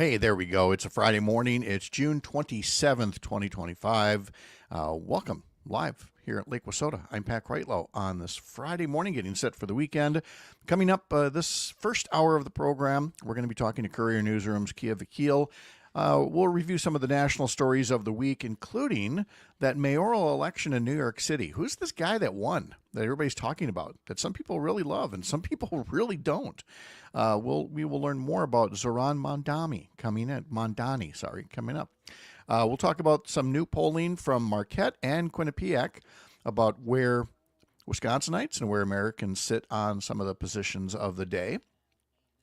Hey, there we go. It's a Friday morning. It's June 27th, 2025. Welcome live here at Lake Wissota. I'm Pat Kreitlow on this Friday morning, getting set for the weekend. Coming up this first hour of the program, we're going to be talking to Courier Newsroom's Keya Vakil. We'll review some of the national stories of the week, including that mayoral election in New York City. Who's this guy that won that everybody's talking about, that some people really love and some people really don't? We will learn more about Zohran Mamdani coming up. We'll talk about some new polling from Marquette and Quinnipiac about where Wisconsinites and where Americans sit on some of the positions of the day.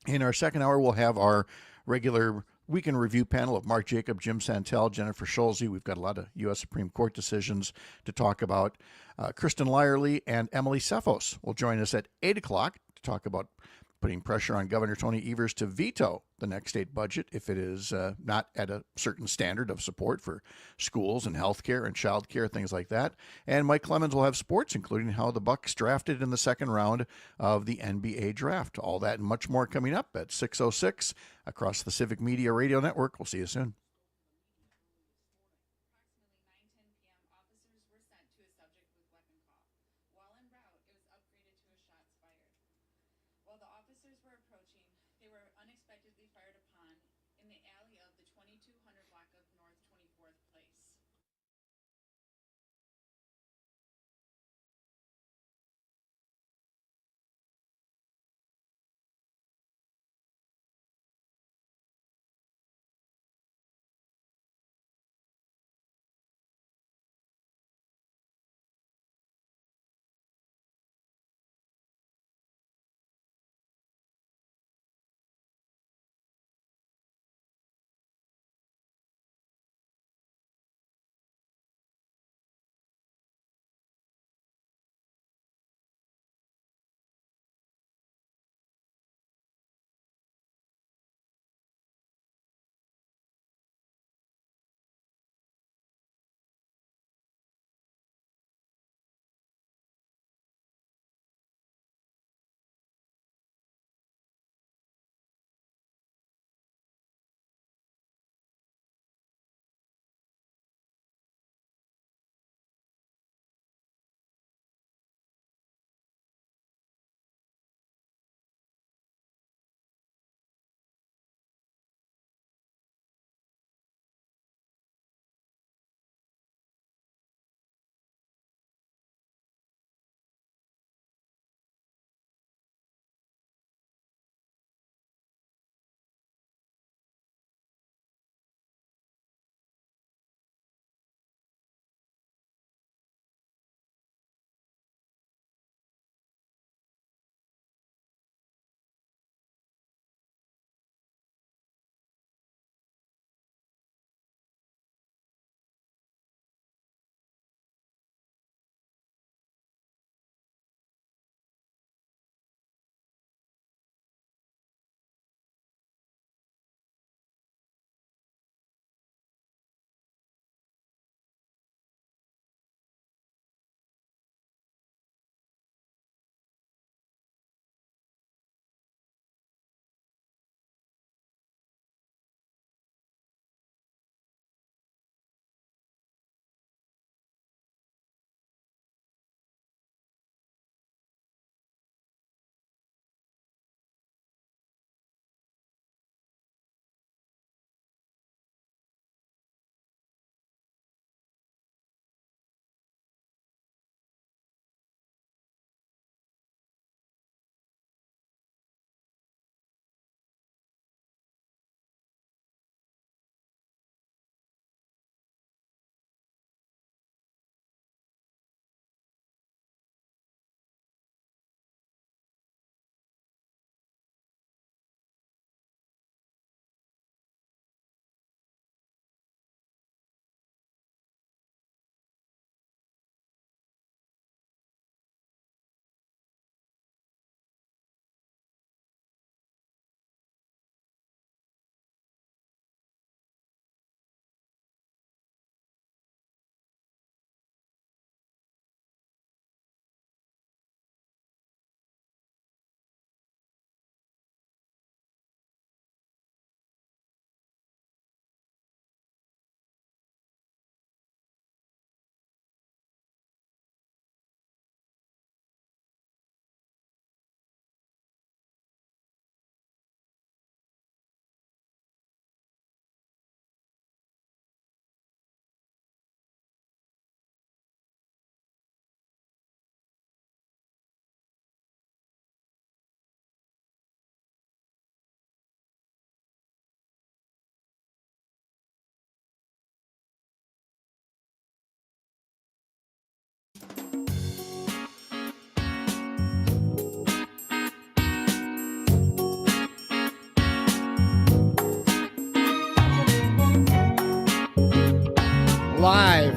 In our second hour, we'll have our regular weekend review panel of Mark Jacob, Jim Santelle, Jennifer Schulze. We've got a lot of U.S. Supreme Court decisions to talk about. Kristen Lyerly and Emily Cephos will join us at 8 o'clock to talk about putting pressure on Governor Tony Evers to veto the next state budget if it is not at a certain standard of support for schools and health care and child care, things like that. And Mike Clemens will have sports, including how the Bucks drafted in the second round of the NBA draft. All that and much more coming up at 6:06 across the Civic Media Radio Network. We'll see you soon.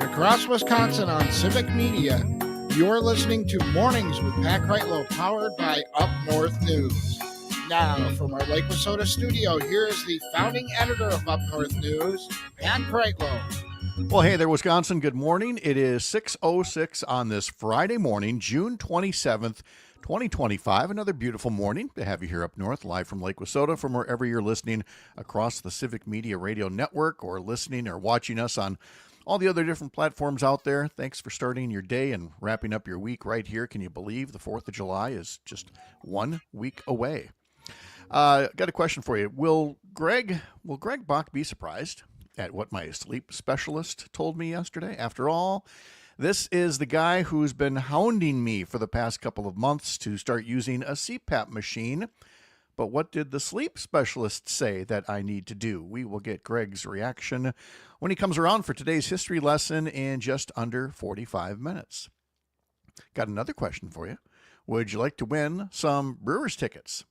Across Wisconsin on Civic Media, you're listening to Mornings with Pat Kreitlow, powered by Up North News. Now, from our Lake Wissota studio, here is the founding editor of Up North News, Pat Kreitlow. Well, hey there, Wisconsin. Good morning. It is 6:06 on this Friday morning, June 27th, 2025. Another beautiful morning to have you here up north, live from Lake Wissota, from wherever you're listening across the Civic Media Radio Network, or listening or watching us on all the other different platforms out there. Thanks for starting your day and wrapping up your week right here. Can you believe the 4th of July is just 1 week away? Got a question for you. Will Greg Bach be surprised at what my sleep specialist told me yesterday? After all, this is the guy who's been hounding me for the past couple of months to start using a CPAP machine. But what did the sleep specialist say that I need to do? We will get Greg's reaction when he comes around for today's history lesson in just under 45 minutes. Got another question for you. Would you like to win some Brewers tickets?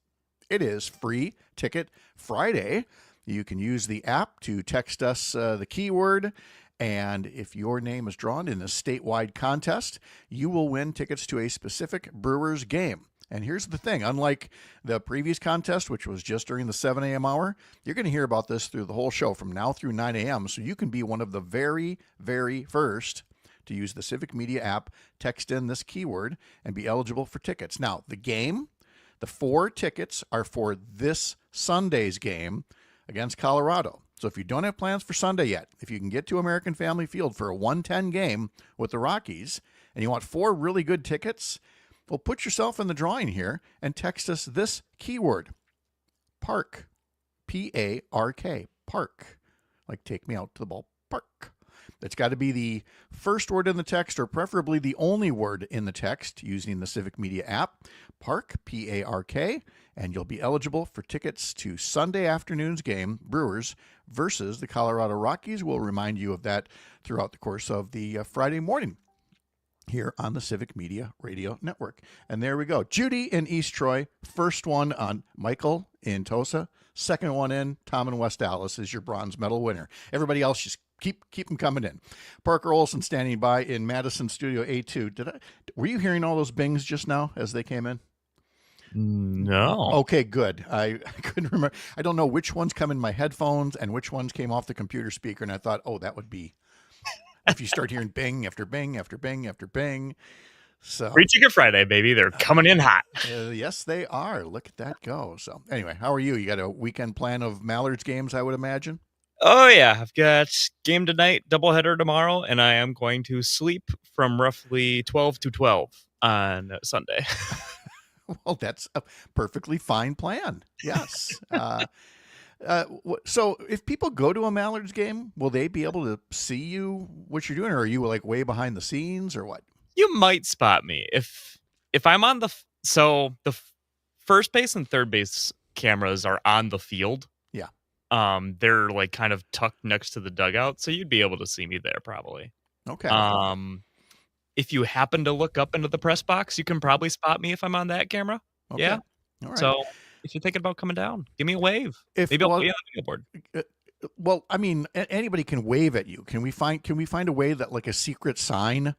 It is Free Ticket Friday. You can use the app to text us the keyword, and if your name is drawn in a statewide contest, you will win tickets to a specific Brewers game. And here's the thing, unlike the previous contest, which was just during the 7 a.m. hour, you're going to hear about this through the whole show from now through 9 a.m., so you can be one of the very, very first to use the Civic Media app, text in this keyword, and be eligible for tickets. Now, the 4 tickets are for this Sunday's game against Colorado. So if you don't have plans for Sunday yet, if you can get to American Family Field for a 1:10 game with the Rockies, and you want 4 really good tickets, well, put yourself in the drawing here and text us this keyword, park, P-A-R-K, park, like take me out to the ballpark. It's got to be the first word in the text, or preferably the only word in the text, using the Civic Media app, park, P-A-R-K, and you'll be eligible for tickets to Sunday afternoon's game, Brewers versus the Colorado Rockies. We'll remind you of that throughout the course of the Friday morning here on the Civic Media Radio Network. And there we go. Judy in East Troy, first one on Michael in Tosa, second one in Tom in West Dallas is your bronze medal winner. Everybody else, just keep them coming in. Parker Olson standing by in Madison Studio A2. Were you hearing all those bings just now as they came in? No. Okay, good. I couldn't remember. I don't know which ones come in my headphones and which ones came off the computer speaker, and I thought, oh, that would be if you start hearing bing after bing after bing after bing. So Free Ticket Friday, baby. They're coming in hot. Yes, they are. Look at that go. So anyway, how are you? You got a weekend plan of Mallards games, I would imagine? Oh, yeah. I've got game tonight, doubleheader tomorrow, and I am going to sleep from roughly 12 to 12 on Sunday. Well, that's a perfectly fine plan. Yes. So if people go to a Mallards game, will they be able to see you, what you're doing, or are you like way behind the scenes, or what? You might spot me if I'm on the first base and third base cameras are on the field. Yeah. They're like kind of tucked next to the dugout, so you'd be able to see me there probably. Okay. If you happen to look up into the press box, you can probably spot me if I'm on that camera. Okay. Yeah. All right. So if you're thinking about coming down, give me a wave. Maybe I'll be on the video board. Well, I mean, anybody can wave at you. Can we find a way that, like, a secret sign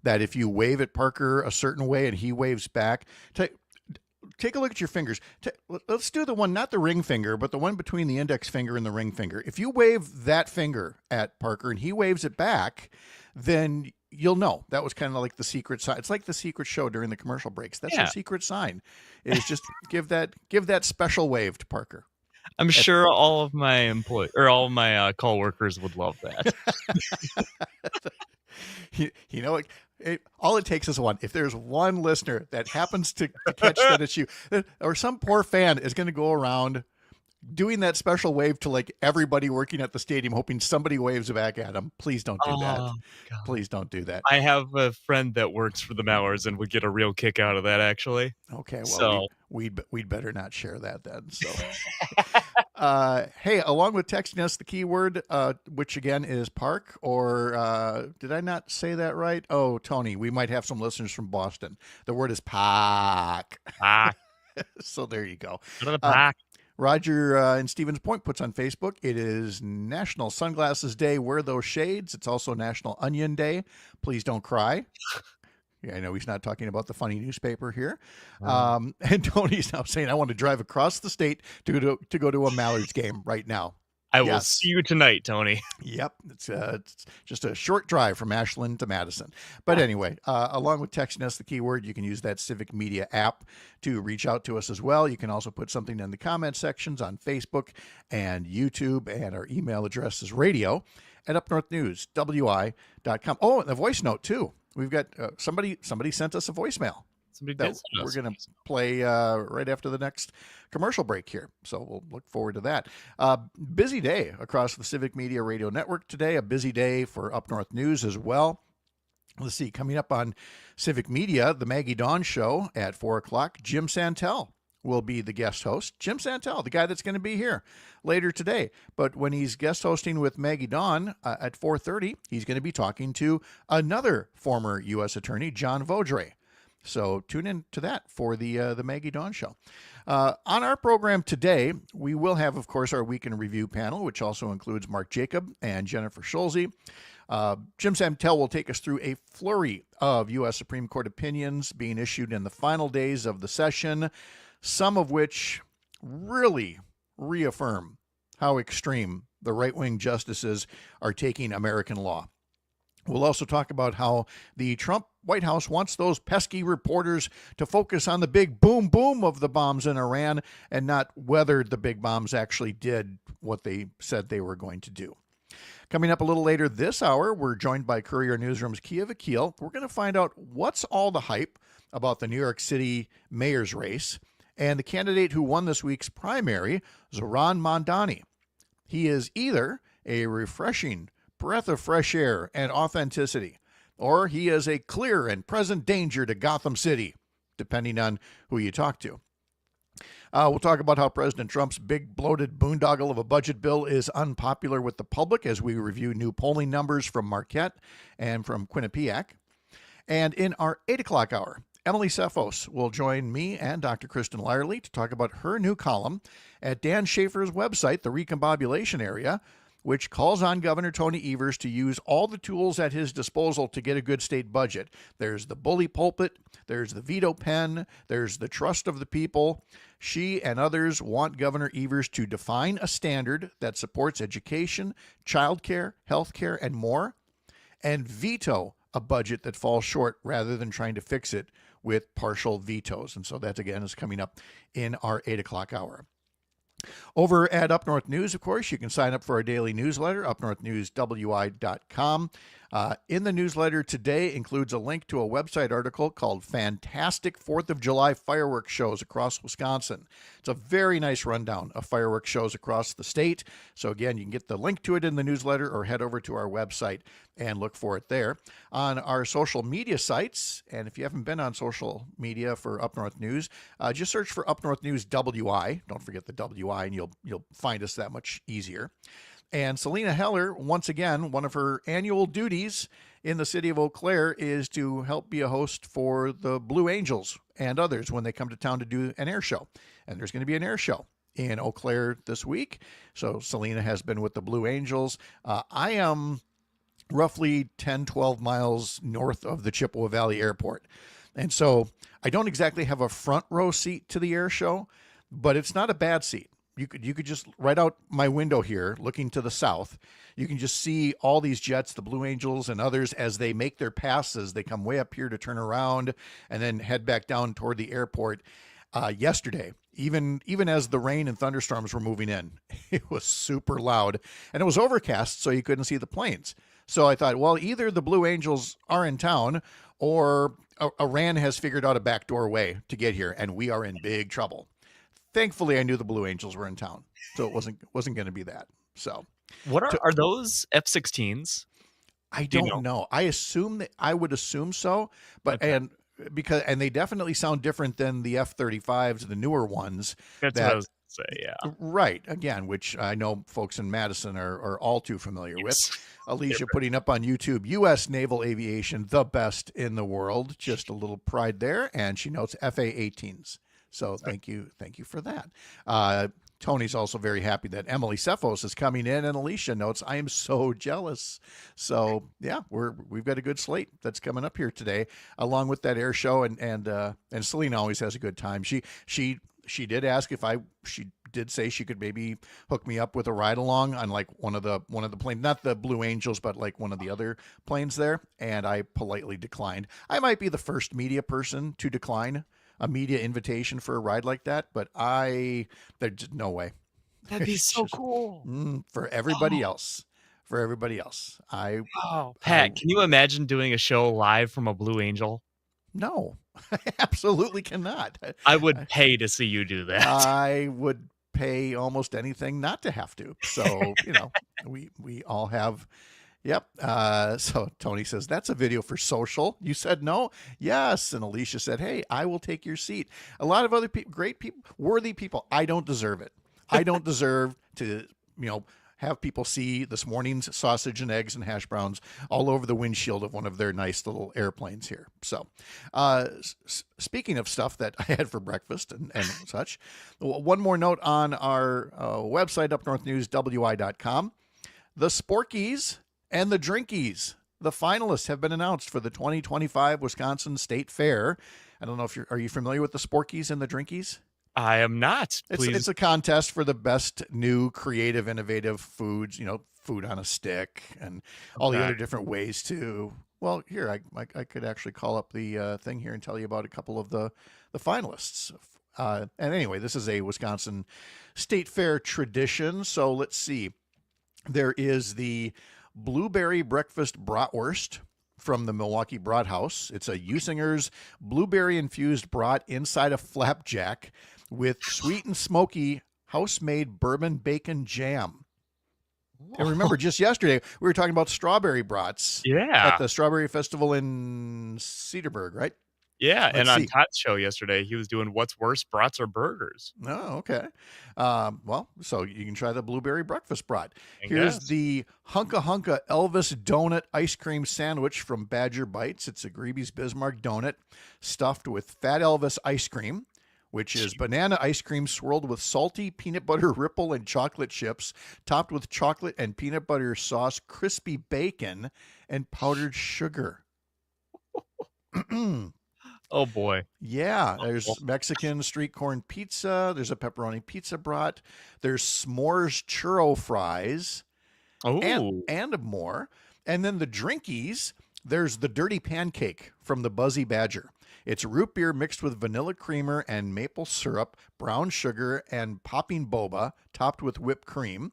that if you wave at Parker a certain way and he waves back, take a look at your fingers. Let's do the one, not the ring finger, but the one between the index finger and the ring finger. If you wave that finger at Parker and he waves it back, then you'll know that was kind of like the secret sign. It's like the secret show during the commercial breaks. That's your secret sign, is just give that special wave to Parker. I'm sure all of my all of my call workers would love that. You know, all it takes is one. If there's one listener that happens to catch that it's you, or some poor fan is going to go around doing that special wave to like everybody working at the stadium, hoping somebody waves back at them. Please don't do that. God. Please don't do that. I have a friend that works for the Mallards and would get a real kick out of that, actually. Okay, well, we'd better not share that then. So, hey, along with texting us the keyword, which again is park, or did I not say that right? Oh, Tony, we might have some listeners from Boston. The word is park. Park. So there you go. Go to the park. Roger in Stevens Point puts on Facebook, it is National Sunglasses Day. Wear those shades. It's also National Onion Day. Please don't cry. Yeah, I know he's not talking about the funny newspaper here. And Tony's now saying, I want to drive across the state to go to a Mallards game right now. I will see you tonight, Tony. Yep. It's just a short drive from Ashland to Madison. But anyway, along with texting us the keyword, you can use that Civic Media app to reach out to us as well. You can also put something in the comment sections on Facebook and YouTube, and our email address is radio@upnorthnewswi.com. Oh, and a voice note too. We've got somebody sent us a voicemail. We're going to play right after the next commercial break here. So we'll look forward to that. Busy day across the Civic Media Radio Network today. A busy day for Up North News as well. Let's see, coming up on Civic Media, the Maggie Dawn Show at 4 o'clock. Jim Santelle will be the guest host. Jim Santelle, the guy that's going to be here later today. But when he's guest hosting with Maggie Dawn at 4:30, he's going to be talking to another former U.S. attorney, John Vaudreuil. So tune in to that for the Maggie Dawn Show. On our program today, we will have, of course, our Week in Review panel, which also includes Mark Jacob and Jennifer Schulze. Jim Santelle will take us through a flurry of U.S. Supreme Court opinions being issued in the final days of the session, some of which really reaffirm how extreme the right-wing justices are taking American law. We'll also talk about how the Trump White House wants those pesky reporters to focus on the big boom boom of the bombs in Iran and not whether the big bombs actually did what they said they were going to do. Coming up a little later this hour, we're joined by Courier Newsroom's Keya Vakil. We're going to find out what's all the hype about the New York City mayor's race and the candidate who won this week's primary, Zohran Mamdani. He is either a refreshing breath of fresh air and authenticity, or he is a clear and present danger to Gotham City, depending on who you talk to. We'll talk about how President Trump's big bloated boondoggle of a budget bill is unpopular with the public as we review new polling numbers from Marquette and from Quinnipiac. And in our 8 o'clock hour, Emily Cephos will join me and Dr. Kristen Lyerly to talk about her new column at Dan Schaefer's website, The Recombobulation Area, which calls on Governor Tony Evers to use all the tools at his disposal to get a good state budget. There's the bully pulpit, there's the veto pen, there's the trust of the people. She and others want Governor Evers to define a standard that supports education, childcare, healthcare, and more, and veto a budget that falls short rather than trying to fix it with partial vetoes. And so that, again, is coming up in our 8 o'clock hour. Over at Up North News, of course, you can sign up for our daily newsletter, upnorthnewswi.com. In the newsletter today includes a link to a website article called Fantastic 4th of July Fireworks Shows Across Wisconsin. It's a very nice rundown of fireworks shows across the state. So again, you can get the link to it in the newsletter or head over to our website and look for it there. On our social media sites, and if you haven't been on social media for Up North News, just search for Up North News WI. Don't forget the WI, and you'll find us that much easier. And Selena Heller, once again, one of her annual duties in the city of Eau Claire is to help be a host for the Blue Angels and others when they come to town to do an air show. And there's going to be an air show in Eau Claire this week. So Selena has been with the Blue Angels. I am roughly 10, 12 miles north of the Chippewa Valley Airport. And so I don't exactly have a front row seat to the air show, but it's not a bad seat. You could just right out my window here, looking to the south, you can just see all these jets, the Blue Angels and others, as they make their passes. They come way up here to turn around and then head back down toward the airport. Yesterday, even as the rain and thunderstorms were moving in, it was super loud, and it was overcast, so you couldn't see the planes. So I thought, well, either the Blue Angels are in town or Iran has figured out a backdoor way to get here, and we are in big trouble. Thankfully, I knew the Blue Angels were in town, so it wasn't going to be that. So, what are those F-16s? I don't know. I would assume so, but Okay. and they definitely sound different than the F-35s, the newer ones. That's what I was going to say. Yeah. Right. Again, which I know folks in Madison are all too familiar with. Alicia putting up on YouTube, U.S. Naval Aviation, the best in the world. Just a little pride there, and she notes FA-18s. So thank you for that. Tony's also very happy that Emily Cephos is coming in, and Alicia notes, "I am so jealous." So yeah, we've got a good slate that's coming up here today, along with that air show, and Selena always has a good time. She did ask if she did say she could maybe hook me up with a ride along on like one of the planes, not the Blue Angels, but like one of the other planes there, and I politely declined. I might be the first media person to decline a media invitation for a ride like that, but there's just no way. That'd be It's so just, cool. for everybody else. For everybody else. Pat, can you imagine doing a show live from a Blue Angel? No, I absolutely cannot. I would pay to see you do that. I would pay almost anything not to have to. So, we all have. Yep. So Tony says, "That's a video for social. You said no?" Yes. And Alicia said, "Hey, I will take your seat." A lot of other people, great people, worthy people. I don't deserve it. I don't deserve to, have people see this morning's sausage and eggs and hash browns all over the windshield of one of their nice little airplanes here. So, speaking of stuff that I had for breakfast and such, one more note on our website, upnorthnewswi.com. The Sporkies and the Drinkies, the finalists, have been announced for the 2025 Wisconsin State Fair. I don't know if are you familiar with the Sporkies and the Drinkies? I am not. Please. It's a contest for the best new, creative, innovative foods, food on a stick and all the other different ways to. Well, here, I could actually call up the thing here and tell you about a couple of the finalists. And anyway, this is a Wisconsin State Fair tradition. So let's see. There is the Blueberry Breakfast Bratwurst from the Milwaukee Brat House. It's a Usinger's blueberry-infused brat inside a flapjack with sweet and smoky house-made bourbon bacon jam. And remember, just yesterday, we were talking about strawberry brats at the Strawberry Festival in Cedarburg, right? Yeah, and on Todd's show yesterday, he was doing what's worse, brats or burgers. Oh, okay. Well, so you can try the blueberry breakfast brat. Here's the Hunka Hunka Elvis Donut ice cream sandwich from Badger Bites. It's a Greeby's Bismarck donut stuffed with Fat Elvis ice cream, which is banana ice cream swirled with salty peanut butter ripple and chocolate chips, topped with chocolate and peanut butter sauce, crispy bacon, and powdered sugar. Oh, boy. Yeah, there's Mexican street corn pizza. There's a pepperoni pizza brat. There's s'mores churro fries. Oh. And more. And then the drinkies, there's the dirty pancake from the Buzzy Badger. It's root beer mixed with vanilla creamer and maple syrup, brown sugar, and popping boba, topped with whipped cream.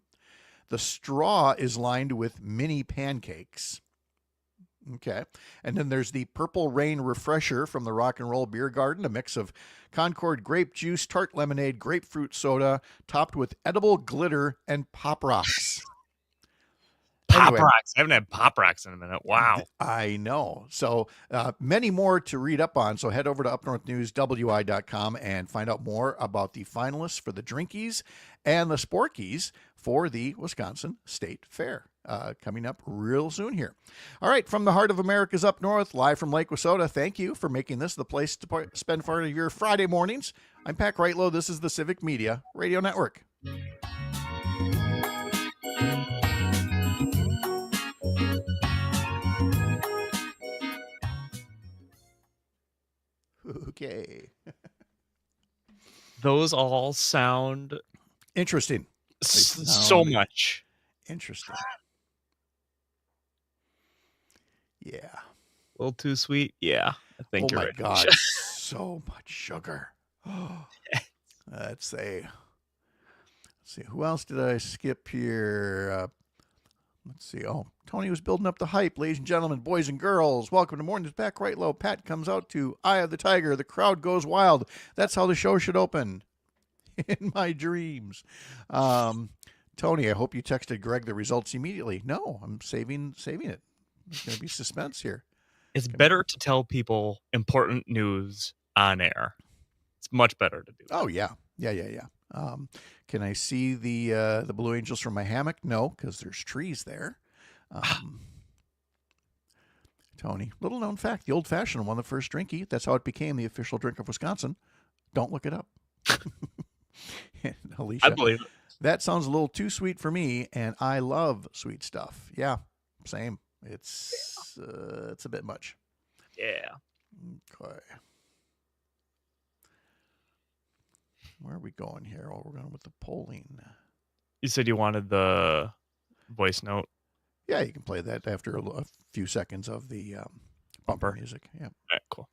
The straw is lined with mini pancakes. Okay. And then there's the Purple Rain Refresher from the Rock and Roll Beer Garden, a mix of Concord grape juice, tart lemonade, grapefruit soda, topped with edible glitter and Pop Rocks. Pop Rocks. I haven't had Pop Rocks in a minute. Wow. I know. So many more to read up on. So head over to upnorthnewswi.com and find out more about the finalists for the Drinkies and the Sporkies for the Wisconsin State Fair. Coming up real soon here. All right, from the heart of America's up north, live from Lake Wissota, thank you for making this the place to spend part of your Friday mornings. I'm Pat Kreitlow. This is the Civic Media Radio Network. Okay. Those all sound interesting. So much. Interesting. Yeah. A little too sweet. Yeah. I think you're right. Oh my God. So much sugar. Let's see. Who else did I skip here? Let's see. Oh, Tony was building up the hype. Ladies and gentlemen, boys and girls, welcome to Mornings Pat Kreitlow. Pat comes out to Eye of the Tiger. The crowd goes wild. That's how the show should open. In my dreams. Tony, I hope you texted Greg the results immediately. No, I'm saving it. There's going to be suspense here. It's better to tell people important news on air. It's much better to do that. Oh, yeah. Yeah. Can I see the Blue Angels from my hammock? No, because there's trees there. Tony, little known fact, the Old Fashioned won the first drinky. That's how it became the official drink of Wisconsin. Don't look it up. And I Alicia, believe it. that sounds a little too sweet for me, and I love sweet stuff. Yeah, same. It's a bit much. Yeah. Okay. Where are we going here? Oh, we're going with the polling. You said you wanted the voice note Yeah, you can play that after a few seconds of the bumper music. Yeah. All right, cool.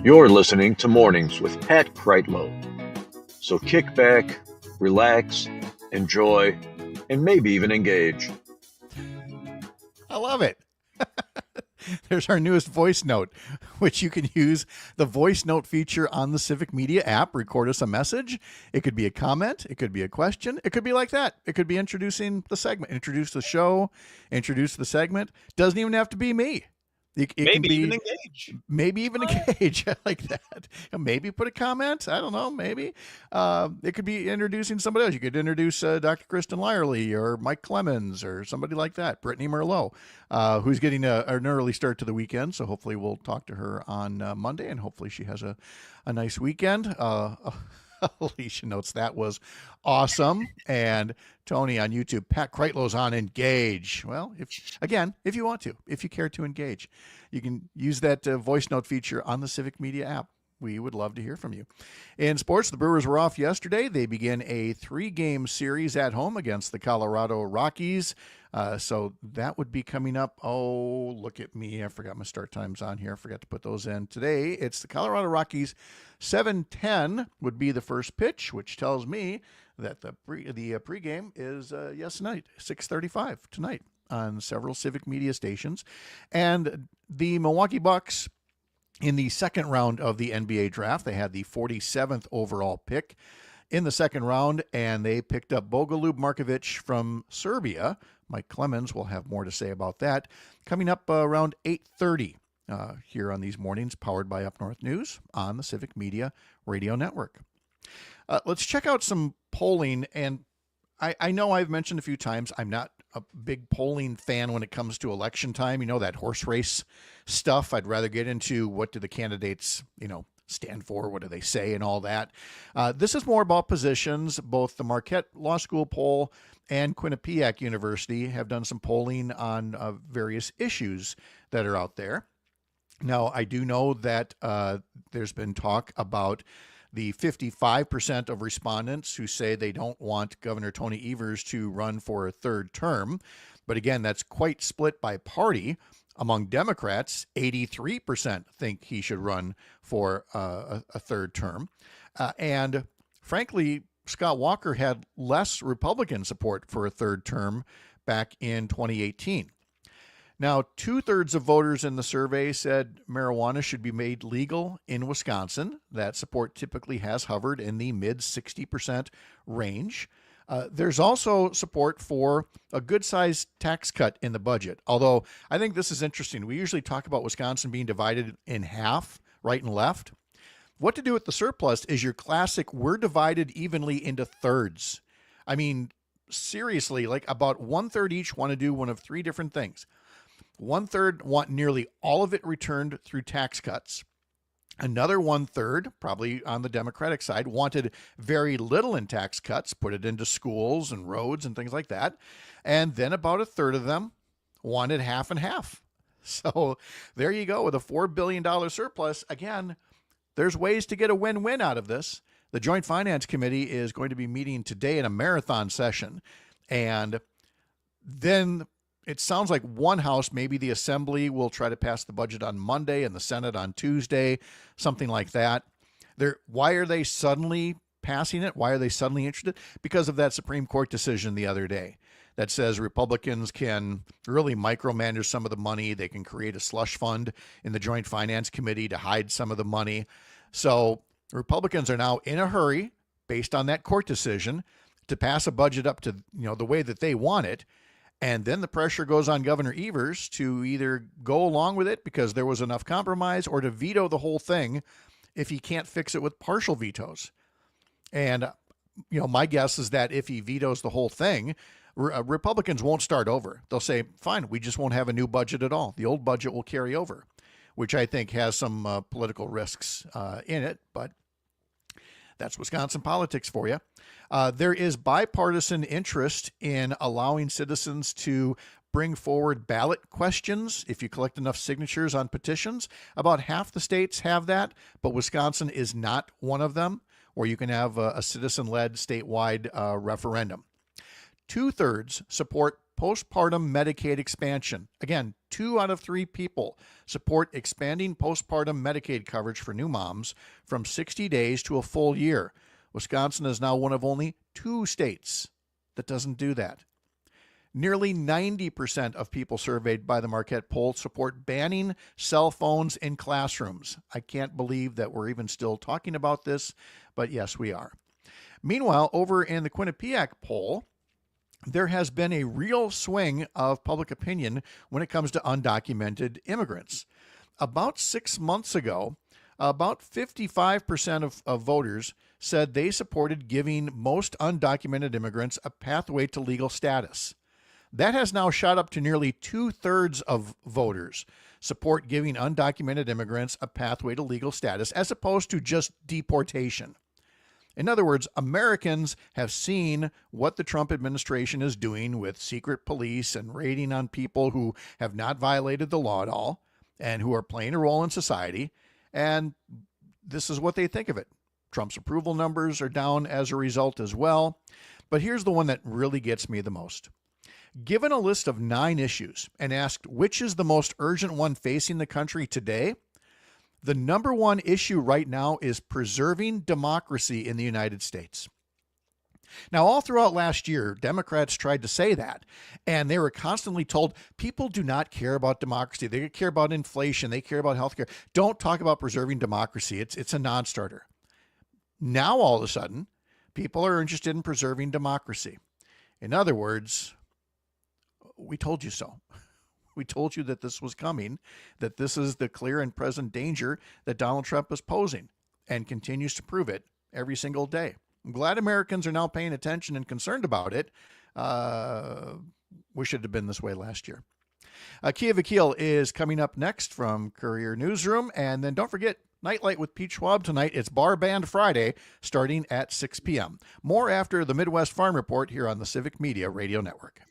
You're listening to Mornings with Pat Kreitlow. So kick back, relax, enjoy, and maybe even engage. I love it. There's our newest voice note, which you can use the voice note feature on the Civic Media app. Record us a message. It could be a comment. It could be a question. It could be like that. It could be introducing the segment, introduce the show, introduce the segment. Doesn't even have to be me. It Maybe can be even engage. Maybe even engage. I like that. Maybe put a comment. I don't know. Maybe it could be introducing somebody else. You could introduce Dr. Kristen Lyerly or Mike Clemens or somebody like that. Brittany Merlot, who's getting an early start to the weekend. So hopefully we'll talk to her on Monday, and hopefully she has a nice weekend. Alicia notes that was awesome. And Tony on YouTube, Pat Kreitlow's on Engage. Well, if you want to, if you care to engage, you can use that voice note feature on the Civic Media app. We would love to hear from you. In sports, the Brewers were off yesterday. They begin a 3-game series at home against the Colorado Rockies. So that would be coming up. Oh, look at me. I forgot my start times on here. I forgot to put those in. Today, it's the Colorado Rockies. 7:10 would be the first pitch, which tells me that the pregame is tonight, 6:35 tonight on several Civic Media stations. And the Milwaukee Bucks, in the second round of the NBA draft, they had the 47th overall pick in the second round, and they picked up Bogoljub Markovic from Serbia. Mike Clemens will have more to say about that coming up around 8:30 here on these mornings, powered by Up North News on the Civic Media Radio Network. Let's check out some polling, and I know I've mentioned a few times I'm not a big polling fan when it comes to election time. You know, that horse race stuff. I'd rather get into what do the candidates, stand for, what do they say, and all that. This is more about positions. Both the Marquette Law School poll and Quinnipiac University have done some polling on various issues that are out there. Now, I do know that there's been talk about the 55% of respondents who say they don't want Governor Tony Evers to run for a third term. But again, that's quite split by party. Among Democrats, 83% think he should run for a third term. And frankly, Scott Walker had less Republican support for a third term back in 2018. Now, 2/3 of voters in the survey said marijuana should be made legal in Wisconsin. That support typically has hovered in the mid 60% range. There's also support for a good-sized tax cut in the budget, although I think this is interesting. We usually talk about Wisconsin being divided in half, right and left. What to do with the surplus is your classic, we're divided evenly into thirds. I mean, seriously, like about 1/3 each want to do one of 3 different things. 1/3 want nearly all of it returned through tax cuts. Another 1/3, probably on the Democratic side, wanted very little in tax cuts, put it into schools and roads and things like that. And then about a third of them wanted half and half. So there you go with a $4 billion surplus. Again, there's ways to get a win-win out of this. The Joint Finance Committee is going to be meeting today in a marathon session. And then it sounds like one house, maybe the Assembly, will try to pass the budget on Monday and the Senate on Tuesday, something like that. Why are they suddenly passing it? Why are they suddenly interested? Because of that Supreme Court decision the other day that says Republicans can really micromanage some of the money. They can create a slush fund in the Joint Finance Committee to hide some of the money. So Republicans are now in a hurry, based on that court decision, to pass a budget up to the way that they want it. And then the pressure goes on Governor Evers to either go along with it because there was enough compromise, or to veto the whole thing if he can't fix it with partial vetoes. And, my guess is that if he vetoes the whole thing, Republicans won't start over. They'll say, fine, we just won't have a new budget at all. The old budget will carry over, which I think has some political risks in it, but that's Wisconsin politics for you. There is bipartisan interest in allowing citizens to bring forward ballot questions if you collect enough signatures on petitions. About half the states have that, but Wisconsin is not one of them, where you can have a citizen-led statewide referendum. 2/3 support postpartum Medicaid expansion. Again, 2 out of 3 people support expanding postpartum Medicaid coverage for new moms from 60 days to a full year. Wisconsin is now one of only 2 states that doesn't do that. Nearly 90% of people surveyed by the Marquette poll support banning cell phones in classrooms. I can't believe that we're even still talking about this, but yes, we are. Meanwhile, over in the Quinnipiac poll, there has been a real swing of public opinion when it comes to undocumented immigrants. About 6 months ago, about 55% of voters said they supported giving most undocumented immigrants a pathway to legal status. That has now shot up to nearly 2/3 of voters support giving undocumented immigrants a pathway to legal status, as opposed to just deportation. In other words, Americans have seen what the Trump administration is doing with secret police and raiding on people who have not violated the law at all and who are playing a role in society. And this is what they think of it. Trump's approval numbers are down as a result as well. But here's the one that really gets me the most. Given a list of 9 issues and asked which is the most urgent one facing the country today, the number one issue right now is preserving democracy in the United States. Now, all throughout last year, Democrats tried to say that, and they were constantly told people do not care about democracy. They care about inflation. They care about healthcare. Don't talk about preserving democracy. It's a non-starter. Now, all of a sudden, people are interested in preserving democracy. In other words, we told you so. We told you that this was coming, that this is the clear and present danger that Donald Trump is posing, and continues to prove it every single day. I'm glad Americans are now paying attention and concerned about it. Wish it had been this way last year. Keya Vakil is coming up next from Courier Newsroom. And then don't forget, Nightlight with Pete Schwab tonight. It's Bar Band Friday, starting at 6 p.m. More after the Midwest Farm Report here on the Civic Media Radio Network.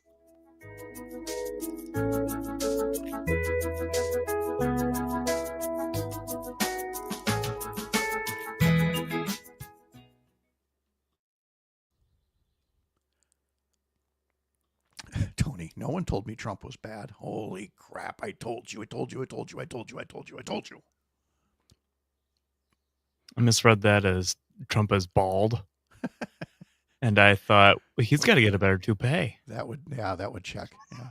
Tony, no one told me Trump was bad. Holy crap. I told you. I misread that as Trump is bald. And I thought, well, he's got to get a better toupee. That would check. Yeah.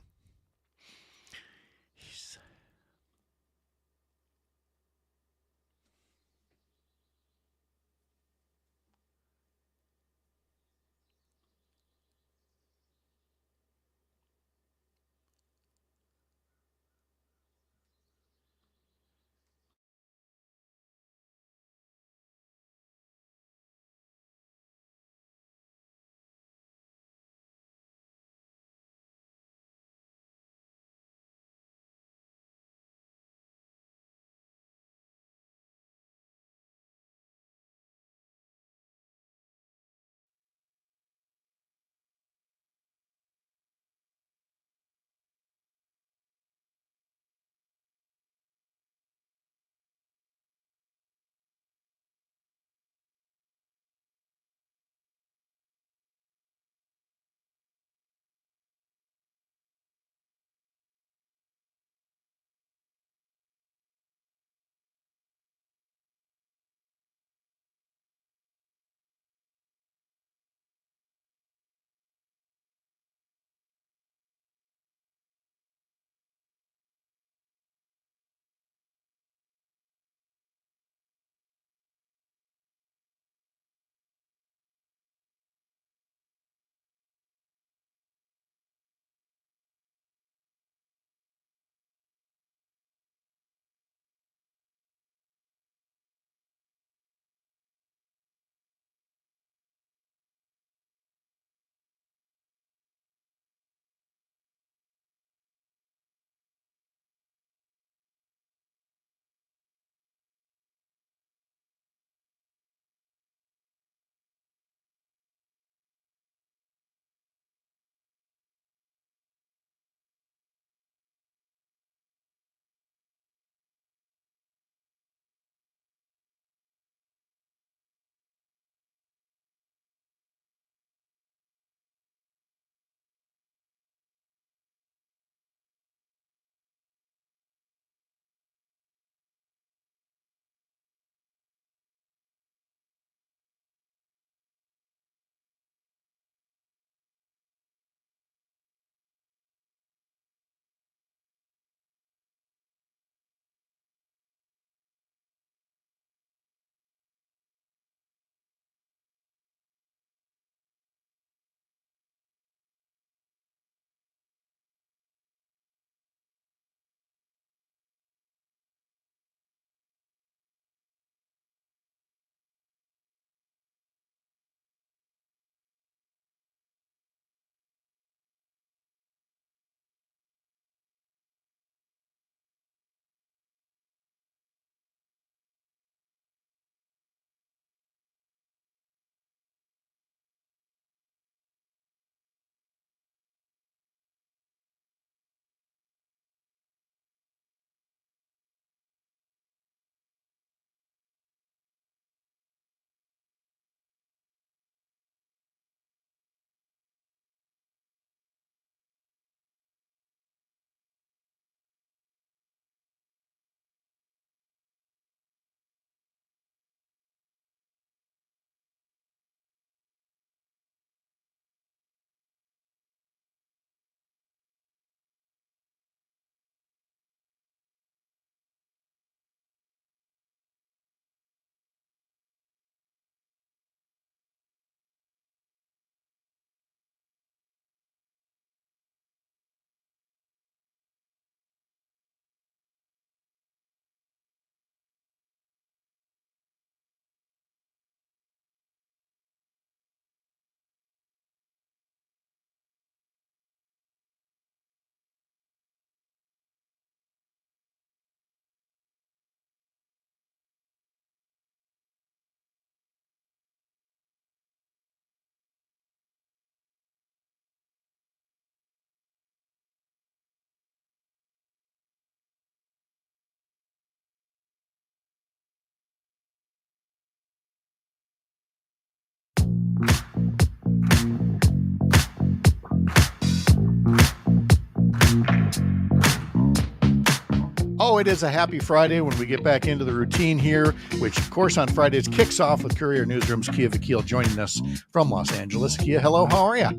Oh, it is a happy Friday when we get back into the routine here, which, of course, on Fridays kicks off with Courier Newsroom's Keya Vakil joining us from Los Angeles. Keya, hello. How are you?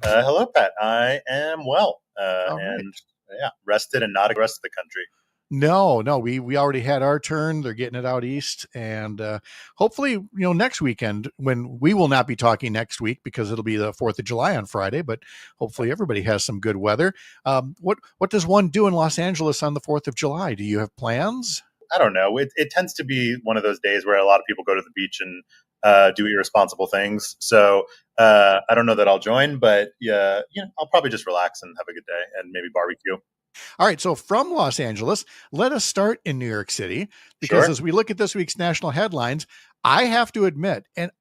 Hello, Pat. I am well, All right. and rested and not the rest of the country. No, we already had our turn. They're getting it out east, and hopefully, next weekend, when we will not be talking next week because it'll be the 4th of July on Friday, but hopefully everybody has some good weather. What does one do in Los Angeles on the 4th of July? Do you have plans? I don't know. It tends to be one of those days where a lot of people go to the beach and do irresponsible things. So I don't know that I'll join, but I'll probably just relax and have a good day and maybe barbecue. All right, so from Los Angeles, let us start in New York City, because Sure. as we look at this week's national headlines, I have to admit, and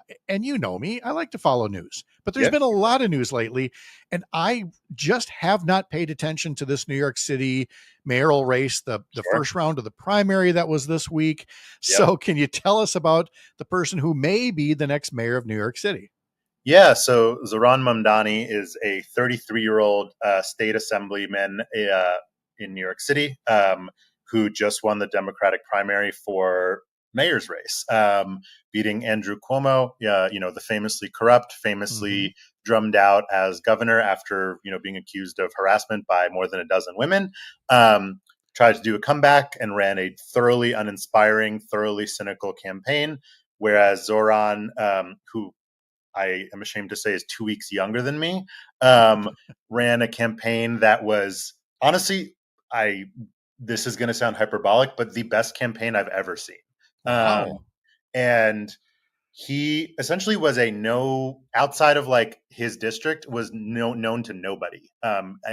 you know me, I like to follow news, but there's Yep. been a lot of news lately, and I just have not paid attention to this New York City mayoral race, the Sure. first round of the primary that was this week. Yep. So can you tell us about the person who may be the next mayor of New York City? Yeah, so Zohran Mamdani is a 33-year-old state assemblyman in New York City who just won the Democratic primary for mayor's race, beating Andrew Cuomo, the famously corrupt, famously drummed out as governor after being accused of harassment by more than a dozen women. Tried to do a comeback and ran a thoroughly uninspiring, thoroughly cynical campaign, whereas Zohran, who I am ashamed to say is 2 weeks younger than me, ran a campaign that was honestly, this is going to sound hyperbolic, but the best campaign I've ever seen. Wow. And he essentially was outside of like his district, was known to nobody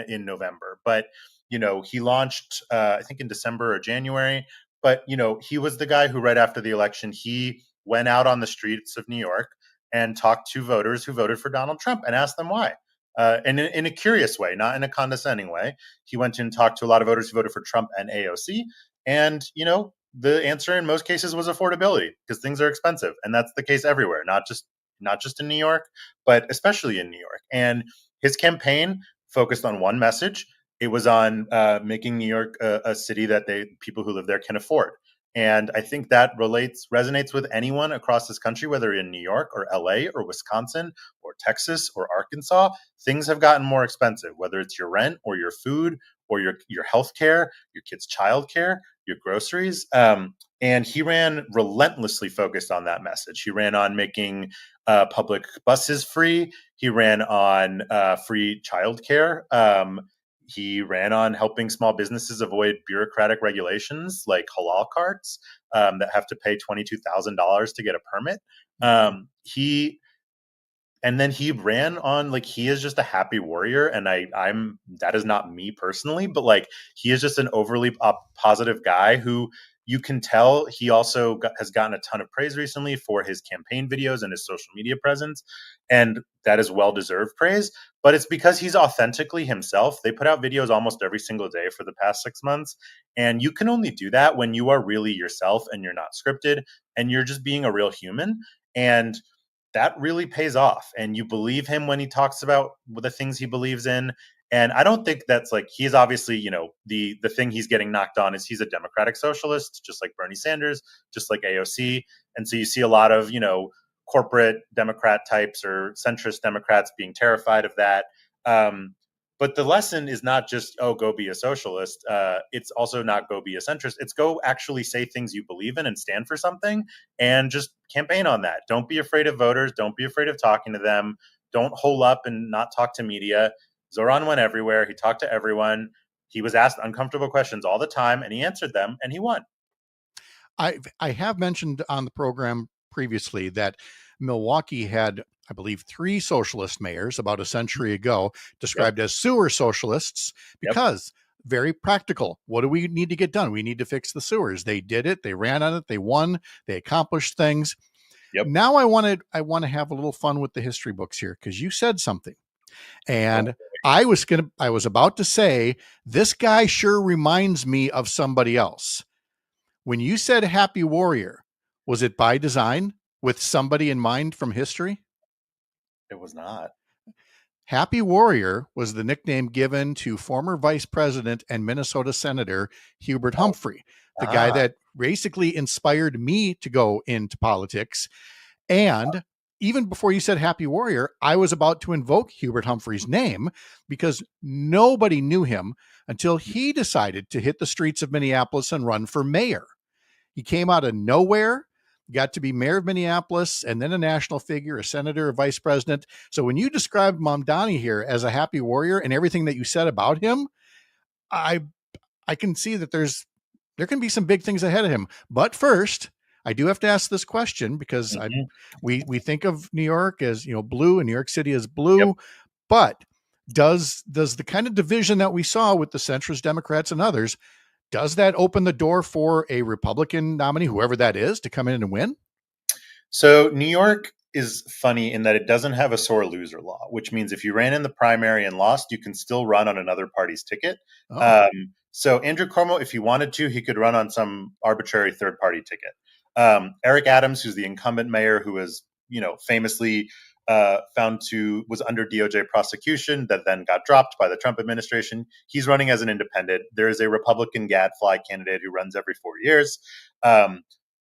in November. But, he launched, I think in December or January, but, he was the guy who right after the election, he went out on the streets of New York and talked to voters who voted for Donald Trump and asked them why. And in a curious way, not in a condescending way. He went in and talked to a lot of voters who voted for Trump and AOC. And, the answer in most cases was affordability, because things are expensive. And that's the case everywhere, not just in New York, but especially in New York. And his campaign focused on one message. It was on making New York a city that people who live there can afford. And I think that resonates with anyone across this country, whether in New York or LA or Wisconsin or Texas or Arkansas. Things have gotten more expensive, whether it's your rent or your food or your health care, your kids' child care, your groceries. And he ran relentlessly focused on that message. He ran on making public buses free. He ran on free childcare. He ran on helping small businesses avoid bureaucratic regulations like halal carts that have to pay $22,000 to get a permit. And then he ran on, like, he is just a happy warrior. And that is not me personally, but like, he is just an overly positive guy who you can tell he also has gotten a ton of praise recently for his campaign videos and his social media presence. And that is well-deserved praise, but it's because he's authentically himself. They put out videos almost every single day for the past 6 months. And you can only do that when you are really yourself and you're not scripted and you're just being a real human. And that really pays off. And you believe him when he talks about the things he believes in. And I don't think that's like, he's obviously, the thing he's getting knocked on is he's a democratic socialist, just like Bernie Sanders, just like AOC. And so you see a lot of, corporate Democrat types or centrist Democrats being terrified of that. But the lesson is not just, go be a socialist. It's also not go be a centrist. It's go actually say things you believe in and stand for something and just campaign on that. Don't be afraid of voters. Don't be afraid of talking to them. Don't hole up and not talk to media. Zohran went everywhere. He talked to everyone. He was asked uncomfortable questions all the time, and he answered them, and he won. I have mentioned on the program previously that Milwaukee had, I believe, 3 socialist mayors about a century ago, described as sewer socialists, because very practical. What do we need to get done? We need to fix the sewers. They did it. They ran on it. They won. They accomplished things. Now I want to have a little fun with the history books here, because you said something. And I was about to say, this guy sure reminds me of somebody else. When you said happy warrior, was it by design with somebody in mind from history? It was not. Happy Warrior was the nickname given to former Vice President and Minnesota Senator Hubert Humphrey, the guy that basically inspired me to go into politics. And even before you said Happy Warrior, I was about to invoke Hubert Humphrey's name because nobody knew him until he decided to hit the streets of Minneapolis and run for mayor. He came out of nowhere, got to be mayor of Minneapolis, and then a national figure, a senator, a vice president. So when you described Mamdani here as a happy warrior and everything that you said about him, I can see that there can be some big things ahead of him. But first, I do have to ask this question because we think of New York as, blue, and New York City as blue. Yep. But does the kind of division that we saw with the centrist Democrats and others, does that open the door for a Republican nominee, whoever that is, to come in and win? So New York is funny in that it doesn't have a sore loser law, which means if you ran in the primary and lost, you can still run on another party's ticket. So Andrew Cuomo, if he wanted to, he could run on some arbitrary third-party ticket. Eric Adams, who's the incumbent mayor, who was, famously was under DOJ prosecution that then got dropped by the Trump administration. He's running as an independent. There is a Republican gadfly candidate who runs every 4 years.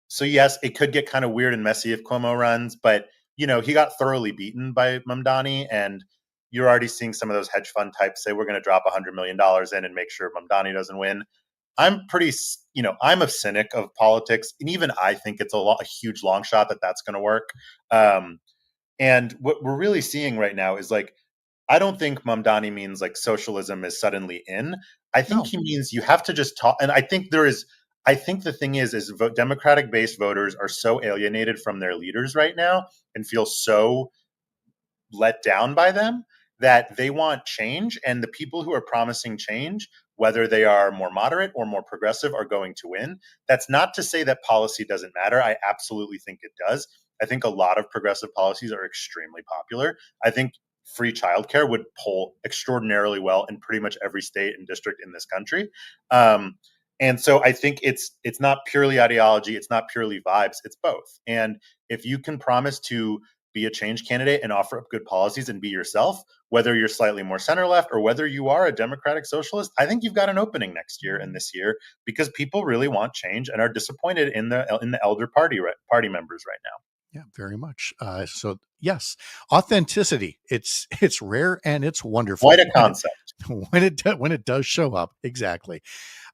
So yes, it could get kind of weird and messy if Cuomo runs, but he got thoroughly beaten by Mamdani, and you're already seeing some of those hedge fund types say we're going to drop $100 million in and make sure Mamdani doesn't win. I'm I'm a cynic of politics, and even I think it's a huge long shot that that's going to work. And what we're really seeing right now is I don't think Mamdani means socialism is suddenly in. I think he means you have to just talk. And I think the thing is Democratic based voters are so alienated from their leaders right now and feel so let down by them that they want change. And the people who are promising change, whether they are more moderate or more progressive, are going to win. That's not to say that policy doesn't matter. I absolutely think it does. I think a lot of progressive policies are extremely popular. I think free childcare would poll extraordinarily well in pretty much every state and district in this country. And so I think it's not purely ideology. It's not purely vibes. It's both. And if you can promise to be a change candidate and offer up good policies and be yourself, whether you're slightly more center left or whether you are a democratic socialist, I think you've got an opening next year and this year because people really want change and are disappointed in the elder party members right now. Yeah, very much. So yes, authenticity. It's rare and it's wonderful. Quite a concept. When it does show up. Exactly.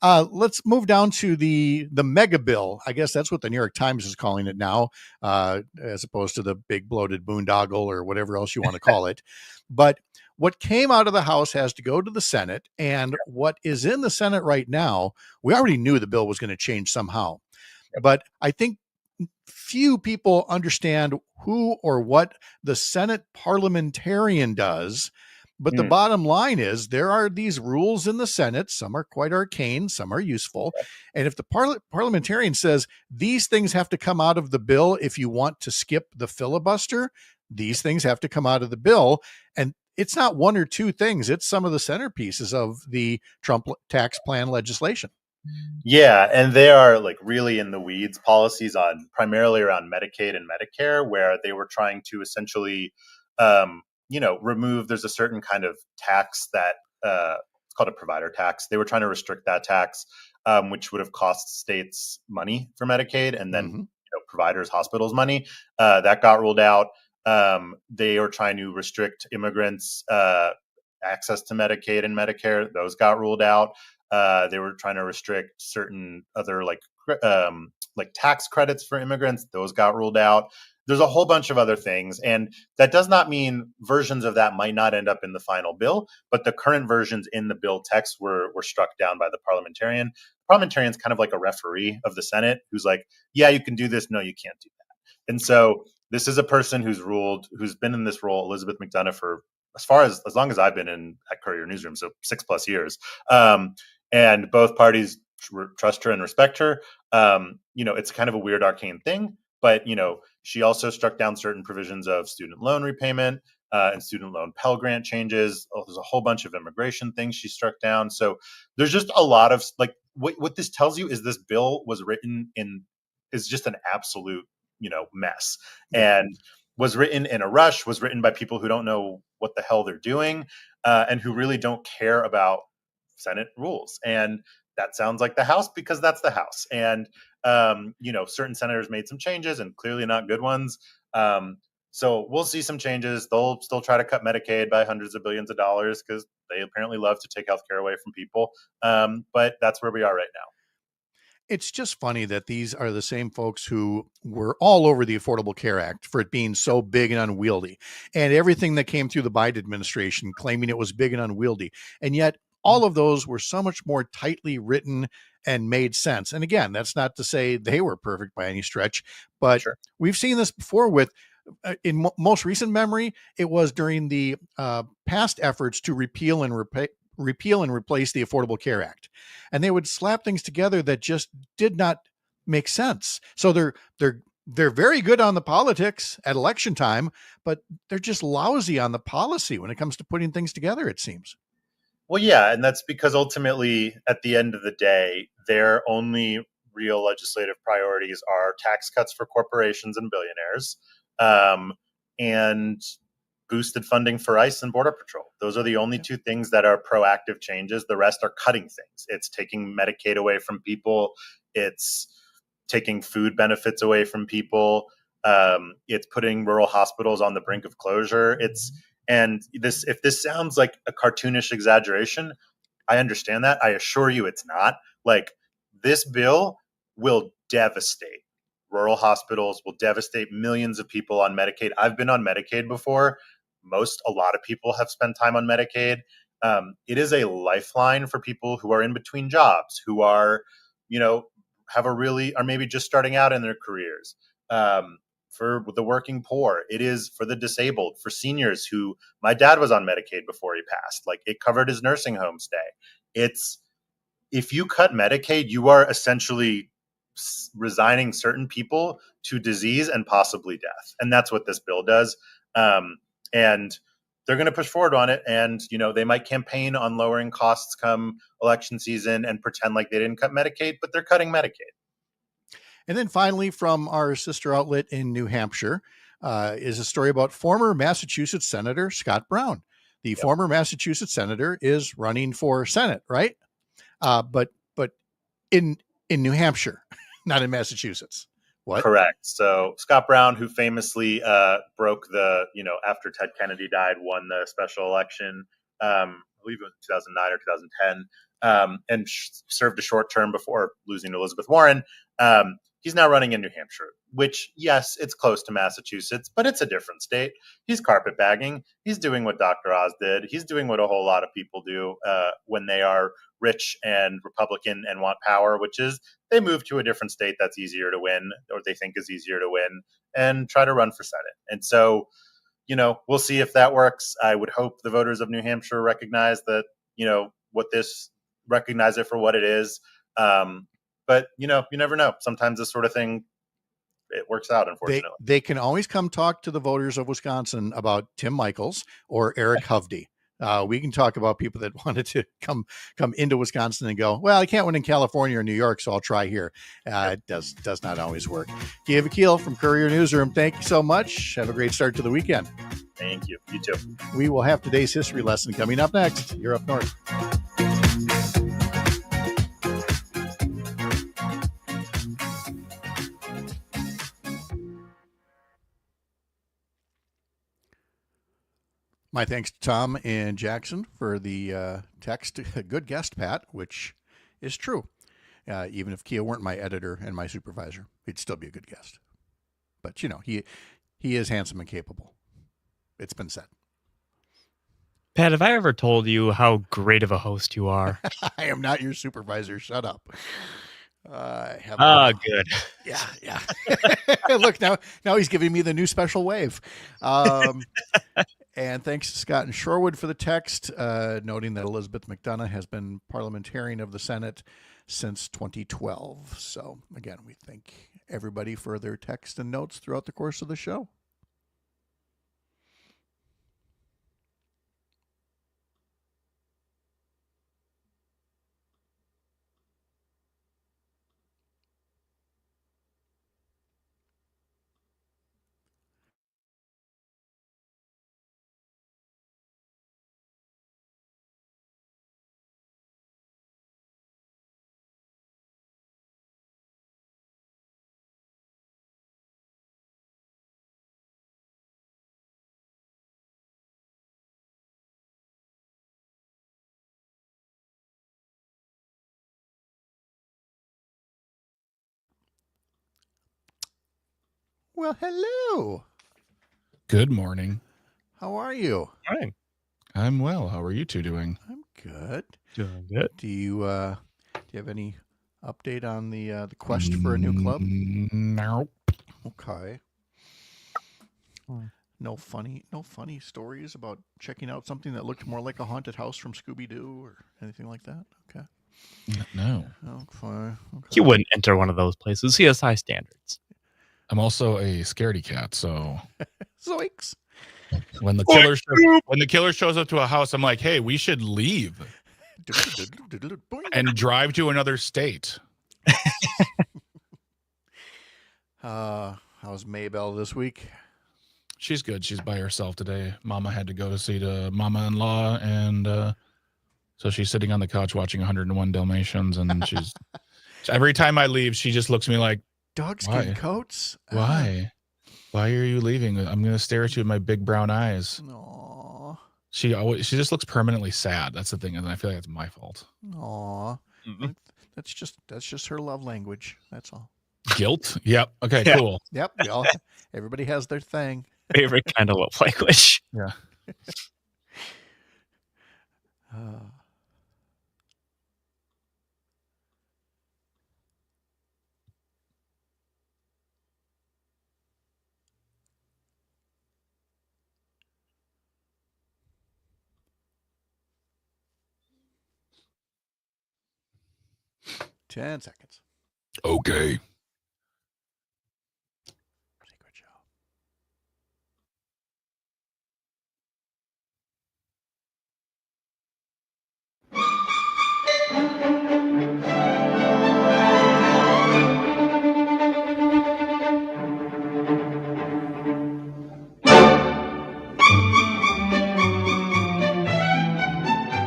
Let's move down to the mega bill. I guess that's what the New York Times is calling it now, as opposed to the big bloated boondoggle or whatever else you want to call it. But what came out of the House has to go to the Senate, and what is in the Senate right now, we already knew the bill was going to change somehow. But I think few people understand who or what the Senate parliamentarian does. But the bottom line is there are these rules in the Senate. Some are quite arcane, some are useful. And if the parliamentarian says these things have to come out of the bill if you want to skip the filibuster, these things have to come out of the bill. And it's not one or two things. It's some of the centerpieces of the Trump tax plan legislation. Yeah, and they are really in the weeds policies on primarily around Medicaid and Medicare, where they were trying to essentially remove, there's a certain kind of tax that it's called a provider tax. They were trying to restrict that tax, which would have cost states money for Medicaid and then providers, hospitals money. That got ruled out. They were trying to restrict immigrants' access to Medicaid and Medicare. Those got ruled out. They were trying to restrict certain other tax credits for immigrants. Those got ruled out. There's a whole bunch of other things. And that does not mean versions of that might not end up in the final bill, but the current versions in the bill text were struck down by the parliamentarian. The parliamentarian's kind of like a referee of the Senate who's like, yeah, you can do this. No, you can't do that. And so this is a person who's been in this role, Elizabeth McDonough, for as long as I've been at Courier Newsroom, so 6+ years. And both parties trust her and respect her. It's kind of a weird arcane thing, but she also struck down certain provisions of student loan repayment and student loan Pell Grant changes. There's a whole bunch of immigration things she struck down. So there's just a lot of what this tells you is this bill was written is just an absolute mess. And was written in a rush, was written by people who don't know what the hell they're doing, and who really don't care about Senate rules. And that sounds like the House, because that's the House. And certain senators made some changes, and clearly not good ones. So we'll see some changes. They'll still try to cut Medicaid by hundreds of billions of dollars, because they apparently love to take healthcare away from people. But that's where we are right now. It's just funny that these are the same folks who were all over the Affordable Care Act for it being so big and unwieldy, and everything that came through the Biden administration claiming it was big and unwieldy. And yet all of those were so much more tightly written and made sense. And again, that's not to say they were perfect by any stretch, but Sure. we've seen this before with in most recent memory, it was during the past efforts to repeal and replace the Affordable Care Act, and they would slap things together that just did not make sense. So they're very good on the politics at election time, but they're just lousy on the policy when it comes to putting things together, it seems. Well, yeah, and that's because ultimately, at the end of the day, their only real legislative priorities are tax cuts for corporations and billionaires, and boosted funding for ICE and Border Patrol. Those are the only two things that are proactive changes. The rest are cutting things. It's taking Medicaid away from people. It's taking food benefits away from people. It's putting rural hospitals on the brink of closure. If this sounds like a cartoonish exaggeration, I understand that. I assure you it's not. Like, this bill will devastate rural hospitals, will devastate millions of people on Medicaid. I've been on Medicaid before. A lot of people have spent time on Medicaid. It is a lifeline for people who are in between jobs, who are, are maybe just starting out in their careers. For the working poor, it is for the disabled, for seniors who, my dad was on Medicaid before he passed. Like, it covered his nursing home stay. If you cut Medicaid, you are essentially resigning certain people to disease and possibly death. And that's what this bill does. And they're going to push forward on it. And, they might campaign on lowering costs come election season and pretend like they didn't cut Medicaid, but they're cutting Medicaid. And then finally, from our sister outlet in New Hampshire, is a story about former Massachusetts Senator Scott Brown. The former Massachusetts senator is running for Senate, right? But in New Hampshire, not in Massachusetts. What? Correct. So Scott Brown, who famously broke after Ted Kennedy died, won the special election, I believe it was 2009 or 2010, and served a short term before losing to Elizabeth Warren. He's now running in New Hampshire, which, yes, it's close to Massachusetts, but it's a different state. He's carpetbagging. He's doing what Dr. Oz did. He's doing what a whole lot of people do when they are rich and Republican and want power, which is they move to a different state that's easier to win, or they think is easier to win, and try to run for Senate. And so, we'll see if that works. I would hope the voters of New Hampshire recognize that, recognize it for what it is. But, you never know. Sometimes this sort of thing, it works out, unfortunately. They can always come talk to the voters of Wisconsin about Tim Michaels or Eric Hovde. We can talk about people that wanted to come into Wisconsin and go, well, I can't win in California or New York, so I'll try here. It does not always work. Keya Vakil from Courier Newsroom, thank you so much. Have a great start to the weekend. Thank you. You too. We will have today's history lesson coming up next. You're up north. My thanks to Tom and Jackson for the text. Good guest, Pat, which is true. Even if Keya weren't my editor and my supervisor, he'd still be a good guest. But, he is handsome and capable. It's been said. Pat, have I ever told you how great of a host you are? I am not your supervisor. Shut up. Good. Yeah. Look, now he's giving me the new special wave. And thanks to Scott and Shorewood for the text, noting that Elizabeth McDonough has been parliamentarian of the Senate since 2012. So, again, we thank everybody for their text and notes throughout the course of the show. Well, hello. Good morning. How are you? Morning. I'm well. How are you two doing? I'm good. Doing good. Do you have any update on the quest for a new club? No. Okay. No funny stories about checking out something that looked more like a haunted house from Scooby-Doo or anything like that? Okay. No. Okay. He wouldn't enter one of those places. He has high standards. I'm also a scaredy cat, so Zoinks. when the killer shows up to a house, I'm like, hey, we should leave and drive to another state. How's Maybell this week? She's good. She's by herself today. Mama had to go to see the mama-in-law, and so she's sitting on the couch watching 101 Dalmatians, and she's every time I leave, she just looks at me like, Dogskin coats? why? Why are you leaving? I'm going to stare at you with my big brown eyes. Aw. She just looks permanently sad. That's the thing, and I feel like it's my fault. Aw. Mm-hmm. That's just her love language. That's all. Guilt? Yep. Okay, Yeah. cool. Yep. Everybody has their thing. Favorite kind of love language. Yeah. Uh, Ten seconds. Okay. Secret show.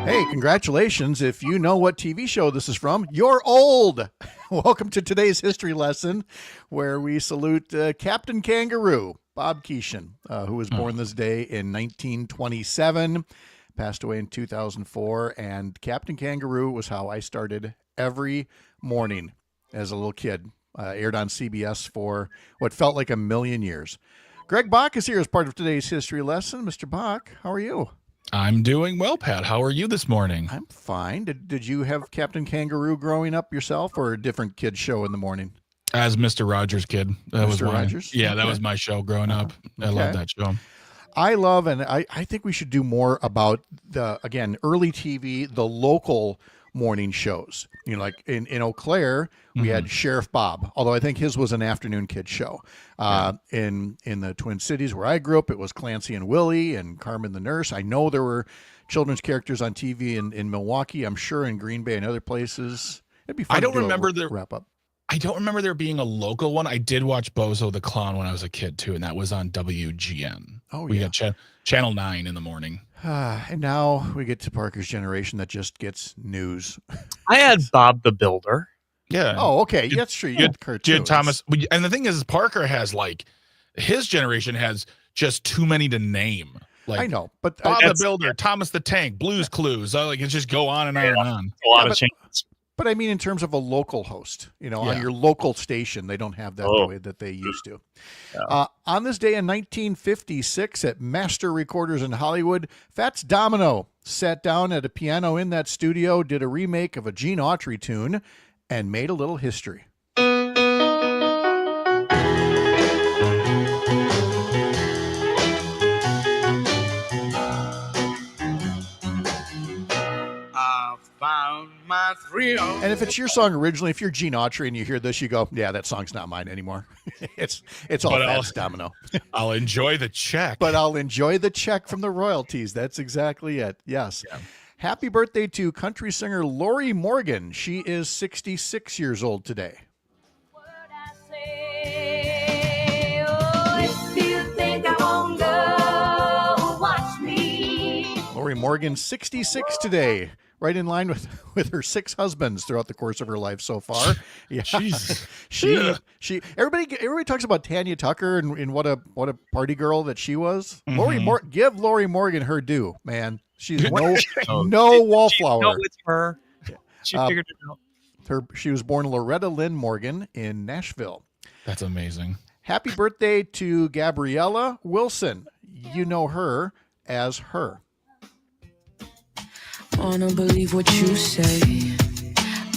Hey, congratulations. If you know what TV show this is from, you're old. Welcome to today's history lesson where we salute Captain Kangaroo, Bob Keeshan, who was born this day in 1927, passed away in 2004. And Captain Kangaroo was how I started every morning as a little kid. Aired on CBS for what felt like a million years. Greg Bach is here as part of today's history lesson. Mr. Bach, how are you? I'm doing well, Pat. How are you this morning? I'm fine. Did you have Captain Kangaroo growing up yourself, or a different kid show in the morning? As Mr. Rogers' kid. That was Mr. mine. Rogers? Yeah, that Okay. was my show growing up. I love that show. I love, and I think we should do more about early TV, the local morning shows. You know, like in Eau Claire, we had Sheriff Bob, although I think his was an afternoon kid show. In the Twin Cities where I grew up, it was Clancy and Willie and Carmen the Nurse. I know there were children's characters on TV in Milwaukee. I'm sure in Green Bay and other places. It'd be fun. I don't to do remember a wrap up. I don't remember there being a local one. I did watch Bozo the Clown when I was a kid too, and that was on WGN. Oh, we yeah. got Channel 9 in the morning. And now we get to Parker's generation that just gets news. I had Bob the Builder. Yeah. Oh, okay. That's true. You had cartoons. Jid Thomas. And the thing is, Parker has his generation has just too many to name. I know, but Bob the Builder, Thomas the Tank, Blues Clues. It's just go on and on and on. A lot of changes. But I mean, in terms of a local host, on your local station, they don't have that the way that they used to. Yeah. On this day in 1956 at Master Recorders in Hollywood, Fats Domino sat down at a piano in that studio, did a remake of a Gene Autry tune, and made a little history. And if it's your song originally, if you're Gene Autry and you hear this, you go, yeah, that song's not mine anymore. it's all Fats Domino. I'll enjoy the check. But I'll enjoy the check from the royalties. That's exactly it. Yes. Yeah. Happy birthday to country singer Lori Morgan. She is 66 years old today. Lori Morgan, 66 today. Right in line with her 6 husbands throughout the course of her life so far. Yeah. Jesus. Everybody talks about Tanya Tucker and what a party girl that she was. Mm-hmm. Give Lori Morgan her due, man. She's no wallflower. No, it's her. She figured it out. She was born Loretta Lynn Morgan in Nashville. That's amazing. Happy birthday to Gabriella Wilson. You know her as Her. Wanna believe what you say,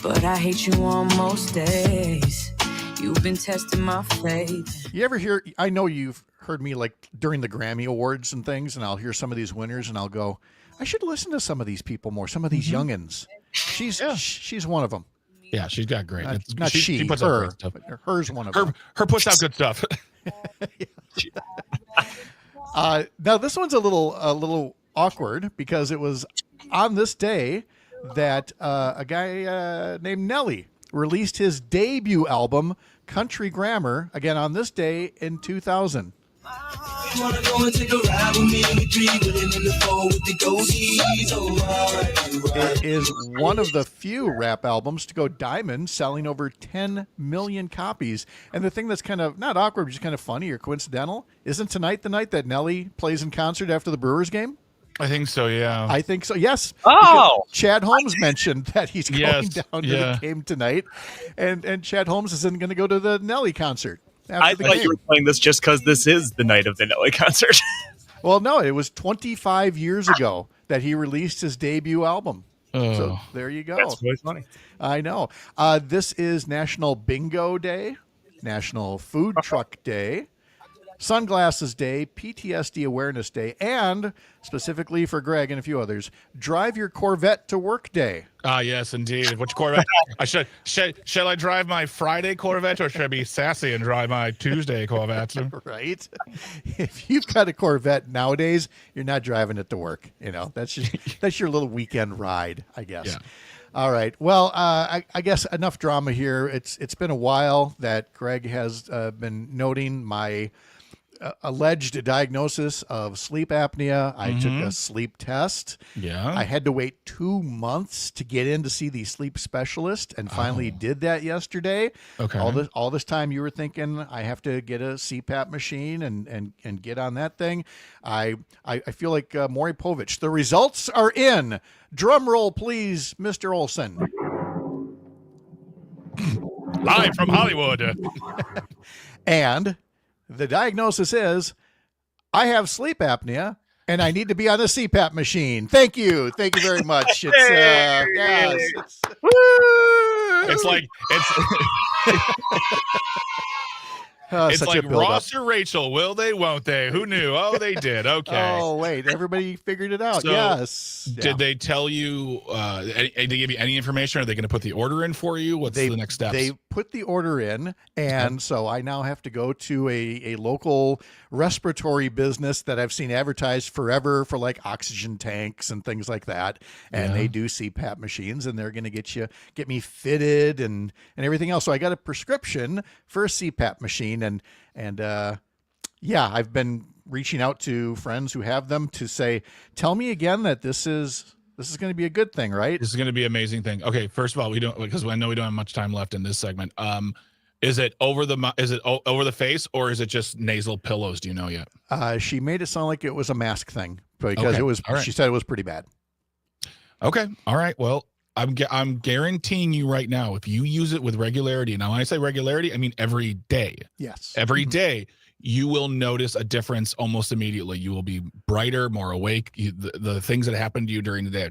but I hate you on most days. You've been testing my faith. You ever hear, I know you've heard me like during the Grammy Awards and things, and I'll hear some of these winners and I'll go, I should listen to some of these people more, some of these youngins. She's one of them. Yeah, she's got great. She puts her. Out great stuff. Her's one of them. Her puts out good stuff. Now this one's a little awkward because it was on this day that a guy named Nelly released his debut album, Country Grammar, again on this day in 2000. It is one of the few rap albums to go diamond, selling over 10 million copies. And the thing that's kind of not awkward, but just kind of funny or coincidental, isn't tonight the night that Nelly plays in concert after the Brewers game? I think so, yeah. I think so, yes. Oh! Chad Holmes mentioned that he's going down to the game tonight. And Chad Holmes isn't going to go to the Nelly concert. I thought you were playing this just because this is the night of the Nelly concert. Well, no, it was 25 years ago that he released his debut album. So there you go. That's really funny. I know. This is National Bingo Day, National Food Truck Day, Sunglasses Day, PTSD Awareness Day, and specifically for Greg and a few others, Drive Your Corvette to Work Day. Yes, indeed. Which Corvette? Shall I drive my Friday Corvette, or should I be sassy and drive my Tuesday Corvette? Right. If you've got a Corvette nowadays, you're not driving it to work. You know, that's your little weekend ride, I guess. Yeah. All right. Well, I guess enough drama here. It's been a while that Greg has been noting my alleged diagnosis of sleep apnea. I took a sleep test. Yeah. I had to wait 2 months to get in to see the sleep specialist, and finally did that yesterday. Okay. All this time you were thinking I have to get a CPAP machine and get on that thing. I feel like Maury Povich. The results are in. Drum roll, please, Mr. Olson. Live from Hollywood. And the diagnosis is, I have sleep apnea and I need to be on a CPAP machine. Thank you very much. It's like it's like Ross or Rachel. Will they? Won't they? Who knew? Oh, they did. Okay. Oh, wait. Everybody figured it out. So, yes. Did they tell you? Did they give you any information? Are they going to put the order in for you? What's the next steps? They put the order in, and so I now have to go to a local respiratory business that I've seen advertised forever for like oxygen tanks and things like that. And they do CPAP machines, and they're going to get me fitted and everything else. So I got a prescription for a CPAP machine. And I've been reaching out to friends who have them to say, tell me again that this is going to be a good thing, right? This is going to be an amazing thing. Okay, first of all, because I know we don't have much time left in this segment. Is it over the face, or is it just nasal pillows? Do you know yet? She made it sound like it was a mask thing because it was. Right. She said it was pretty bad. Okay, all right. Well, I'm guaranteeing you right now, if you use it with regularity, now when I say regularity, I mean every day. Yes. Every day, you will notice a difference almost immediately. You will be brighter, more awake. The things that happen to you during the day,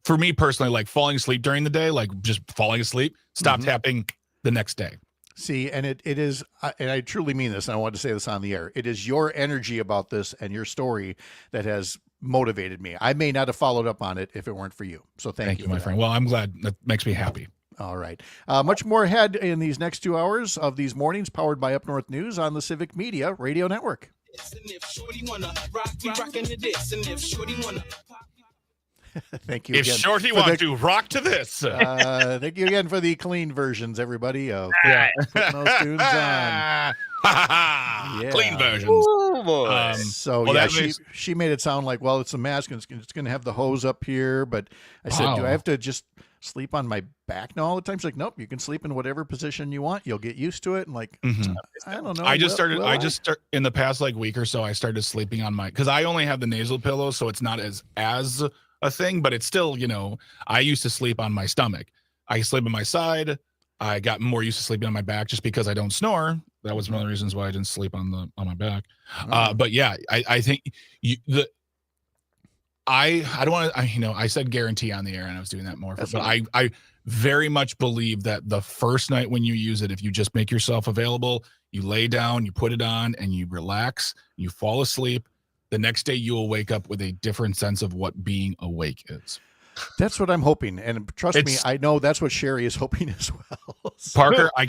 for me personally, like falling asleep during the day, like just falling asleep, stopped happening the next day. See, and it is, and I truly mean this, and I want to say this on the air. It is your energy about this and your story that has motivated me. I may not have followed up on it if it weren't for you. So thank you, my friend. Well, I'm glad. That makes me happy. All right. Much more ahead in these next 2 hours of these mornings, powered by Up North News on the Civic Media Radio Network. Thank you. If again Shorty wants to rock to this. Thank you again for the clean versions, everybody, of putting those tunes on. Clean versions. She made it sound like, well, it's a mask and it's going to have the hose up here. But I said, do I have to just sleep on my back now all the time? She's like, nope, you can sleep in whatever position you want. You'll get used to it. And like, I don't know. I just started in the past week or so, I started sleeping on because I only have the nasal pillow. So it's not as a thing, but it's still, I used to sleep on my stomach. I sleep on my side, I got more used to sleeping on my back just because I don't snore. That was one of the reasons why I didn't sleep on my back. But yeah, I think I don't want to, I said guarantee on the air and I was doing that more, but I very much believe that the first night when you use it, if you just make yourself available, you lay down, you put it on and you relax, you fall asleep. The next day you will wake up with a different sense of what being awake is. That's what I'm hoping. And trust me, I know that's what Sherry is hoping as well. So. Parker, I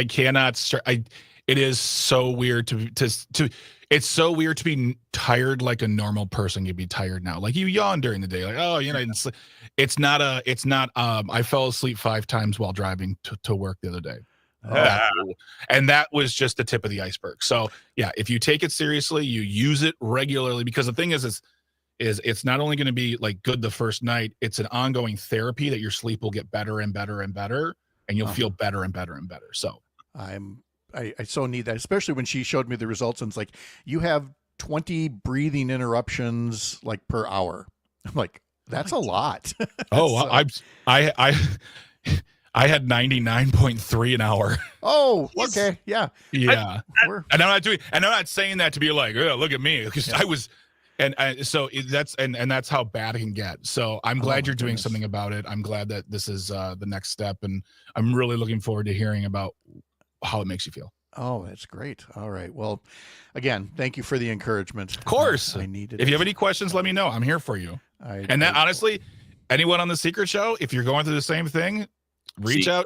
cannot, it is so weird it's so weird to be tired like a normal person. You'd be tired now. Like you yawn during the day. Like, oh, it's not, I fell asleep 5 times while driving to work the other day. And that was just the tip of the iceberg. So yeah, if you take it seriously, you use it regularly, because the thing is it's not only going to be like good the first night, it's an ongoing therapy that your sleep will get better and better and better, and you'll feel better and better and better. So I so need that, especially when she showed me the results and it's like, you have 20 breathing interruptions like per hour. I'm like, that's a lot. Oh, so. I had 99.3 an hour. Oh, okay. Yeah. Yeah. And I'm not saying that to be like, oh, look at me. Because I was, that's how bad it can get. So I'm glad you're doing something about it. I'm glad that this is the next step. And I'm really looking forward to hearing about how it makes you feel. Oh, that's great. All right. Well, again, thank you for the encouragement. Of course. I needed If you have any questions, let me know. I'm here for you. Honestly, anyone on the Secret Show, if you're going through the same thing, reach out.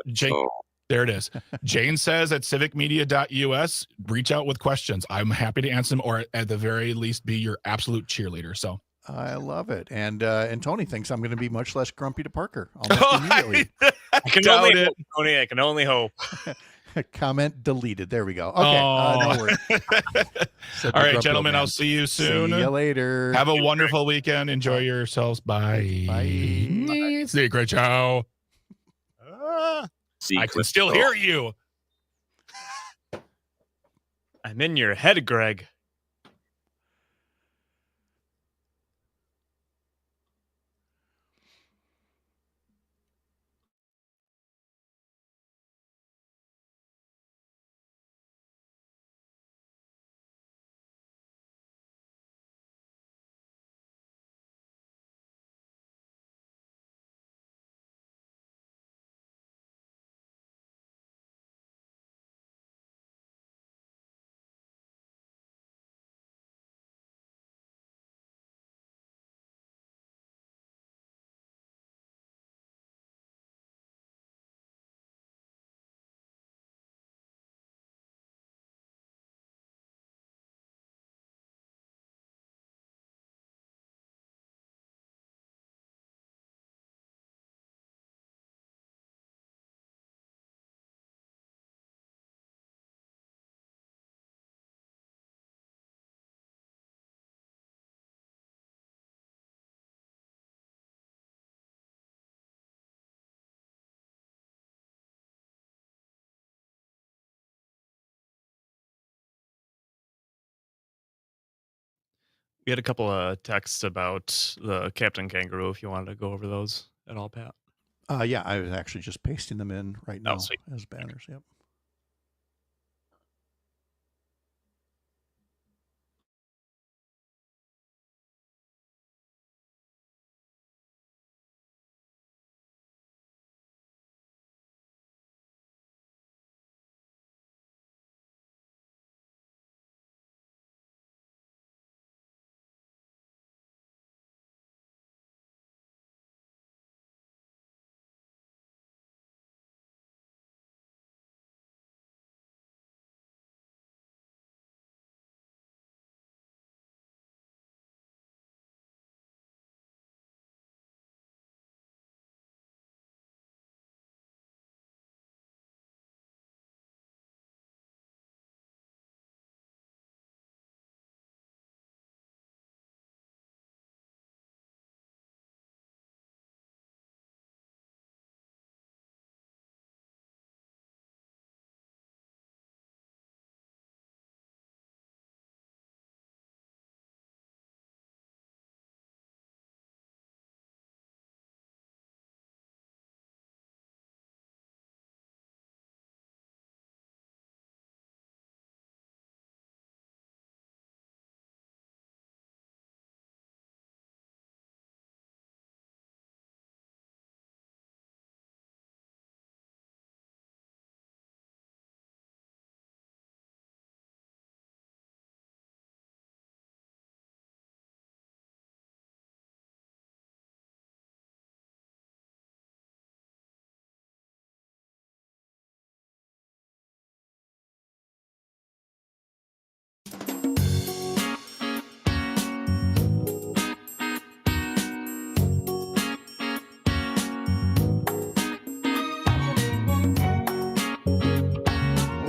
There it is. Jane says at civicmedia.us, reach out with questions. I'm happy to answer them, or at the very least be your absolute cheerleader. So I love it. And Tony thinks I'm going to be much less grumpy to Parker almost immediately. I can only hope, Tony. I can only hope. Comment deleted. There we go. Okay. No worries. All right, gentlemen. I'll see you soon. See you later. Have a wonderful weekend. Enjoy yourselves. Bye. Bye. Secret Show. I can still hear you. I'm in your head, Greg. We had a couple of texts about the Captain Kangaroo, if you wanted to go over those at all, Pat. Yeah, I was actually just pasting them in right now as banners. Yep.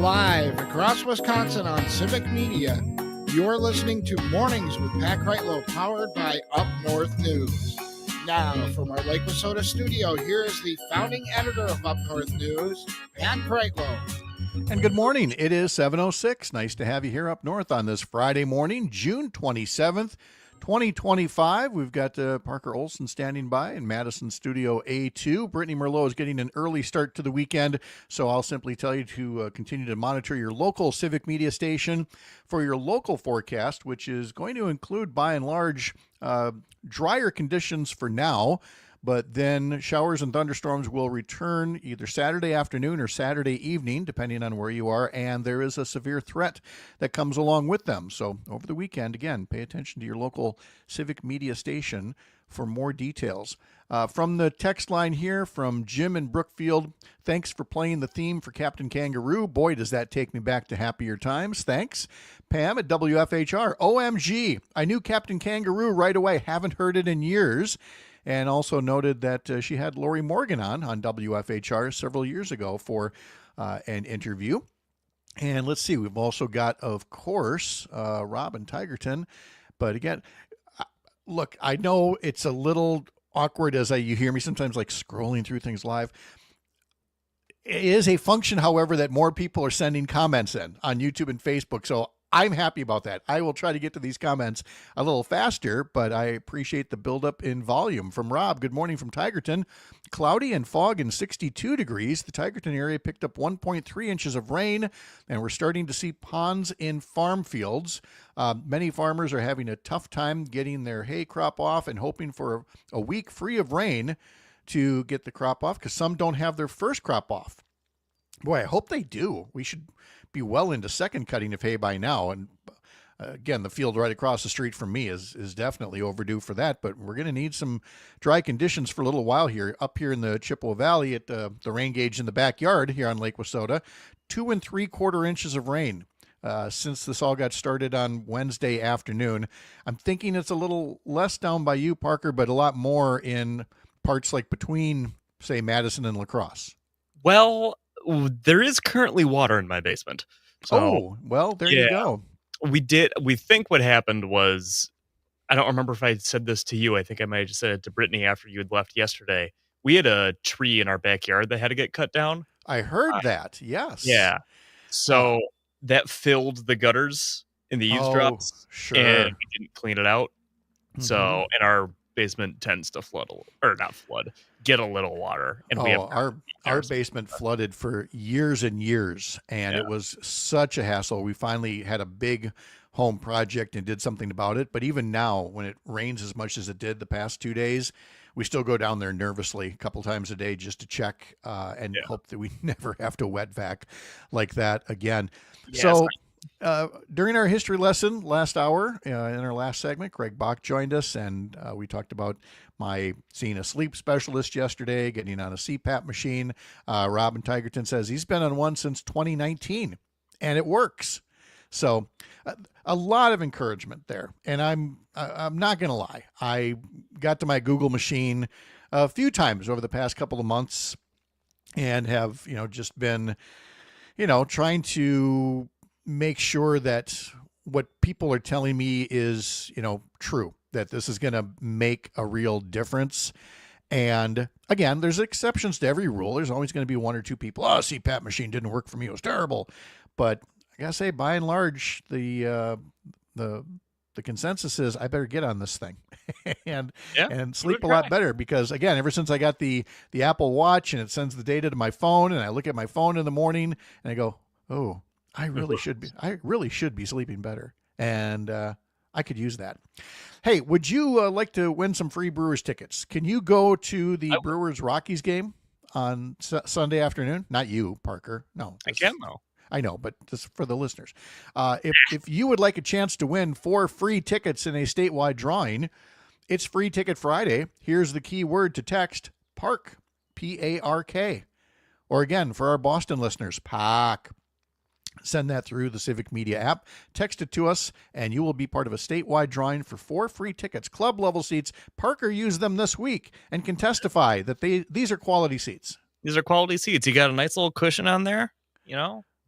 Live across Wisconsin on Civic Media, you're listening to Mornings with Pat Kreitlow, powered by Up North News. Now, from our Lake Wissota studio, here is the founding editor of Up North News, Pat Kreitlow. And good morning. It is 7:06. Nice to have you here up north on this Friday morning, June 27th, 2025. We've got Parker Olson standing by in Madison Studio A2. Brittany Merlot is getting an early start to the weekend, so I'll simply tell you to continue to monitor your local Civic Media station for your local forecast, which is going to include, by and large, drier conditions for now. But then showers and thunderstorms will return either Saturday afternoon or Saturday evening, depending on where you are, and there is a severe threat that comes along with them. So over the weekend, again, pay attention to your local Civic Media station for more details. From the text line here from Jim in Brookfield, thanks for playing the theme for Captain Kangaroo. Boy, does that take me back to happier times. Thanks. Pam at WFHR, OMG, I knew Captain Kangaroo right away. Haven't heard it in years. And also noted that she had Lori Morgan on WFHR several years ago for an interview. And let's see, we've also got, of course, Robin Tigerton. But again, look, I know it's a little awkward as you hear me sometimes like scrolling through things live. It is a function, however, that more people are sending comments in on YouTube and Facebook. So I'm happy about that. I will try to get to these comments a little faster, but I appreciate the buildup in volume. From Rob, good morning from Tigerton. Cloudy and fog and 62 degrees. The Tigerton area picked up 1.3 inches of rain, and we're starting to see ponds in farm fields. Many farmers are having a tough time getting their hay crop off and hoping for a week free of rain to get the crop off, because some don't have their first crop off. Boy, I hope they do. We should be well into second cutting of hay by now. And again, the field right across the street from me is definitely overdue for that. But we're going to need some dry conditions for a little while here. Up here in the Chippewa Valley at the rain gauge in the backyard here on Lake Wissota, 2 3/4 inches of rain since this all got started on Wednesday afternoon. I'm thinking it's a little less down by you, Parker, but a lot more in parts like between, say, Madison and La Crosse. Well, there is currently water in my basement. So, well, there you go. We think what happened was, I don't remember if I said this to you. I think I might have just said it to Brittany after you had left yesterday. We had a tree in our backyard that had to get cut down. I heard that. Yes. Yeah. So that filled the gutters in the eavesdrops. Sure. And we didn't clean it out. Mm-hmm. So, and our basement tends to get a little water. And we have our basement flooded for years and years, and it was such a hassle. We finally had a big home project and did something about it. But even now, when it rains as much as it did the past 2 days, we still go down there nervously a couple times a day just to check and hope that we never have to wet vac like that again. Yeah, so during our history lesson last hour, in our last segment, Greg Bach joined us, and we talked about my seeing a sleep specialist yesterday, getting on a CPAP machine. Robin Tigerton says he's been on one since 2019, and it works. So a lot of encouragement there. And I'm not going to lie. I got to my Google machine a few times over the past couple of months and have, just been, trying to make sure that what people are telling me is, true, that this is going to make a real difference. And again, there's exceptions to every rule. There's always going to be one or two people, CPAP machine didn't work for me. It was terrible. But I gotta say, by and large, the consensus is I better get on this thing and sleep a lot better, because again, ever since I got the Apple Watch and it sends the data to my phone, and I look at my phone in the morning and I go, oh, I really should be sleeping better. And I could use that. Hey, would you like to win some free Brewers tickets? Can you go to the Brewers Rockies game on Sunday afternoon? Not you, Parker. No, I can though. I know, but just for the listeners, if you would like a chance to win 4 free tickets in a statewide drawing, it's Free Ticket Friday. Here's the key word to text: PARK, P-A-R-K. Or again, for our Boston listeners, PARK. Send that through the Civic Media app. Text it to us, and you will be part of a statewide drawing for 4 free tickets, club level seats. Parker used them this week and can testify that these are quality seats. These are quality seats. You got a nice little cushion on there,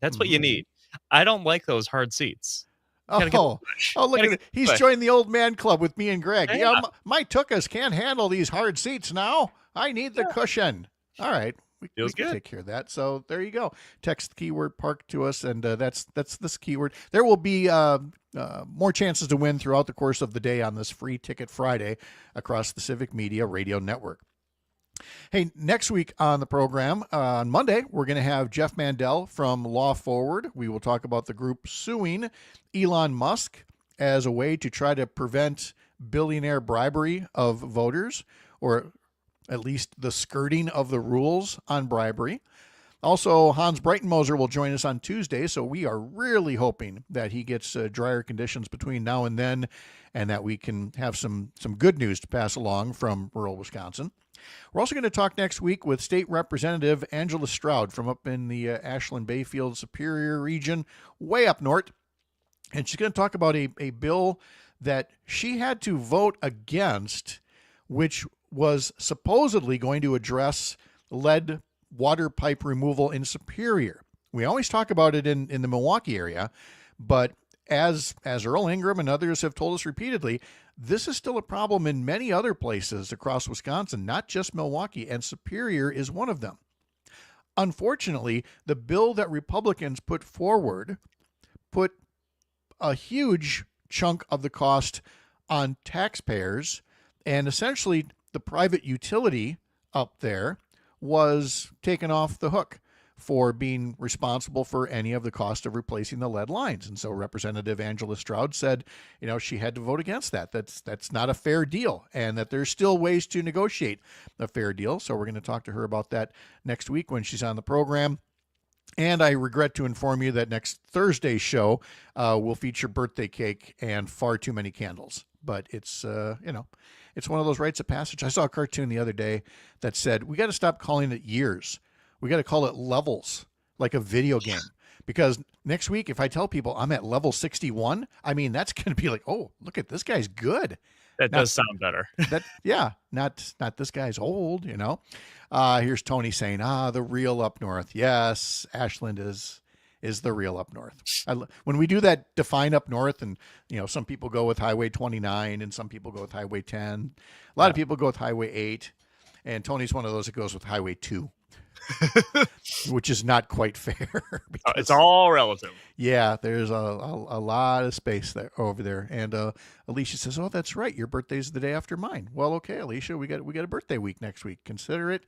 That's what you need. I don't like those hard seats. Look at it. He's joined the old man club with me and Greg. Yeah, my tuchus can't handle these hard seats now. I need the cushion. All right. We can take care of that. So there you go. Text the keyword park to us, and that's this keyword. There will be more chances to win throughout the course of the day on this Free Ticket Friday across the Civic Media Radio Network. Hey, next week on the program, on Monday, we're going to have Jeff Mandel from Law Forward. We will talk about the group suing Elon Musk as a way to try to prevent billionaire bribery of voters, or at least the skirting of the rules on bribery. Also, Hans Breitenmoser will join us on Tuesday, so we are really hoping that he gets drier conditions between now and then, and that we can have some good news to pass along from rural Wisconsin. We're also going to talk next week with State Representative Angela Stroud from up in the Ashland Bayfield Superior region, way up north. And she's going to talk about a bill that she had to vote against, which was supposedly going to address lead water pipe removal in Superior. We always talk about it in the Milwaukee area, but as Earl Ingram and others have told us repeatedly, this is still a problem in many other places across Wisconsin, not just Milwaukee, and Superior is one of them. Unfortunately, the bill that Republicans put forward put a huge chunk of the cost on taxpayers, and essentially the private utility up there was taken off the hook for being responsible for any of the cost of replacing the lead lines. And so Representative Angela Stroud said, she had to vote against that. That's not a fair deal, and that there's still ways to negotiate a fair deal. So we're going to talk to her about that next week when she's on the program. And I regret to inform you that next Thursday's show will feature birthday cake and far too many candles. But it's, it's one of those rites of passage. I saw a cartoon the other day that said, we got to stop calling it years. We got to call it levels, like a video game. Because next week, if I tell people I'm at level 61, I mean, that's going to be like, oh, look at this guy's good. That does sound better. Not this guy's old, Here's Tony saying, the real up north. Yes, Ashland is the real up north. When we do that define up north, and some people go with Highway 29 and some people go with Highway 10. A lot of people go with Highway 8, and Tony's one of those that goes with Highway 2. Which is not quite fair. It's all relative. Yeah, there's a lot of space there over there. And Alicia says, "Oh, that's right. Your birthday's the day after mine." Well, okay, Alicia, we got a birthday week next week. Consider it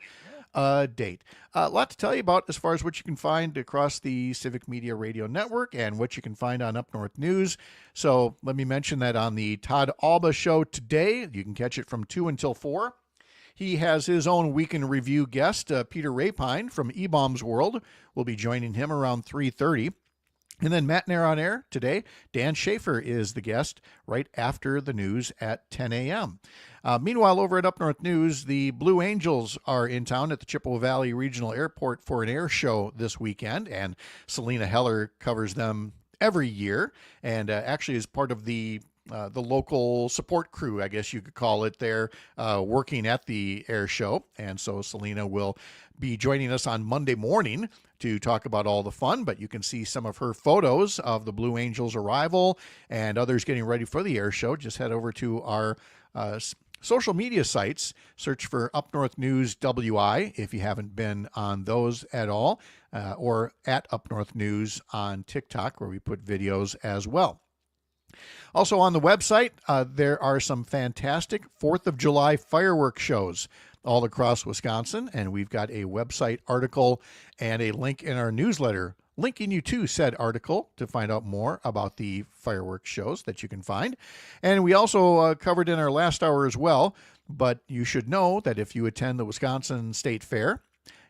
a date. A lot to tell you about as far as what you can find across the Civic Media Radio Network and what you can find on Up North News. So let me mention that on the Todd Alba show today, you can catch it from 2 until 4. He has his own Week in Review guest, Peter Rapine from E-Bombs World. We'll be joining him around 3:30. And then Matt Nair on Air today. Dan Schaefer is the guest right after the news at 10 a.m. Meanwhile, over at Up North News, the Blue Angels are in town at the Chippewa Valley Regional Airport for an air show this weekend, and Selena Heller covers them every year, and actually is part of the local support crew, I guess you could call it, there working at the air show. And so Selena will be joining us on Monday morning to talk about all the fun, but you can see some of her photos of the Blue Angels arrival and others getting ready for the air show. Just head over to our social media sites, search for Up North News WI if you haven't been on those at all, or at Up North News on TikTok, where we put videos as well. Also on the website, there are some fantastic 4th of July fireworks shows all across Wisconsin, and we've got a website article and a link in our newsletter linking you to said article to find out more about the fireworks shows that you can find. And we also covered in our last hour as well, but you should know that if you attend the Wisconsin State Fair,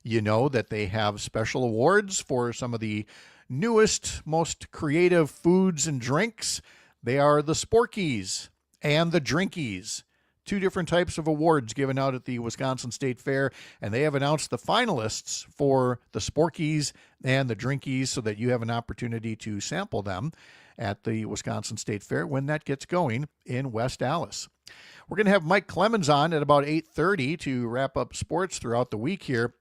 you know that they have special awards for some of the newest, most creative foods and drinks. They are the Sporkies and the Drinkies, 2 different types of awards given out at the Wisconsin State Fair, and they have announced the finalists for the Sporkies and the Drinkies so that you have an opportunity to sample them at the Wisconsin State Fair when that gets going in West Allis. We're going to have Mike Clemens on at about 8:30 to wrap up sports throughout the week here.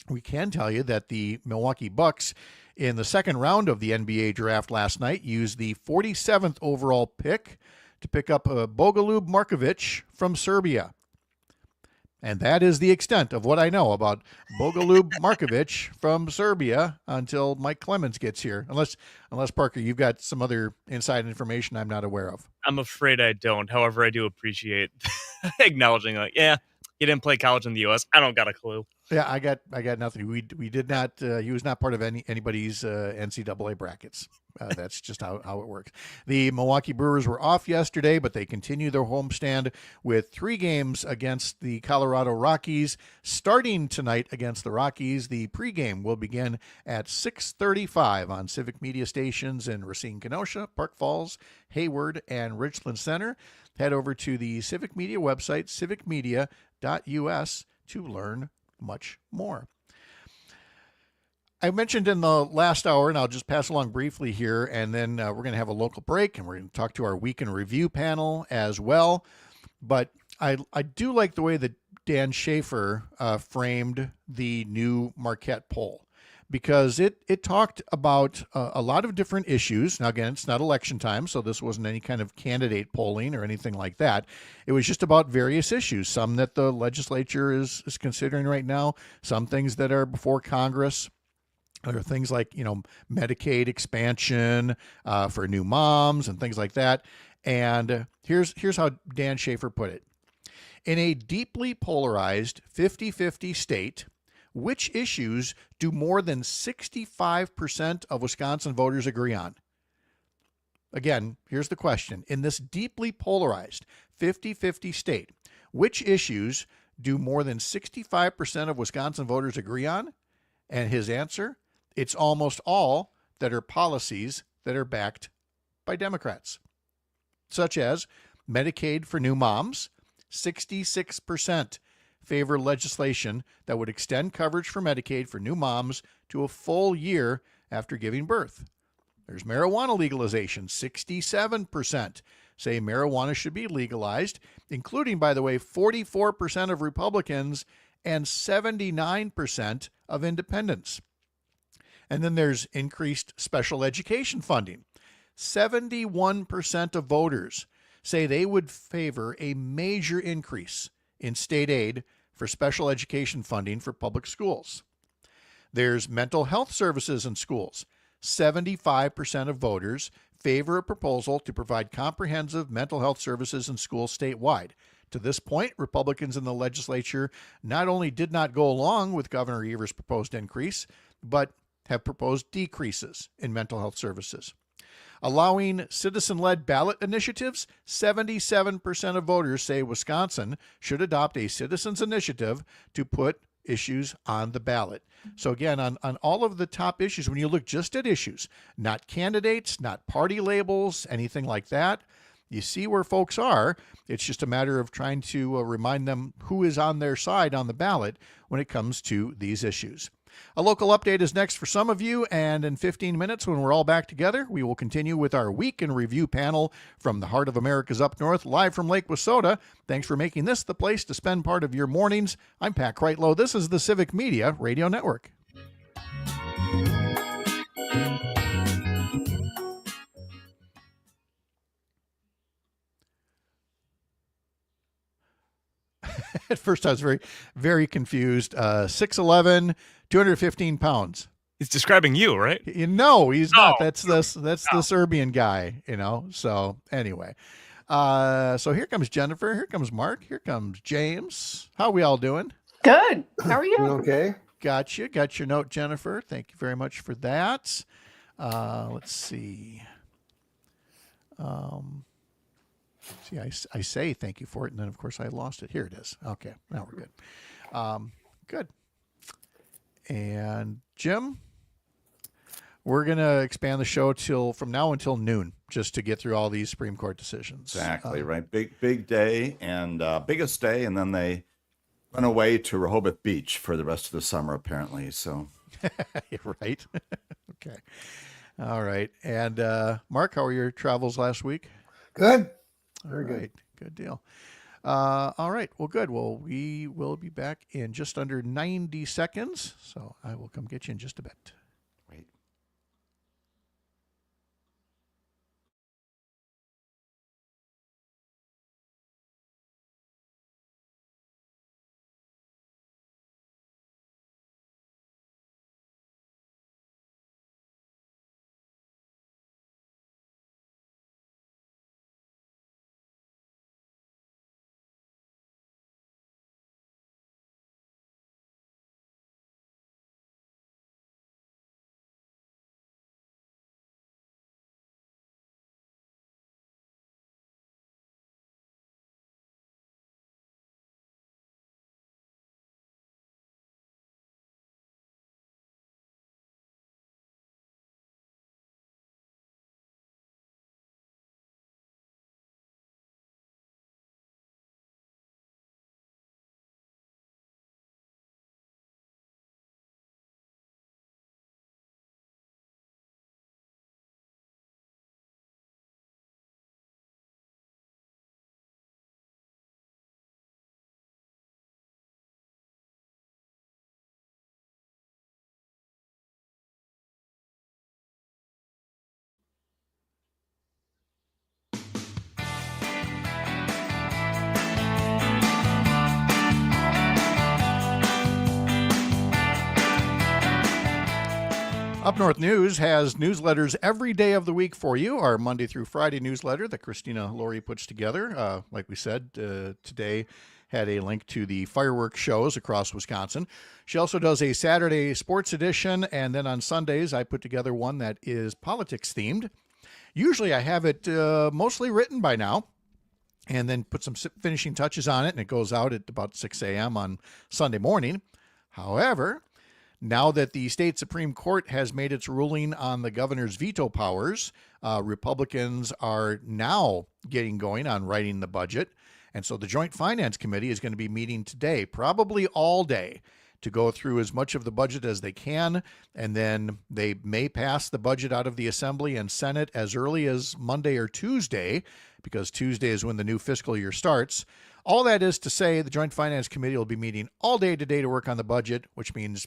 We can tell you that the Milwaukee Bucks in the second round of the NBA draft last night used the 47th overall pick to pick up Bogoljub Markovic from Serbia. And that is the extent of what I know about Bogoljub Markovic from Serbia until Mike Clemens gets here. Unless Parker, you've got some other inside information I'm not aware of. I'm afraid I don't. However, I do appreciate acknowledging, like, yeah, he didn't play college in the U.S. I don't got a clue. Yeah, I got nothing. We did not. He was not part of anybody's NCAA brackets. That's just how it works. The Milwaukee Brewers were off yesterday, but they continue their homestand with 3 games against the Colorado Rockies. Starting tonight against the Rockies, the pregame will begin at 6:35 on Civic Media stations in Racine, Kenosha, Park Falls, Hayward, and Richland Center. Head over to the Civic Media website, civicmedia.us, to learn much more. I mentioned in the last hour, and I'll just pass along briefly here, and then we're going to have a local break, and we're going to talk to our week in review panel as well. But I do like the way that Dan Schaefer framed the new Marquette poll, because it talked about a lot of different issues. Now, again, it's not election time, so this wasn't any kind of candidate polling or anything like that. It was just about various issues, some that the legislature is considering right now, some things that are before Congress. There are things like, Medicaid expansion for new moms and things like that. And here's how Dan Schaefer put it. In a deeply polarized 50-50 state, which issues do more than 65% of Wisconsin voters agree on? Again, here's the question. In this deeply polarized 50-50 state, which issues do more than 65% of Wisconsin voters agree on? And his answer, it's almost all that are policies that are backed by Democrats, such as Medicaid for new moms. 66% favor legislation that would extend coverage for Medicaid for new moms to a full year after giving birth. There's marijuana legalization. 67% say marijuana should be legalized, including, by the way, 44% of Republicans and 79% of independents. And then there's increased special education funding. 71% of voters say they would favor a major increase in state aid for special education funding for public schools. There's mental health services in schools. 75% of voters favor a proposal to provide comprehensive mental health services in schools statewide. To this point, Republicans in the legislature not only did not go along with Governor Evers' proposed increase, but have proposed decreases in mental health services. Allowing citizen-led ballot initiatives, 77% of voters say Wisconsin should adopt a citizens' initiative to put issues on the ballot. So again, on all of the top issues, when you look just at issues, not candidates, not party labels, anything like that, you see where folks are. It's just a matter of trying to remind them who is on their side on the ballot when it comes to these issues. A local update is next for some of you, and in 15 minutes, when we're all back together, we will continue with our Week in Review panel from the heart of America's Up North, live from Lake Wissota. Thanks for making this the place to spend part of your mornings. I'm Pat Kreitlow. This is the Civic Media Radio Network. At first, I was very, very confused. 6'11", 215 pounds. He's describing you, right? No, he's not. That's the Serbian guy, So anyway, so here comes Jennifer. Here comes Mark. Here comes James. How are we all doing? Good. How are you? Okay. Got your note, Jennifer. Thank you very much for that. Let's see. See, I say thank you for it, and then, of course, I lost it. Here it is. Okay, now we're good. Good. And, Jim, we're going to expand the show from now until noon, just to get through all these Supreme Court decisions. Exactly, right. Big day, and biggest day, and then they run away to Rehoboth Beach for the rest of the summer, apparently. So, right. Okay. All right. And, Mark, how were your travels last week? Good. Very good. Good deal. All right. Well, good. Well, we will be back in just under 90 seconds. So I will come get you in just a bit. Great. Up North News has newsletters every day of the week for you. Our Monday through Friday newsletter that Christina Laurie puts together. Like we said, today had a link to the fireworks shows across Wisconsin. She also does a Saturday sports edition, and then on Sundays I put together one that is politics themed. Usually I have it mostly written by now, and then put some finishing touches on it, and it goes out at about 6 a.m. on Sunday morning. However, now that the state Supreme Court has made its ruling on the governor's veto powers, Republicans are now getting going on writing the budget. And so the Joint Finance Committee is going to be meeting today, probably all day, to go through as much of the budget as they can. And then they may pass the budget out of the Assembly and Senate as early as Monday or Tuesday, because Tuesday is when the new fiscal year starts. All that is to say, the Joint Finance Committee will be meeting all day today to work on the budget, which means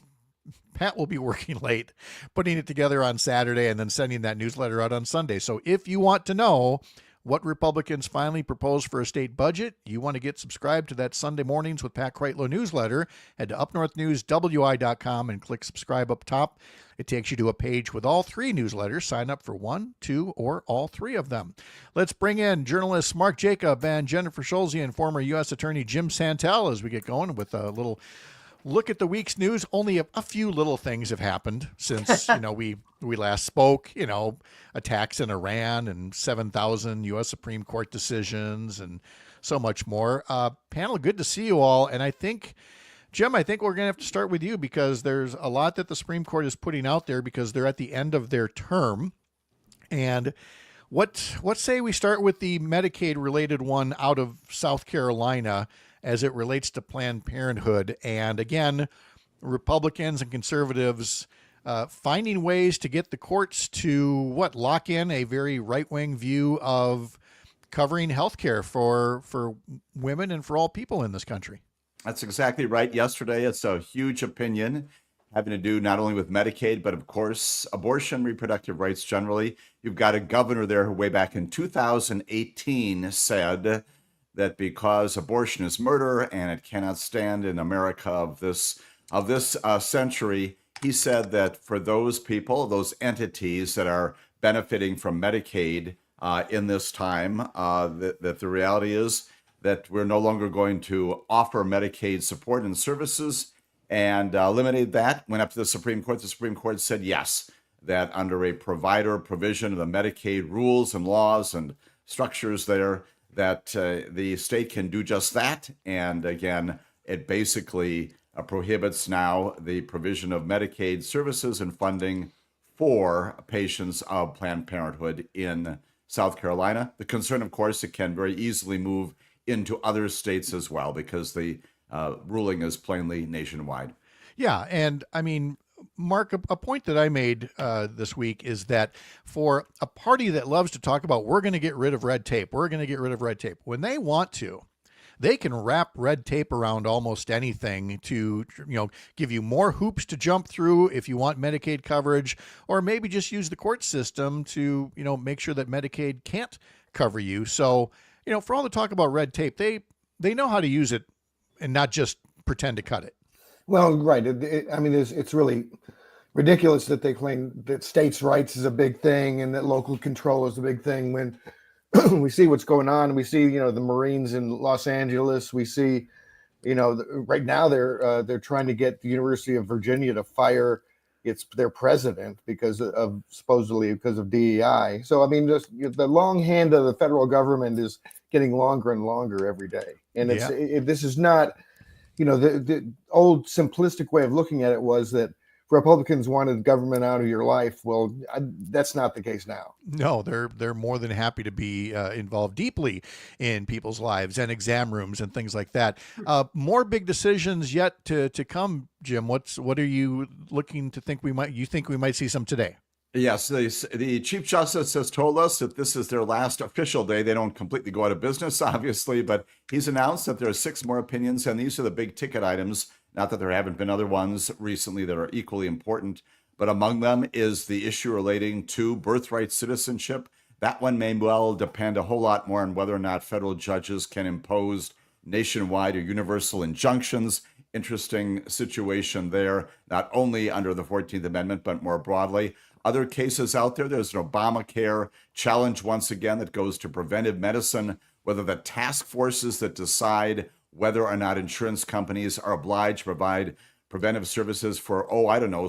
Pat will be working late, putting it together on Saturday and then sending that newsletter out on Sunday. So if you want to know what Republicans finally propose for a state budget, you want to get subscribed to that Sunday Mornings with Pat Kreitlow newsletter, head to upnorthnewswi.com and click subscribe up top. It takes you to a page with all three newsletters. Sign up for one, two, or all three of them. Let's bring in journalists Mark Jacob and Jennifer Schulze and former U.S. Attorney Jim Santelle as we get going with a little look at the week's news. Only a few little things have happened since we last spoke. Attacks in Iran and 7,000 U.S. Supreme Court decisions and so much more. Panel, good to see you all. And I think, Jim, we're going to have to start with you because there's a lot that the Supreme Court is putting out there because they're at the end of their term. And what say we start with the Medicaid-related one out of South Carolina as it relates to Planned Parenthood. And again, Republicans and conservatives finding ways to get the courts to lock in a very right-wing view of covering health care for women and for all people in this country. That's exactly right. Yesterday, it's a huge opinion having to do not only with Medicaid, but of course, abortion, reproductive rights generally. You've got a governor there who way back in 2018 said that because abortion is murder and it cannot stand in America of this century, he said that for those people, those entities that are benefiting from Medicaid in this time, that the reality is that we're no longer going to offer Medicaid support and services, and eliminated that. Went up to the Supreme Court. The Supreme Court said yes, that under a provider provision of the Medicaid rules and laws and structures there, that the state can do just that. And again, it basically prohibits now the provision of Medicaid services and funding for patients of Planned Parenthood in South Carolina. The concern, of course, it can very easily move into other states as well because the ruling is plainly nationwide. Yeah, and I mean, Mark, a point that I made this week is that for a party that loves to talk about we're going to get rid of red tape, when they want to, they can wrap red tape around almost anything to, give you more hoops to jump through if you want Medicaid coverage, or maybe just use the court system to, make sure that Medicaid can't cover you. So, for all the talk about red tape, they know how to use it and not just pretend to cut it. Well, right. It's really ridiculous that they claim that states' rights is a big thing and that local control is a big thing when we see what's going on. We see, the Marines in Los Angeles. We see, right now they're trying to get the University of Virginia to fire their president supposedly because of DEI. So, just the long hand of the federal government is getting longer and longer every day. And this is not, the old simplistic way of looking at it was that Republicans wanted government out of your life. Well, that's not the case now. No, they're more than happy to be involved deeply in people's lives and exam rooms and things like that. More big decisions yet to come, Jim. What are you looking to think we might see some today? Yes, the Chief Justice has told us that this is their last official day. They don't completely go out of business, obviously, but he's announced that there are 6 more opinions, and these are the big ticket items. Not that there haven't been other ones recently that are equally important, but among them is the issue relating to birthright citizenship. That one may well depend a whole lot more on whether or not federal judges can impose nationwide or universal injunctions. Interesting situation there, not only under the 14th Amendment, but more broadly. Other cases out there, there's an Obamacare challenge once again that goes to preventive medicine, whether the task forces that decide whether or not insurance companies are obliged to provide preventive services for,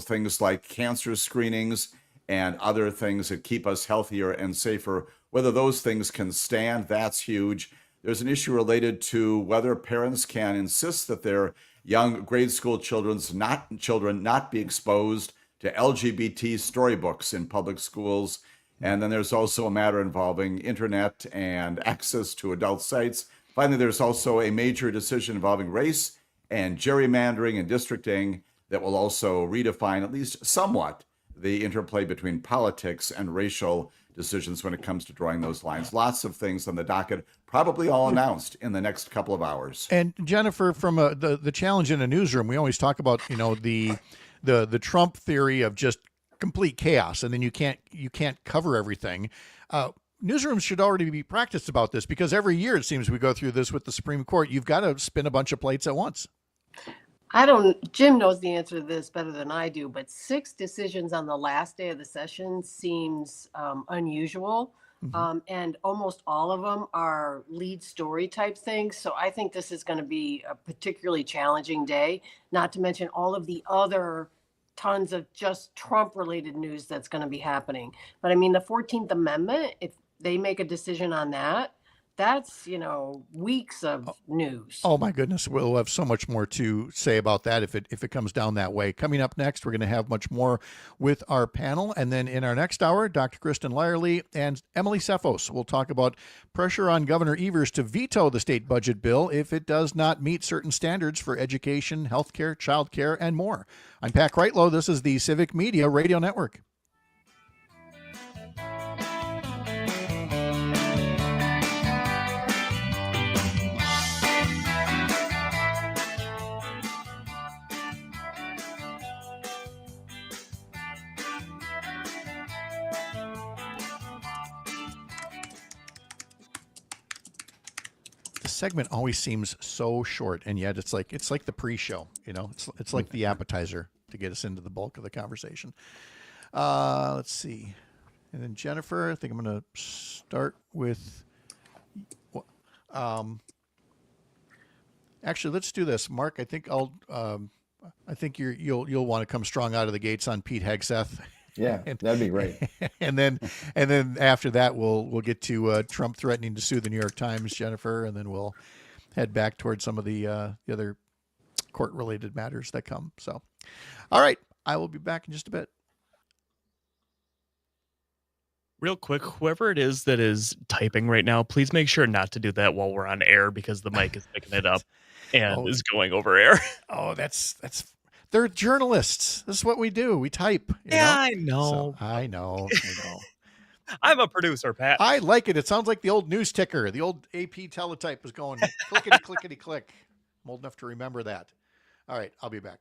things like cancer screenings and other things that keep us healthier and safer, whether those things can stand, that's huge. There's an issue related to whether parents can insist that their young grade school children not be exposed to LGBT storybooks in public schools. And then there's also a matter involving internet and access to adult sites. Finally, there's also a major decision involving race and gerrymandering and districting that will also redefine, at least somewhat, the interplay between politics and racial decisions when it comes to drawing those lines. Lots of things on the docket, probably all announced in the next couple of hours. And Jennifer, from the challenge in a newsroom, we always talk about, the Trump theory of just complete chaos, and then you can't cover everything. Newsrooms should already be practiced about this, because every year it seems we go through this with the Supreme Court. You've got to spin a bunch of plates at once. Jim knows the answer to this better than I do, but 6 decisions on the last day of the session seems unusual. Mm-hmm. And almost all of them are lead story type things. So I think this is going to be a particularly challenging day, not to mention all of the other tons of just Trump related news that's going to be happening. But the 14th Amendment, if they make a decision on that, that's, weeks of news. Oh my goodness. We'll have so much more to say about that if it comes down that way. Coming up next, we're going to have much more with our panel. And then in our next hour, Dr. Kristen Lyerly and Emily Cephos will talk about pressure on Governor Evers to veto the state budget bill if it does not meet certain standards for education, healthcare, childcare, and more. I'm Pat Kreitlow. This is the Civic Media Radio Network. Segment always seems so short, and yet it's like the pre-show, it's like the appetizer to get us into the bulk of the conversation. Let's see. And then Jennifer, I think I'm going to start with actually, let's do this. Mark, I think you'll want to come strong out of the gates on Pete Hegseth. Yeah, that'd be great. And then after that, we'll get to Trump threatening to sue the New York Times, Jennifer, and then we'll head back towards some of the other court-related matters that come. So, all right, I will be back in just a bit. Real quick, whoever it is that is typing right now, please make sure not to do that while we're on air, because the mic is picking it up and is going over air. Oh, that's. They're journalists. This is what we do. We type. I know. So, I know. I'm a producer, Pat. I like it. It sounds like the old news ticker. The old AP teletype was going clickety, clickety, click. I'm old enough to remember that. All right, I'll be back.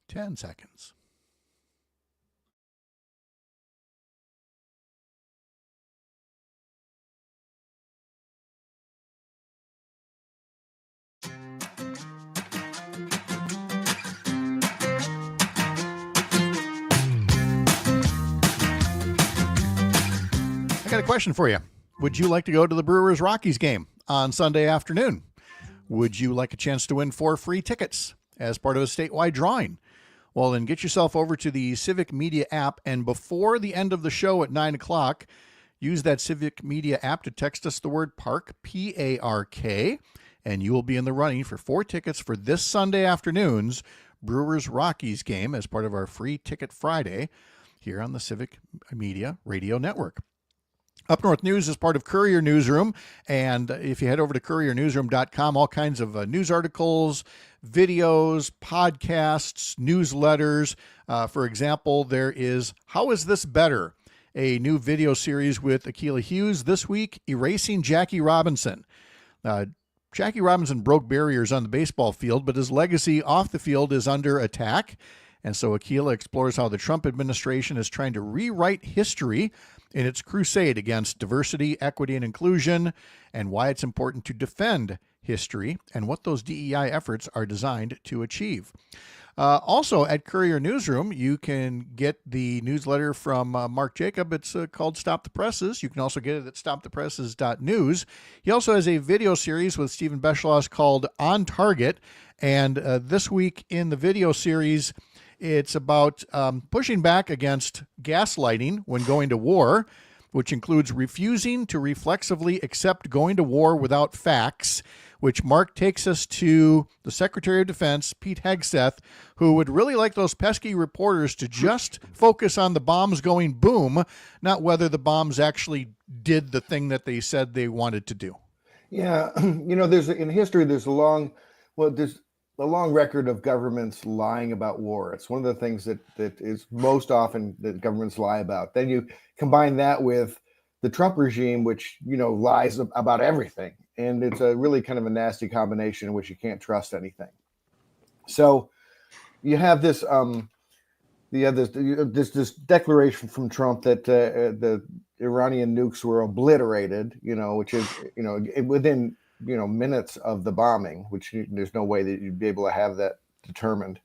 Ten seconds. I got a question for you. Would you like to go to the Brewers Rockies game on Sunday afternoon? Would you like a chance to win 4 free tickets as part of a statewide drawing? Well, then get yourself over to the Civic Media app, and before the end of the show at 9 o'clock, use that Civic Media app to text us the word PARK, P-A-R-K, and you will be in the running for 4 tickets for this Sunday afternoon's Brewers Rockies game as part of our Free Ticket Friday here on the Civic Media Radio Network. Up North News is part of Courier Newsroom, and if you head over to couriernewsroom.com, all kinds of news articles, videos, podcasts, newsletters. For example, there is How Is This Better? a new video series with Keya Hughes this week, Erasing Jackie Robinson. Jackie Robinson broke barriers on the baseball field, but his legacy off the field is under attack. And so Keya explores how the Trump administration is trying to rewrite history in its crusade against diversity, equity, and inclusion, and why it's important to defend history and what those DEI efforts are designed to achieve. Also at Courier Newsroom, you can get the newsletter from Mark Jacob. It's called Stop the Presses. You can also get it at stopthepresses.news. He also has a video series with Stephen Beschloss called On Target. And this week in the video series, it's about pushing back against gaslighting when going to war, which includes refusing to reflexively accept going to war without facts, which Mark takes us to the Secretary of Defense, Pete Hegseth, who would really like those pesky reporters to just focus on the bombs going boom, not whether the bombs actually did the thing that they said they wanted to do. Yeah, there's in history, there's a long record of governments lying about war. It's one of the things that is most often that governments lie about. Then you combine that with the Trump regime, which, lies about everything. And it's a really kind of a nasty combination in which you can't trust anything. So you have this this declaration from Trump that the Iranian nukes were obliterated, which is, within, minutes of the bombing, which there's no way that you'd be able to have that determined.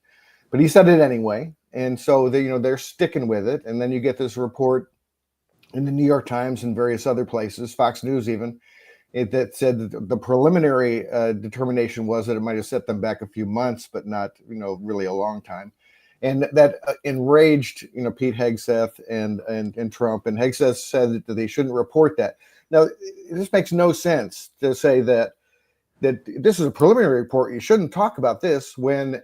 But he said it anyway. And so they're sticking with it. And then you get this report in the New York Times and various other places, Fox News even, that said that the preliminary determination was that it might have set them back a few months, but not, really a long time. And that enraged, Pete Hegseth and Trump. And Hegseth said that they shouldn't report that. Now, this makes no sense to say that this is a preliminary report. You shouldn't talk about this when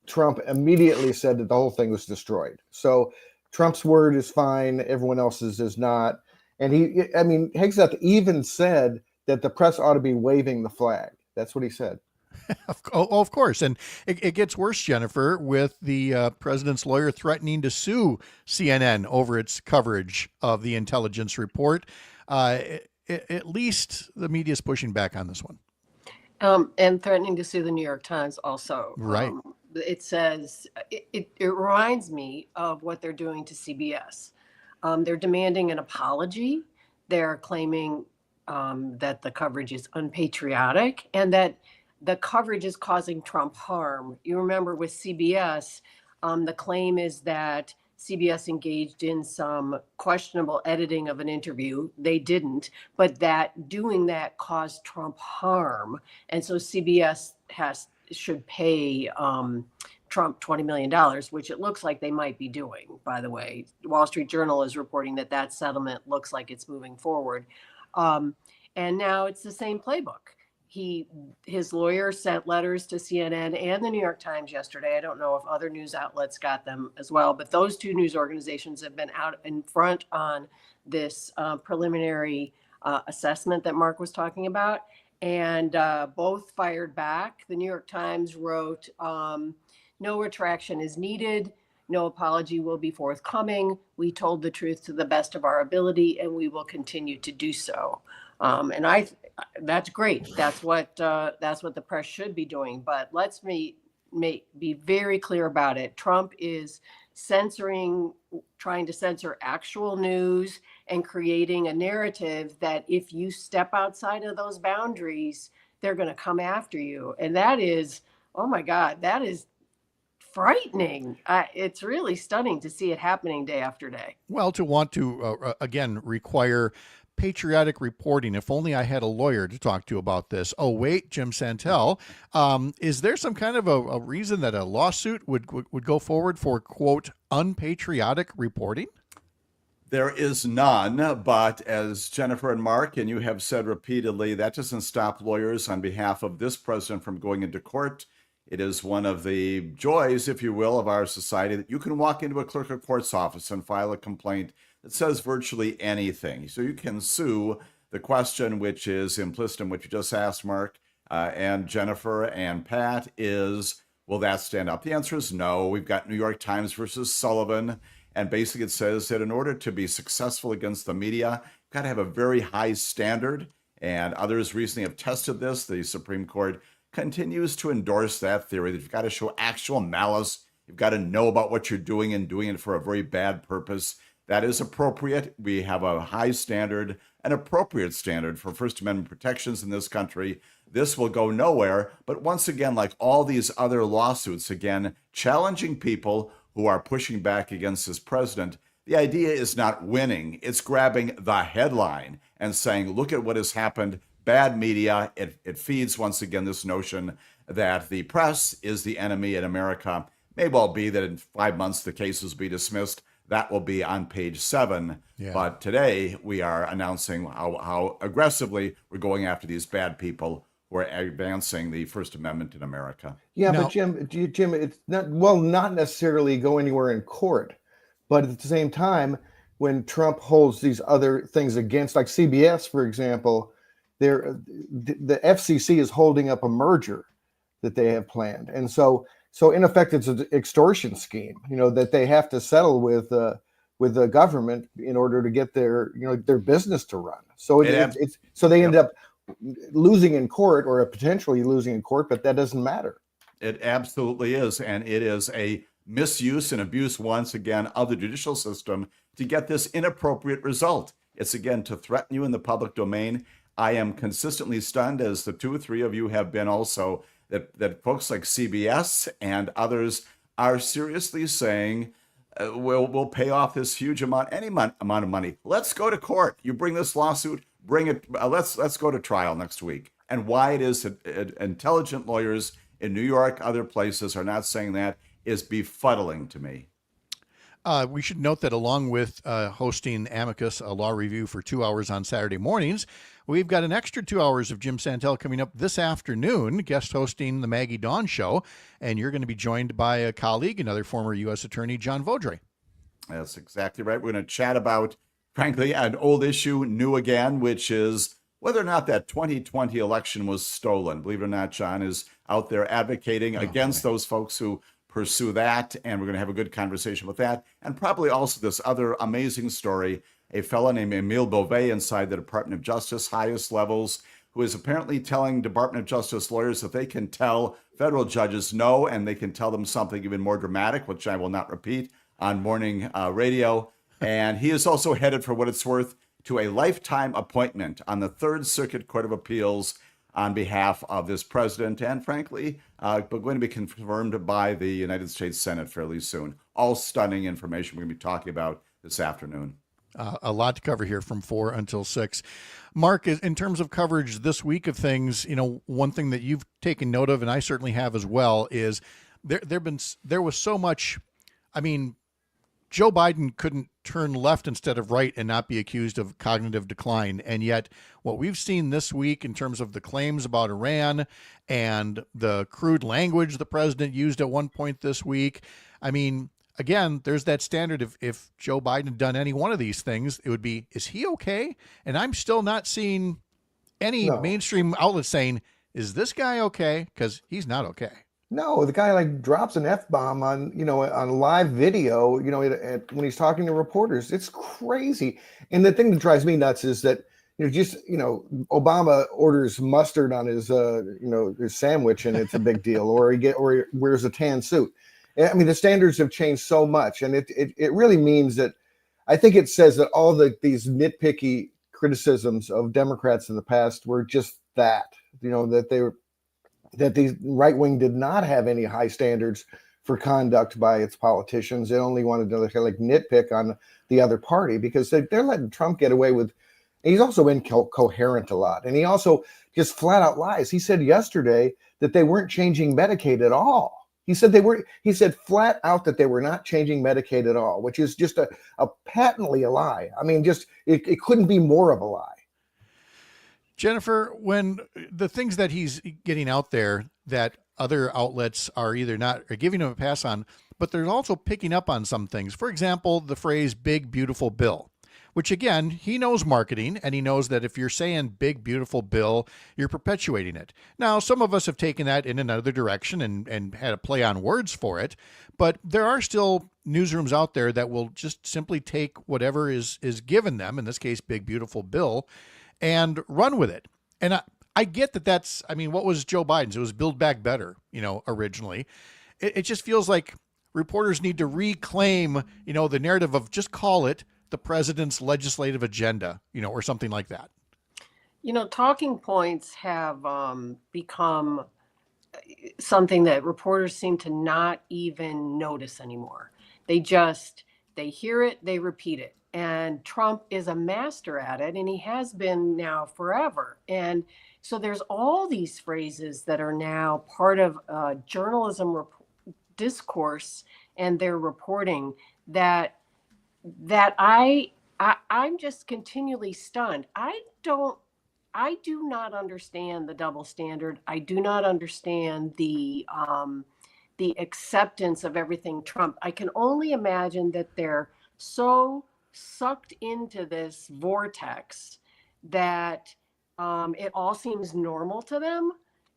Trump immediately said that the whole thing was destroyed. So Trump's word is fine. Everyone else's is not. And Hegseth even said that the press ought to be waving the flag. That's what he said. Of course. And it gets worse, Jennifer, with the president's lawyer threatening to sue CNN over its coverage of the intelligence report. At least the media is pushing back on this one. And threatening to sue the New York Times also. Right. It says, it reminds me of what they're doing to CBS. They're demanding an apology. They're claiming that the coverage is unpatriotic and that the coverage is causing Trump harm. You remember with CBS, the claim is that CBS engaged in some questionable editing of an interview. They didn't, but that doing that caused Trump harm. And so CBS should pay Trump $20 million, which it looks like they might be doing, by the way. Wall Street Journal is reporting that settlement looks like it's moving forward. And now it's the same playbook. His lawyer sent letters to CNN and the New York Times yesterday. I don't know if other news outlets got them as well, but those two news organizations have been out in front on this preliminary assessment that Mark was talking about, and both fired back. The New York Times wrote, no retraction is needed. No apology will be forthcoming. We told the truth to the best of our ability, and we will continue to do so. And that's great. That's what the press should be doing. But let's be very clear about it. Trump is trying to censor actual news and creating a narrative that if you step outside of those boundaries, they're going to come after you. And that is, oh my God, that is frightening. It's really stunning to see it happening day after day. Well, to want to, again, require patriotic reporting. If only I had a lawyer to talk to about this. Oh, wait, Jim Santelle. Is there some kind of a reason that a lawsuit would go forward for, quote, unpatriotic reporting? There is none, but as Jennifer and Mark and you have said repeatedly, that doesn't stop lawyers on behalf of this president from going into court. It is one of the joys, if you will, of our society that you can walk into a clerk of court's office and file a complaint that says virtually anything. So you can sue. The question, which is implicit in what you just asked, Mark, and Jennifer and Pat, is, will that stand up? The answer is no. We've got New York Times versus Sullivan, And basically it says that in order to be successful against the media, you've got to have a very high standard. And others recently have tested this. The Supreme Court continues to endorse that theory that you've got to show actual malice. You've got to know about what you're doing and doing it for a very bad purpose. That is appropriate. We have a high standard, an appropriate standard for First Amendment protections in this country. This will go nowhere. But once again, like all these other lawsuits, again, challenging people who are pushing back against this president, the idea is not winning. It's grabbing the headline and saying, look at what has happened. Bad media. It feeds, once again, this notion that the press is the enemy in America. May well be that in 5 months the cases will be dismissed. That will be on page 7. Yeah. But today we are announcing how aggressively we're going after these bad people who are advancing the First Amendment in America. Yeah, but Jim, it's not necessarily go anywhere in court. But at the same time, when Trump holds these other things against, like CBS, for example, the FCC is holding up a merger that they have planned. And so in effect, it's an extortion scheme, that they have to settle with the government in order to get their business to run. So they end up losing in court, or potentially losing in court, but that doesn't matter. It absolutely is. And it is a misuse and abuse, once again, of the judicial system to get this inappropriate result. It's, again, to threaten you in the public domain. I am consistently stunned, as the 2 or 3 of you have been also, that folks like CBS and others are seriously saying, we'll pay off this huge amount, any amount of money. Let's go to court. You bring this lawsuit, bring it. Let's go to trial next week. And why it is that intelligent lawyers in New York, other places, are not saying that is befuddling to me. We should note that along with hosting Amicus, a law review for 2 hours on Saturday mornings, we've got an extra 2 hours of Jim Santelle coming up this afternoon, guest hosting the Maggie Dawn Show. And you're going to be joined by a colleague, another former U.S. Attorney, John Vaudreuil. That's exactly right. We're going to chat about, frankly, an old issue, new again, which is whether or not that 2020 election was stolen. Believe it or not, John is out there advocating against those folks who pursue that, and we're going to have a good conversation with that. And probably also this other amazing story, a fellow named Emile Beauvais inside the Department of Justice, highest levels, who is apparently telling Department of Justice lawyers that they can tell federal judges no, and they can tell them something even more dramatic, which I will not repeat on morning radio. And he is also headed, for what it's worth, to a lifetime appointment on the Third Circuit Court of Appeals on behalf of this president, and frankly, but going to be confirmed by the United States Senate fairly soon. All stunning information we're going to be talking about this afternoon. A lot to cover here from 4 until 6. Mark, in terms of coverage this week of things, one thing that you've taken note of, and I certainly have as well, is there was so much. I mean, Joe Biden couldn't turn left instead of right and not be accused of cognitive decline. And yet what we've seen this week in terms of the claims about Iran and the crude language the president used at one point this week, I mean, again, there's that standard. If Joe Biden had done any one of these things, it would be, is he okay? And I'm still not seeing any mainstream outlets saying, is this guy okay? Because he's not okay. No, the guy drops an F-bomb on live video, when he's talking to reporters. It's crazy. And the thing that drives me nuts is that, Obama orders mustard on his sandwich and it's a big deal, or he wears a tan suit. I mean, the standards have changed so much, and it really means that I think it says that all these nitpicky criticisms of Democrats in the past were just that the right wing did not have any high standards for conduct by its politicians. They only wanted to nitpick on the other party because they're letting Trump get away with. He's also incoherent a lot, and he also just flat out lies. He said yesterday that they weren't changing Medicaid at all. He said flat out that they were not changing Medicaid at all, which is just a patently a lie. I mean, it couldn't be more of a lie. Jennifer, when the things that he's getting out there that other outlets are either not are giving him a pass on, but they're also picking up on some things. For example, the phrase big, beautiful bill. which again, he knows marketing, and he knows that if you're saying big, beautiful bill, you're perpetuating it. Now, some of us have taken that in another direction and had a play on words for it, but there are still newsrooms out there that will just simply take whatever is given them, in this case, big, beautiful bill, and run with it. And I get that that's, I mean, what was Joe Biden's? It was Build Back Better, originally. It just feels like reporters need to reclaim, the narrative of just call it the president's legislative agenda, or something like that. Talking points have become something that reporters seem to not even notice anymore. They hear it, they repeat it. And Trump is a master at it, and he has been now forever. And so there's all these phrases that are now part of journalism discourse and their reporting that I'm just continually stunned. I do not understand the double standard. I do not understand the acceptance of everything Trump. I can only imagine that they're so sucked into this vortex that it all seems normal to them.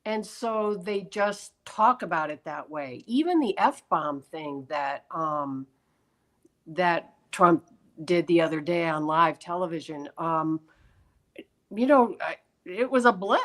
And so they just talk about it that way. Even the F-bomb thing that Trump did the other day on live television, it was a blip.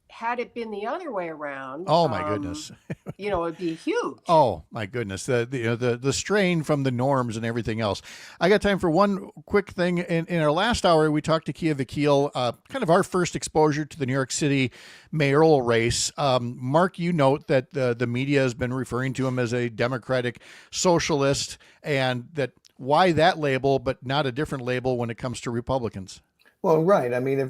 Had it been the other way around, oh my goodness, it'd be huge. Oh my goodness, the strain from the norms and everything else. I got time for one quick thing. In our last hour, we talked to Keya Vakil, kind of our first exposure to the New York City mayoral race. Mark, you note that the media has been referring to him as a Democratic socialist, and that why that label, but not a different label when it comes to Republicans. Well, right. I mean, if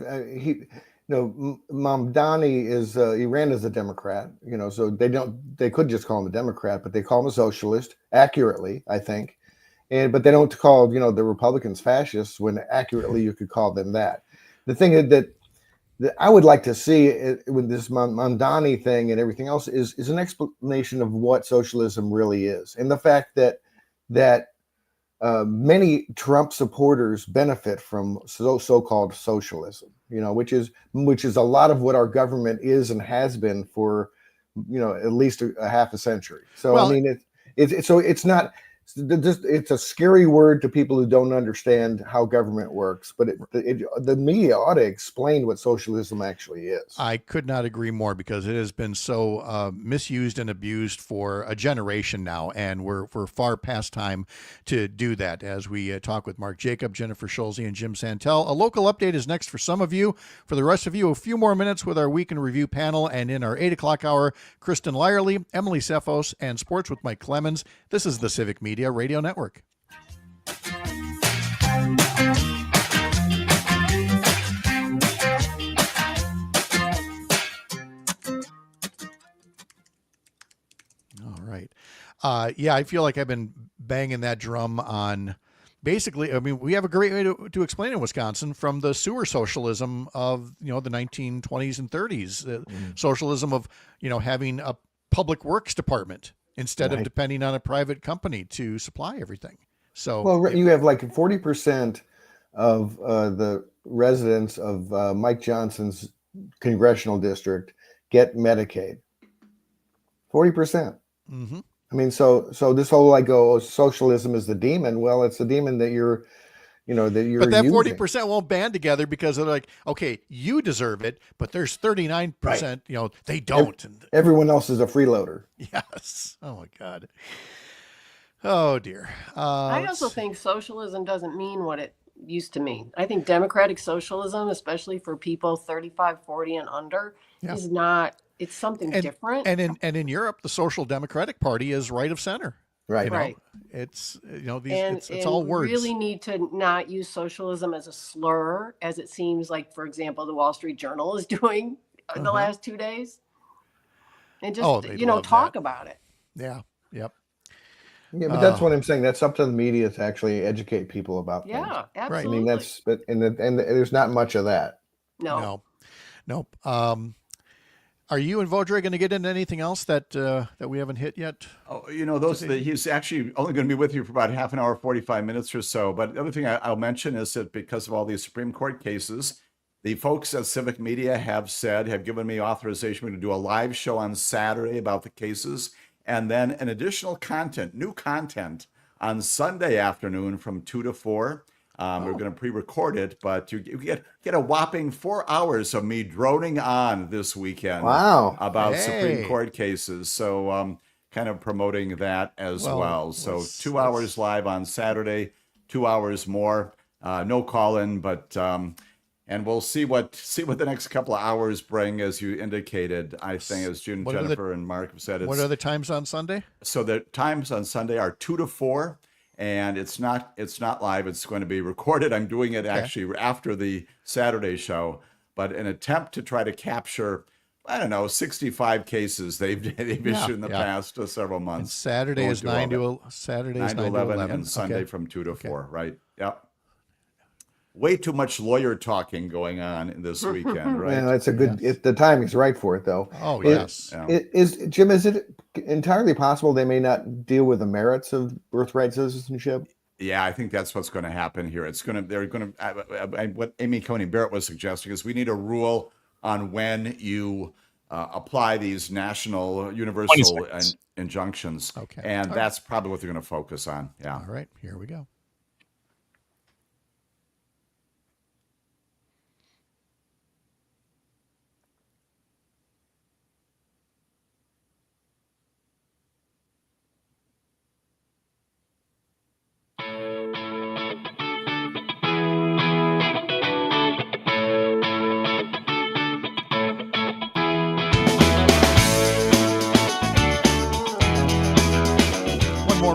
Mamdani he ran as a Democrat, so they could just call him a Democrat, but they call him a socialist accurately, I think. But they don't call, the Republicans fascists when accurately you could call them that. The thing that I would like to see with this Mamdani thing and everything else is an explanation of what socialism really is. And the fact that many Trump supporters benefit from so-called socialism, which is a lot of what our government is and has been for, at least a half a century. So, well, I mean, it's not, it's a scary word to people who don't understand how government works, but the media ought to explain what socialism actually is. I could not agree more, because it has been so misused and abused for a generation now, and we're far past time to do that. As we talk with Mark Jacob, Jennifer Schulze, and Jim Santelle. A local update is next for some of you. For the rest of you, a few more minutes with our Week in Review panel, and in our 8 o'clock hour, Kristen Lyerly, Emily Cephos, and Sports with Mike Clemens. This is the Civic Media Radio Network. All right. Yeah, I feel like I've been banging that drum on basically. I mean, we have a great way to explain in Wisconsin, from the sewer socialism of, the 1920s and 30s, socialism of, having a public works department instead of depending on a private company to supply everything. So, well, you have like 40% of the residents of Mike Johnson's congressional district get Medicaid. 40%. Mm-hmm. I mean, so this whole socialism is the demon. Well, it's the demon that you're But that using. 40% won't band together, because they're like, okay, you deserve it, but there's 39%, they don't. Everyone else is a freeloader. Yes. Oh my God. Oh dear. I also think socialism doesn't mean what it used to mean. I think democratic socialism, especially for people 35, 40 and under, is not, it's something different. And in Europe, the Social Democratic Party is right of center. Right. Right. It's, it's all words. We really need to not use socialism as a slur, as it seems like, for example, the Wall Street Journal is doing the last 2 days. And just, talk about it. Yeah. Yep. Yeah, but that's what I'm saying. That's up to the media to actually educate people about things. Yeah, absolutely. I mean, and there's not much of that. No. Nope. Are you and Vodre going to get into anything else that we haven't hit yet? Oh, he's actually only going to be with you for about half an hour, 45 minutes or so. But the other thing I'll mention is that because of all these Supreme Court cases, the folks at Civic Media have given me authorization. We're going to do a live show on Saturday about the cases, and then an additional new content on Sunday afternoon from 2 to 4. We're going to pre-record it, but you get a whopping 4 hours of me droning on this weekend about Supreme Court cases. So kind of promoting that as well. So 2 hours live on Saturday, 2 hours more. No call-in, but and we'll see what the next couple of hours bring, as you indicated. I think, as Jennifer and Mark have said. What are the times on Sunday? So the times on Sunday are 2 to 4. And it's not live. It's going to be recorded. I'm doing it actually after the Saturday show, but an attempt to try to capture, 65 cases they've issued in the past several months. And Saturday is 9 to 11, and Sunday from 2 to 4. Right? Yep. Way too much lawyer talking going on this weekend, right? Yeah, it's a good. The timing's right for it, though. Oh yes. Jim? Is it entirely possible they may not deal with the merits of birthright citizenship? Yeah, I think that's what's going to happen here. They're going to. What Amy Coney Barrett was suggesting is we need a rule on when you apply these national universal injunctions. Okay. And that's probably what they're going to focus on. Yeah. All right. Here we go.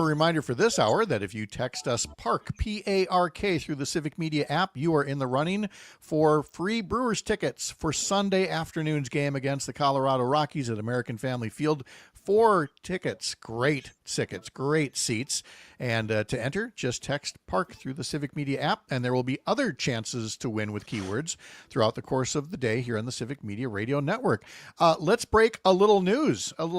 Reminder for this hour that if you text us PARK, P-A-R-K, through the Civic Media app, you are in the running for free Brewers tickets for Sunday afternoon's game against the Colorado Rockies at American Family Field. 4 tickets, great tickets, great seats. And to enter, just text PARK through the Civic Media app, and there will be other chances to win with keywords throughout the course of the day here on the Civic Media Radio Network. Let's break a little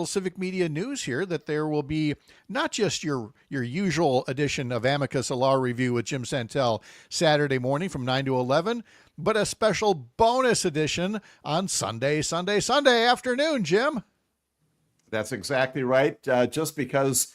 Civic Media news here, that there will be not just your usual edition of Amicus, a law review with Jim Santelle Saturday morning from 9 to 11, but a special bonus edition on Sunday afternoon, Jim. That's exactly right. Just because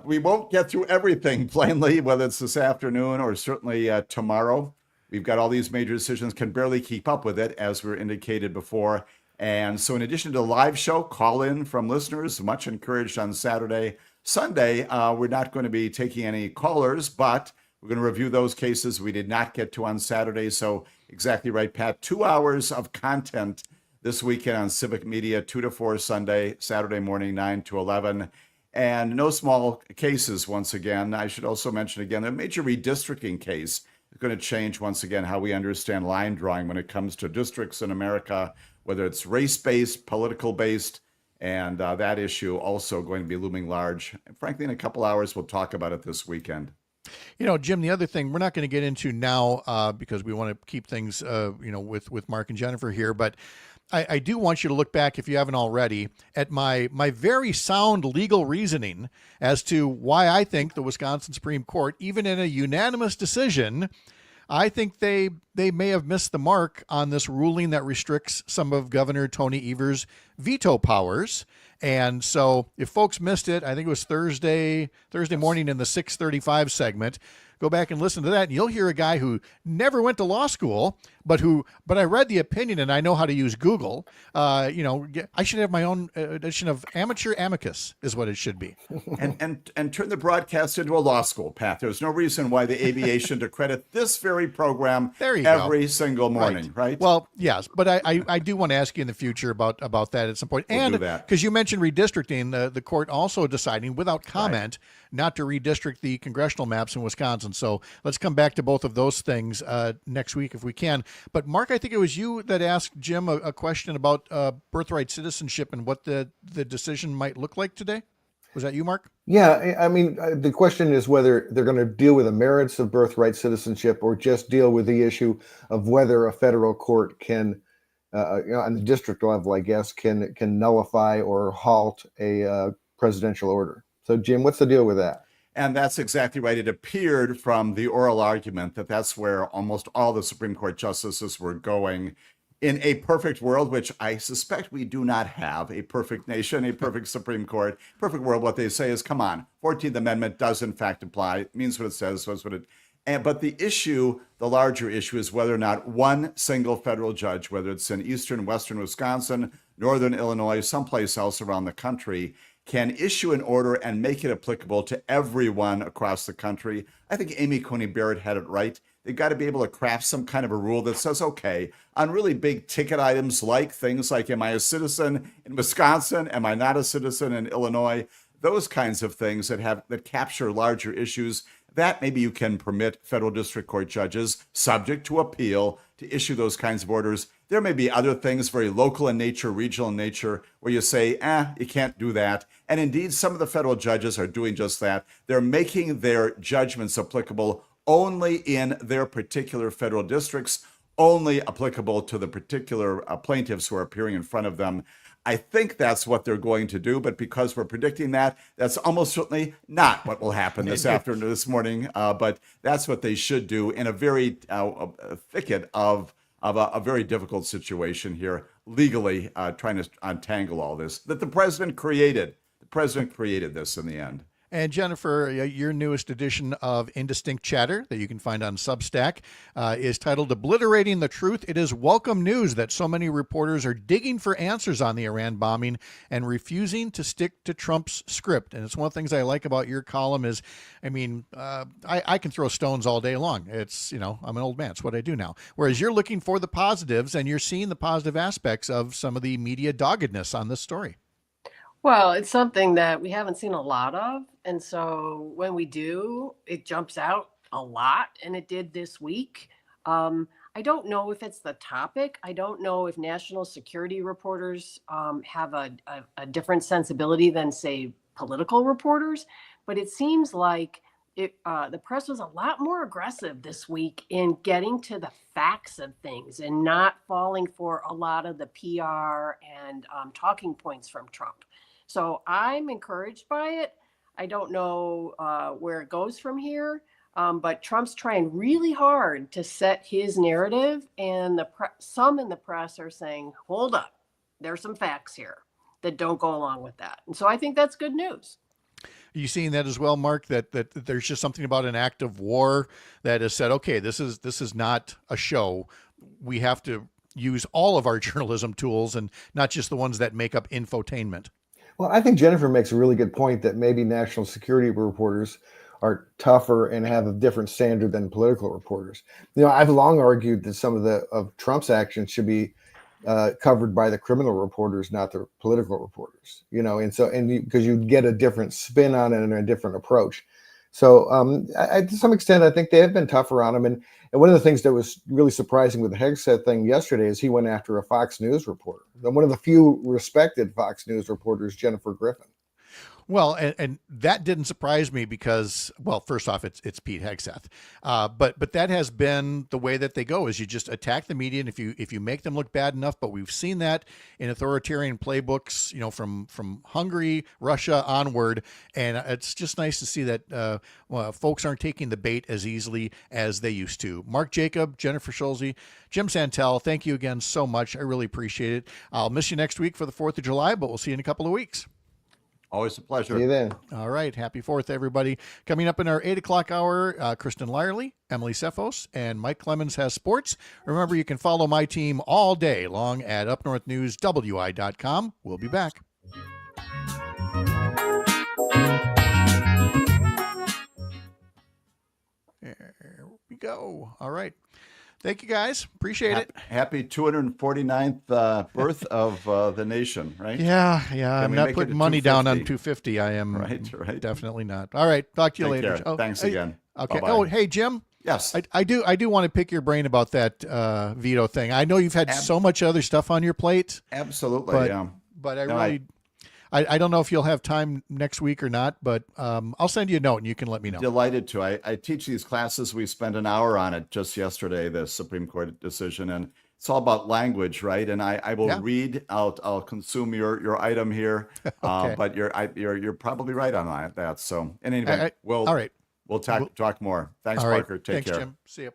we won't get through everything plainly, whether it's this afternoon or certainly tomorrow. We've got all these major decisions, can barely keep up with it, as we indicated before. And so in addition to the live show, call in from listeners, much encouraged on Saturday. Sunday, we're not going to be taking any callers, but we're going to review those cases we did not get to on Saturday. So exactly right, Pat, 2 hours of content this weekend on Civic Media, 2 to 4 Sunday, Saturday morning, 9 to 11. And no small cases once again. I should also mention again, the major redistricting case is going to change once again how we understand line drawing when it comes to districts in America, whether it's race-based, political-based, and that issue also going to be looming large. And frankly, in a couple hours, we'll talk about it this weekend. Jim, the other thing we're not going to get into now because we want to keep things, with Mark and Jennifer here, but I do want you to look back, if you haven't already, at my very sound legal reasoning as to why I think the Wisconsin Supreme Court, even in a unanimous decision, I think they may have missed the mark on this ruling that restricts some of Governor Tony Evers' veto powers. And so if folks missed it, I think it was Thursday morning in the 6:35 segment. Go back and listen to that, and you'll hear a guy who never went to law school, but I read the opinion and I know how to use Google. I should have my own edition of Amateur Amicus, is what it should be. and turn the broadcast into a law school, Pat. There's no reason why the ABA should accredit this very program every single morning, right? Well, yes, but I do want to ask you in the future about that at some point. We'll do that. Because you mentioned redistricting, the court also deciding without comment not to redistrict the congressional maps in Wisconsin. So let's come back to both of those things next week if we can. But Mark, I think it was you that asked Jim a question about birthright citizenship and what the decision might look like today. Was that you, Mark? Yeah, I mean, the question is whether they're going to deal with the merits of birthright citizenship or just deal with the issue of whether a federal court can on the district level, I guess, can nullify or halt a presidential order. So, Jim, what's the deal with that? And that's exactly right. It appeared from the oral argument that that's where almost all the Supreme Court justices were going. In a perfect world, which I suspect we do not have, a perfect nation, a perfect Supreme Court, perfect world, what they say is, come on, 14th Amendment does in fact apply. It means what it says, so it's what it. But the issue, the larger issue, is whether or not one single federal judge, whether it's in eastern, western Wisconsin, northern Illinois, someplace else around the country, can issue an order and make it applicable to everyone across the country. I think Amy Coney Barrett had it right. They've got to be able to craft some kind of a rule that says, okay, on really big ticket items like things like, am I a citizen in Wisconsin? Am I not a citizen in Illinois? Those kinds of things that capture larger issues, that maybe you can permit federal district court judges, subject to appeal, to issue those kinds of orders. There may be other things, very local in nature, regional in nature, where you say, you can't do that. And indeed, some of the federal judges are doing just that. They're making their judgments applicable only in their particular federal districts, only applicable to the particular plaintiffs who are appearing in front of them. I think that's what they're going to do, but because we're predicting that, that's almost certainly not what will happen this morning. But that's what they should do in a very thicket of a very difficult situation here, legally trying to untangle all this that the president created. The president created this in the end. And Jennifer, your newest edition of Indistinct Chatter that you can find on Substack is titled Obliterating the Truth. It is welcome news that so many reporters are digging for answers on the Iran bombing and refusing to stick to Trump's script. And it's one of the things I like about your column is, I can throw stones all day long. It's, I'm an old man. It's what I do now. Whereas you're looking for the positives and you're seeing the positive aspects of some of the media doggedness on this story. Well, it's something that we haven't seen a lot of. And so when we do, it jumps out a lot. And it did this week. I don't know if it's the topic. I don't know if national security reporters have a different sensibility than, say, political reporters. But it seems like the press was a lot more aggressive this week in getting to the facts of things and not falling for a lot of the PR and talking points from Trump. So I'm encouraged by it. I don't know where it goes from here, but Trump's trying really hard to set his narrative, and some in the press are saying, hold up, there's some facts here that don't go along with that. And so I think that's good news. Are you seeing that as well, Mark, that there's just something about an act of war that has said, okay, this is not a show. We have to use all of our journalism tools and not just the ones that make up infotainment. Well, I think Jennifer makes a really good point that maybe national security reporters are tougher and have a different standard than political reporters. I've long argued that some of Trump's actions should be covered by the criminal reporters, not the political reporters. Because you get a different spin on it and a different approach. So to some extent, I think they have been tougher on him. And one of the things that was really surprising with the Hegseth thing yesterday is he went after a Fox News reporter. One of the few respected Fox News reporters, Jennifer Griffin. Well, and that didn't surprise me because, well, first off, it's Pete Hegseth, but that has been the way that they go, is you just attack the media, and if you make them look bad enough. But we've seen that in authoritarian playbooks, from Hungary, Russia onward, and it's just nice to see that folks aren't taking the bait as easily as they used to. Mark Jacob, Jennifer Schulze, Jim Santelle, thank you again so much. I really appreciate it. I'll miss you next week for the 4th of July, but we'll see you in a couple of weeks. Always a pleasure. See you then. All right. Happy 4th, everybody. Coming up in our 8 o'clock hour, Kristen Lyerly, Emily Cephos, and Mike Clemens has sports. Remember, you can follow my team all day long at upnorthnewswi.com. We'll be back. There we go. All right. Thank you, guys. Appreciate it. Happy 249th birth of the nation, right? Yeah. I'm not putting money down on 250. I am right. Definitely not. All right. Talk to you later. Care. Thanks again. Okay. Bye-bye. Oh, hey, Jim. Yes. I do want to pick your brain about that veto thing. I know you've had so much other stuff on your plate. Absolutely. But I don't know if you'll have time next week or not, but I'll send you a note and you can let me know. Delighted to. I teach these classes. We spent an hour on it just yesterday, the Supreme Court decision, and it's all about language, right? And I will Yeah. read. I'll consume your item here. Okay. But you're probably right on that. So in any event, all right. we'll talk more. Thanks, All right. Parker. Take Thanks, care. Jim. See you.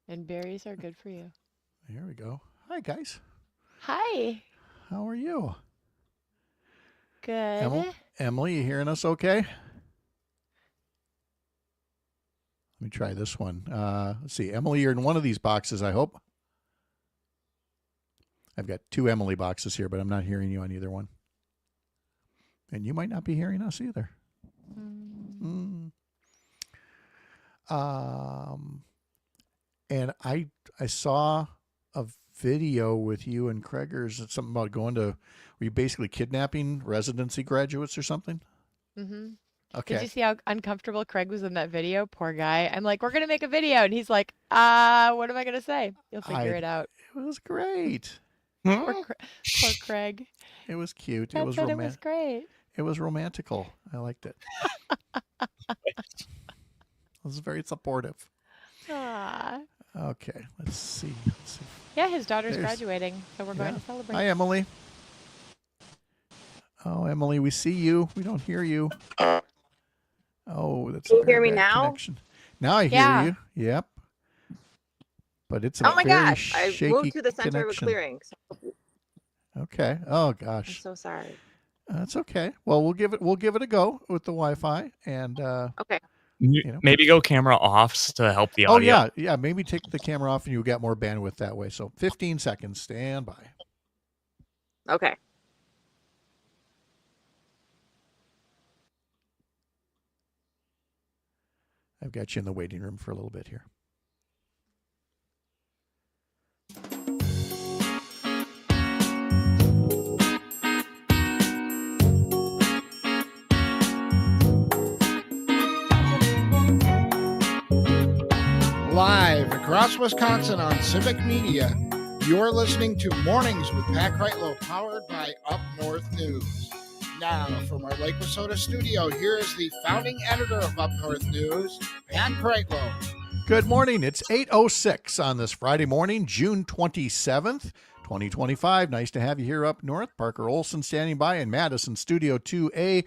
And berries are good for you. There we go. Hi, guys. Hi. How are you? Good. Emily, you hearing us okay? Let me try this one. Let's see. Emily, you're in one of these boxes, I hope. I've got two Emily boxes here, but I'm not hearing you on either one. And you might not be hearing us either. And I saw a video with you and Kreger's. It's something about going to, were you basically kidnapping residency graduates or something? Mm-hmm. Okay. Did you see how uncomfortable Craig was in that video? Poor guy. I'm like, we're going to make a video. And he's like, what am I going to say? You'll figure it out. It was great. Poor Craig. It was cute. It was great. It was romantical. I liked it. It was very supportive. Aww. Okay, let's see. Yeah, his daughter's graduating, so we're going to celebrate. Hi, Emily. Oh, Emily, we see you. We don't hear you. Oh, Oh, that's Can a you hear very me bad now? connection. Now I hear Yeah. you. Yep. But it's a Oh my very gosh, I shaky moved to the center of a connection. clearing. So Okay. Oh I'm gosh. so sorry. That's okay. Well, we'll give it a go with the Wi-Fi, and Okay. Maybe go camera off to help the oh audio. yeah. Maybe take the camera off, and you get more bandwidth that way. So 15 seconds. Stand by. Okay. I've got you in the waiting room for a little bit here. Live across Wisconsin on Civic Media, you're listening to Mornings with Pat Kreitlow, powered by Up North News. Now, from our Lake Wissota studio, here is the founding editor of Up North News, Pat Kreitlow. Good morning. It's 8:06 on this Friday morning, June 27th, 2025. Nice to have you here up north. Parker Olson standing by in Madison Studio 2A.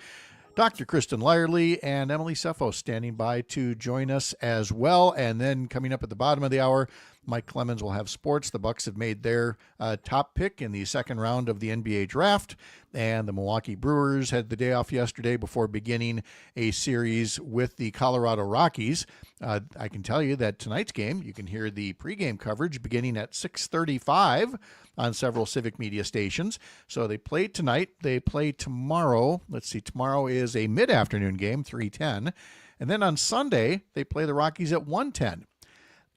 Dr. Kristen Lyerly and Emily Cephos standing by to join us as well. And then coming up at the bottom of the hour, Mike Clemens will have sports. The Bucks have made their top pick in the second round of the NBA draft, and the Milwaukee Brewers had the day off yesterday before beginning a series with the Colorado Rockies. I can tell you that tonight's game, you can hear the pregame coverage beginning at 6:35 on several Civic Media stations. So they play tonight. They play tomorrow. Let's see, tomorrow is a mid-afternoon game, 3:10. And then on Sunday, they play the Rockies at 1:10.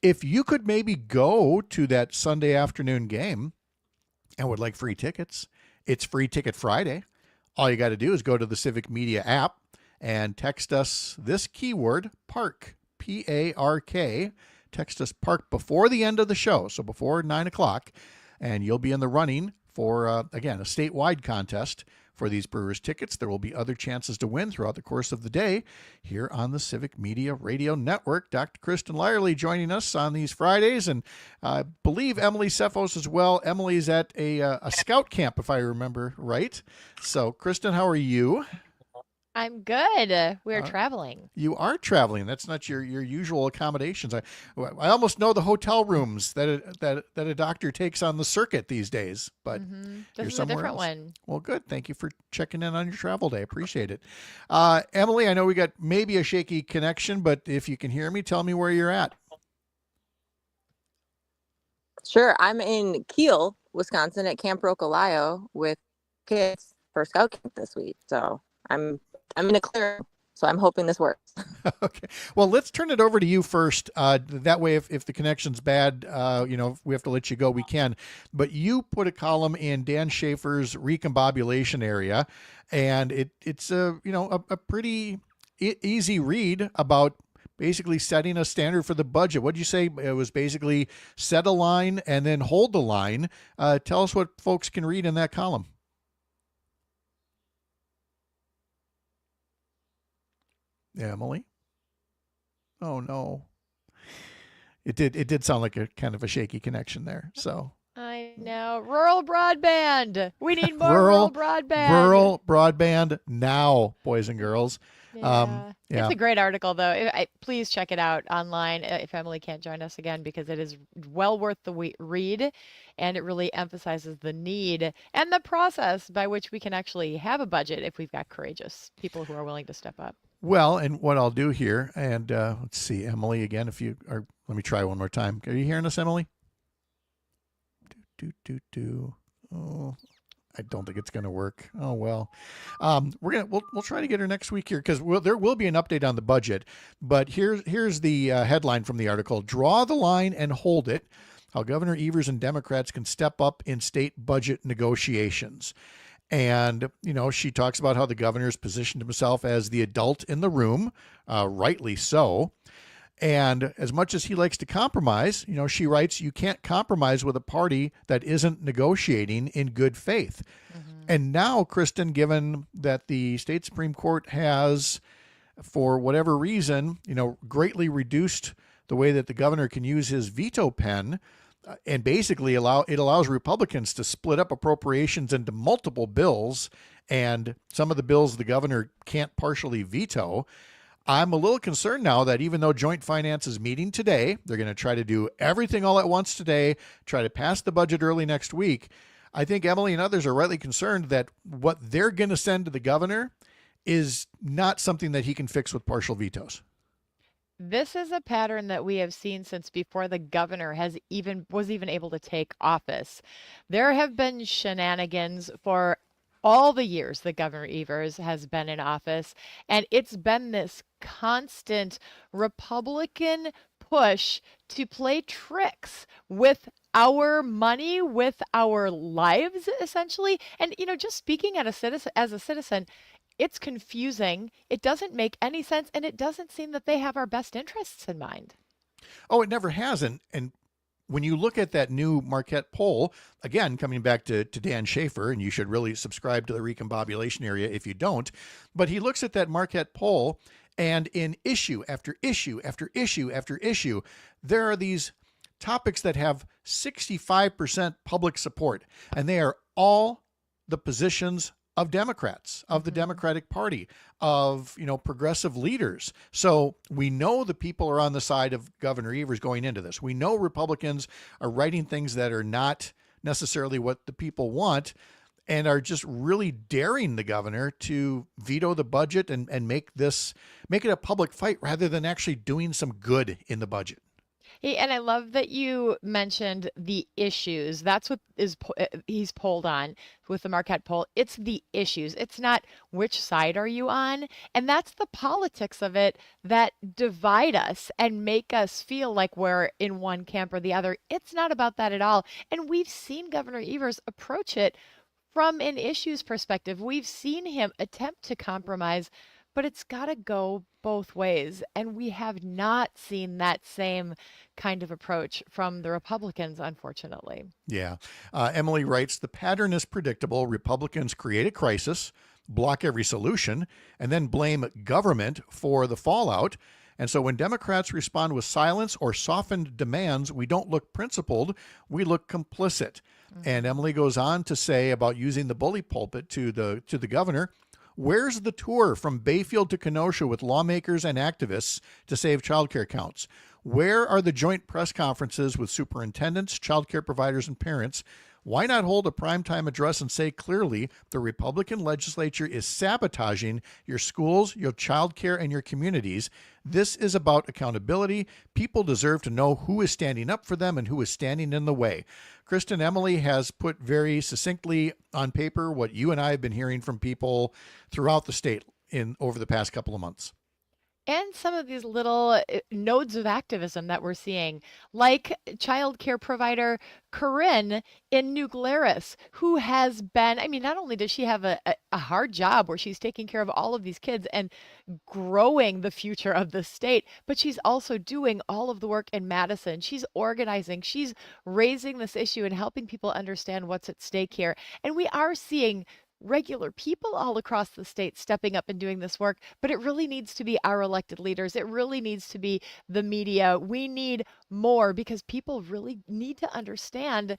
If you could maybe go to that Sunday afternoon game and would like free tickets, it's Free Ticket Friday. All you got to do is go to the Civic Media app and text us this keyword, PARK, P-A-R-K. Text us PARK before the end of the show, so before 9 o'clock, and you'll be in the running for, again, a statewide contest for these Brewers tickets. There will be other chances to win throughout the course of the day here on the Civic Media Radio Network. Dr. Kristen Lyerly joining us on these Fridays, and I believe Emily Cephos as well. Emily's at a scout camp, if I remember right. So, Kristen, how are you? I'm good. We're traveling. You are traveling. That's not your usual accommodations. I almost know the hotel rooms that a doctor takes on the circuit these days, but This you're is a somewhere different else. one. Well, good. Thank you for checking in on your travel day. Appreciate it. Emily, I know we got maybe a shaky connection, but if you can hear me, tell me where you're at. Sure. I'm in Kiel, Wisconsin at Camp Rocolio with kids for scout camp this week. So I'm in a clearing. So I'm hoping this works. Okay. Well, let's turn it over to you first. That way, if the connection's bad, if we have to let you go, we can. But you put a column in Dan Schaefer's recombobulation area, and it's a pretty easy read about basically setting a standard for the budget. What did you say? It was basically set a line and then hold the line. Tell us what folks can read in that column. Emily? Oh no. It did sound like a kind of a shaky connection there. So I know. Rural broadband. We need more rural broadband. Rural broadband now, boys and girls. Yeah. Yeah. It's a great article, though. Please check it out online if Emily can't join us again, because it is well worth the read, and it really emphasizes the need and the process by which we can actually have a budget if we've got courageous people who are willing to step up. Well, and what I'll do here, and let's see, Emily, again, if you are, let me try one more time. Are you hearing us, Emily? Oh, I don't think it's going to work. Oh, well, we'll try to get her next week here, because there will be an update on the budget. But here's the headline from the article: "Draw the line and hold it. How Governor Evers and Democrats can step up in state budget negotiations." And, she talks about how the governor's positioned himself as the adult in the room, rightly so. And as much as he likes to compromise, she writes, you can't compromise with a party that isn't negotiating in good faith. Mm-hmm. And now, Kristen, given that the state Supreme Court has, for whatever reason, greatly reduced the way that the governor can use his veto pen, and basically allows Republicans to split up appropriations into multiple bills, and some of the bills the governor can't partially veto. I'm a little concerned now that even though Joint Finance is meeting today, they're going to try to do everything all at once today, try to pass the budget early next week. I think Emily and others are rightly concerned that what they're going to send to the governor is not something that he can fix with partial vetoes. This is a pattern that we have seen since before the governor was even able to take office. There have been shenanigans for all the years that Governor Evers has been in office, and it's been this constant Republican push to play tricks with our money, with our lives, essentially. And just speaking as a citizen, it's confusing. It doesn't make any sense, and it doesn't seem that they have our best interests in mind. Oh, it never has. And when you look at that new Marquette poll, again, coming back to Dan Schaefer, and you should really subscribe to the Recombobulation Area if you don't, but he looks at that Marquette poll, and in issue after issue after issue after issue, there are these topics that have 65% public support, and they are all the positions of Democrats, of the Democratic Party, of progressive leaders. So we know the people are on the side of Governor Evers going into this. We know Republicans are writing things that are not necessarily what the people want, and are just really daring the governor to veto the budget and make it a public fight rather than actually doing some good in the budget. Hey, and I love that you mentioned the issues. That's what he's polled on with the Marquette poll. It's the issues. It's not which side are you on. And that's the politics of it that divide us and make us feel like we're in one camp or the other. It's not about that at all. And we've seen Governor Evers approach it from an issues perspective. We've seen him attempt to compromise, but it's got to go both ways. And we have not seen that same kind of approach from the Republicans, unfortunately. Yeah. Emily writes, the pattern is predictable. Republicans create a crisis, block every solution, and then blame government for the fallout. And so when Democrats respond with silence or softened demands, we don't look principled, we look complicit. And Emily goes on to say about using the bully pulpit to the governor. Where's the tour from Bayfield to Kenosha with lawmakers and activists to save childcare counts? Where are the joint press conferences with superintendents, childcare providers, and parents? Why not hold a primetime address and say clearly the Republican legislature is sabotaging your schools, your childcare, and your communities? This is about accountability. People deserve to know who is standing up for them and who is standing in the way. Kristen, Emily has put very succinctly on paper what you and I have been hearing from people throughout the state over the past couple of months. And some of these little nodes of activism that we're seeing, like child care provider Corinne in New Glarus, who has been, not only does she have a hard job where she's taking care of all of these kids and growing the future of the state, but she's also doing all of the work in Madison. She's organizing, she's raising this issue and helping people understand what's at stake here. And we are seeing regular people all across the state stepping up and doing this work, but it really needs to be our elected leaders. It really needs to be the media. We need more because people really need to understand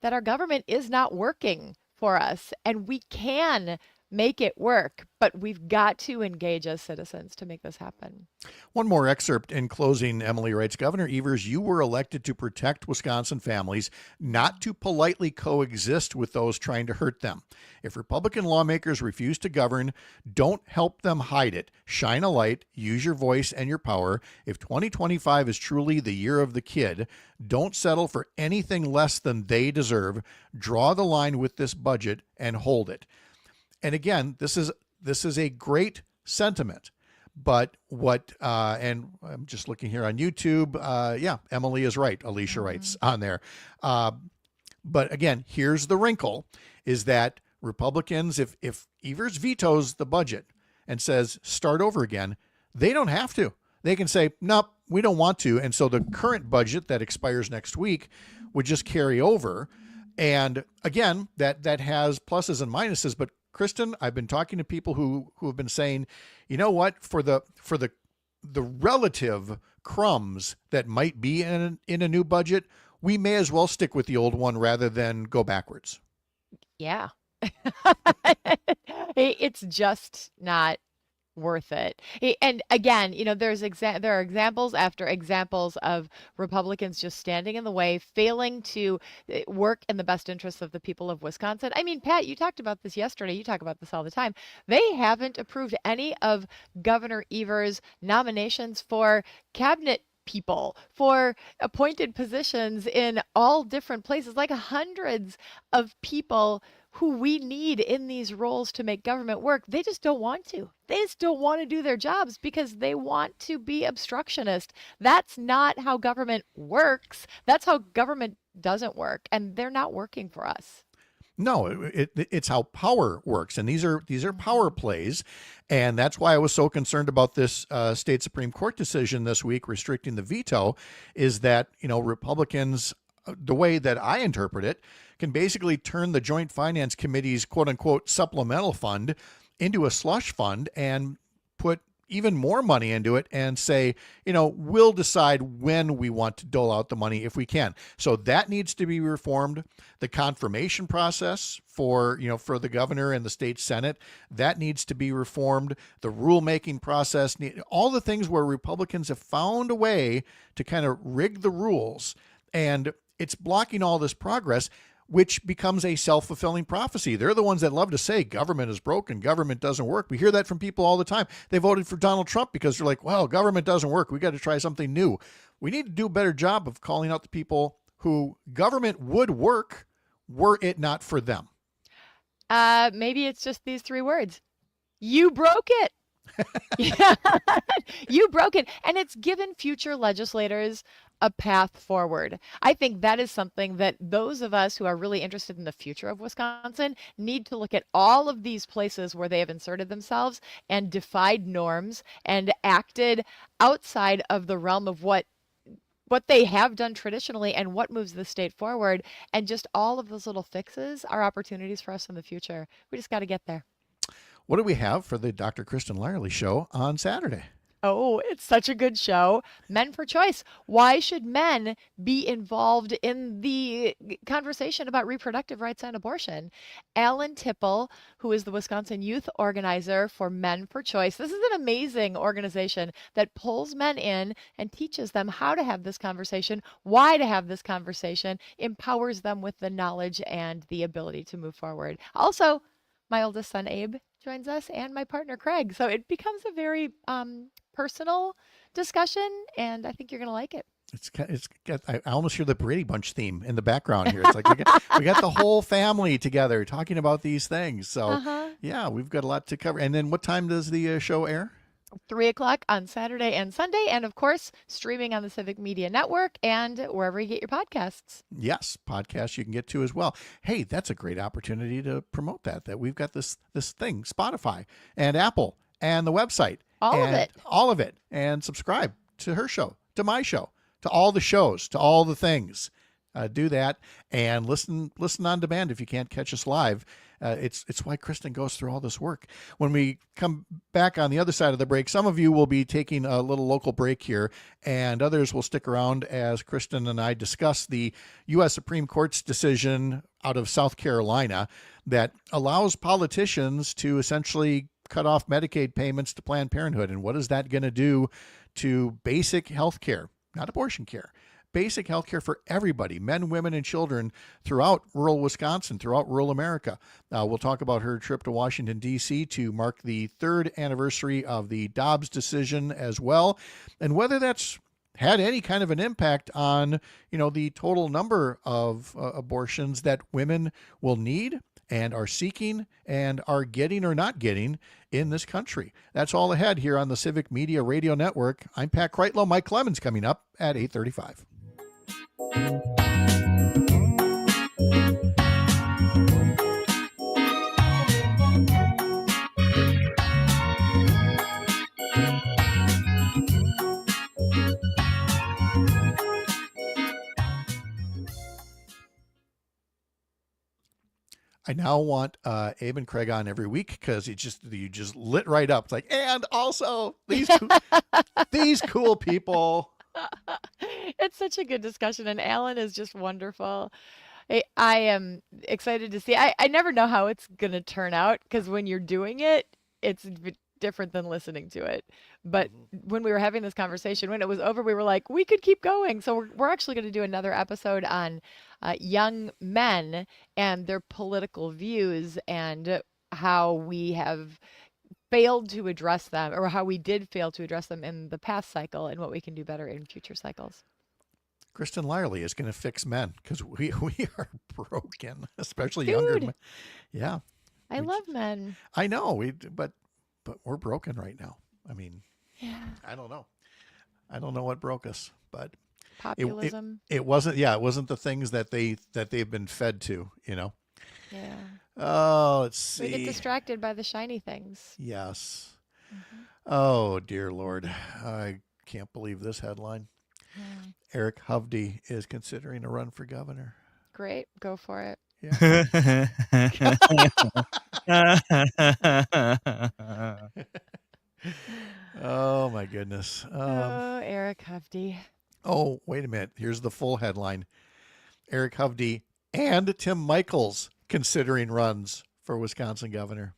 that our government is not working for us, and we can make it work, but we've got to engage as citizens to make this happen. One more excerpt in closing. Emily writes, Governor Evers, you were elected to protect Wisconsin families, not to politely coexist with those trying to hurt them. If Republican lawmakers refuse to govern, don't help them hide it. Shine a light, use your voice and your power. If 2025 is truly the year of the kid, don't settle for anything less than they deserve. Draw the line with this budget and hold it. And again, this is a great sentiment, but and I'm just looking here on YouTube. Yeah, Emily is right. Alicia writes on there. But again, here's the wrinkle is that Republicans, if Evers vetoes the budget and says, start over again, they don't have to. They can say, nope, we don't want to. And so the current budget that expires next week would just carry over. And again, that has pluses and minuses, but Kristen, I've been talking to people who have been saying, you know what, for the relative crumbs that might be in a new budget, we may as well stick with the old one rather than go backwards. Yeah. It's just not worth it. And again, there are examples after examples of Republicans just standing in the way, failing to work in the best interests of the people of Wisconsin. I mean, Pat, you talked about this yesterday. You talk about this all the time. They haven't approved any of Governor Evers' nominations for cabinet people, for appointed positions in all different places, like hundreds of people who we need in these roles to make government work. They just don't want to. They just don't want to do their jobs because they want to be obstructionist. That's not how government works. That's how government doesn't work, and they're not working for us. No, it's how power works, and these are power plays, and that's why I was so concerned about this state Supreme Court decision this week restricting the veto. Is that Republicans, the way that I interpret it, can basically turn the Joint Finance Committee's quote unquote supplemental fund into a slush fund and put even more money into it and say, we'll decide when we want to dole out the money if we can. So that needs to be reformed. The confirmation process for the governor and the state Senate, that needs to be reformed. The rulemaking process, all the things where Republicans have found a way to kind of rig the rules, and it's blocking all this progress, which becomes a self-fulfilling prophecy. They're the ones that love to say government is broken, government doesn't work. We hear that from people all the time. They voted for Donald Trump because they're like, well, government doesn't work. We got to try something new. We need to do a better job of calling out the people who government would work were it not for them. Maybe it's just these three words. You broke it. Yeah. You broke it. And it's given future legislators a path forward. I think that is something that those of us who are really interested in the future of Wisconsin need to look at all of these places where they have inserted themselves and defied norms and acted outside of the realm of what they have done traditionally and what moves the state forward. And just all of those little fixes are opportunities for us in the future. We just got to get there. What do we have for the Dr. Kristen Lyerly show on Saturday? Oh, it's such a good show. Men for Choice. Why should men be involved in the conversation about reproductive rights and abortion? Alan Tipple, who is the Wisconsin youth organizer for Men for Choice. This is an amazing organization that pulls men in and teaches them how to have this conversation, why to have this conversation, empowers them with the knowledge and the ability to move forward. Also, my oldest son, Abe, joins us, and my partner, Craig. So it becomes a very personal discussion, and I think you're going to like it. I almost hear the Brady Bunch theme in the background here. It's like we got the whole family together talking about these things. So yeah, we've got a lot to cover. And then what time does the show air? 3:00 on Saturday and Sunday, and of course, streaming on the Civic Media Network and wherever you get your podcasts. Yes, podcasts you can get to as well. Hey, that's a great opportunity to promote that we've got this thing, Spotify and Apple and the website. All of it. And subscribe to her show, to my show, to all the shows, to all the things. Do that and listen on demand if you can't catch us live. It's why Kristen goes through all this work. When we come back on the other side of the break, some of you will be taking a little local break here, and others will stick around as Kristen and I discuss the US Supreme Court's decision out of South Carolina that allows politicians to essentially cut off Medicaid payments to Planned Parenthood. And what is that going to do to basic health care, not abortion care? Basic health care for everybody, men, women, and children throughout rural Wisconsin, throughout rural America. We'll talk about her trip to Washington, D.C. to mark the 3rd anniversary of the Dobbs decision as well, and whether that's had any kind of an impact on, the total number of abortions that women will need and are seeking and are getting or not getting in this country. That's all ahead here on the Civic Media Radio Network. I'm Pat Kreitlow. Mike Clemens coming up at 8:35. I now want Abe and Craig on every week because you just lit right up. It's like, and also these cool people. It's such a good discussion, and Alan is just wonderful. I am excited to see. I never know how it's going to turn out because when you're doing it, it's different than listening to it. But when we were having this conversation, when it was over, we were like, we could keep going. So we're actually going to do another episode on young men and their political views and how we have failed to address them, or how we did fail to address them in the past cycle, and what we can do better in future cycles. Kristen Lyerly is going to fix men because we are broken, especially Dude, younger men. Yeah. I love men. I know, but we're broken right now. I mean, Yeah. I don't know. I don't know what broke us, but Populism. it wasn't. Yeah, it wasn't the things that they've been fed to. Yeah. Oh, let's We get see. distracted by the shiny things. Yes. Oh dear Lord, I can't believe this headline. Eric Hovde is considering a run for governor. Great. Go for it. Oh my goodness. Eric Hovde. Oh, wait a minute. Here's the full headline. Eric Hovde and Tim Michels considering runs for Wisconsin governor.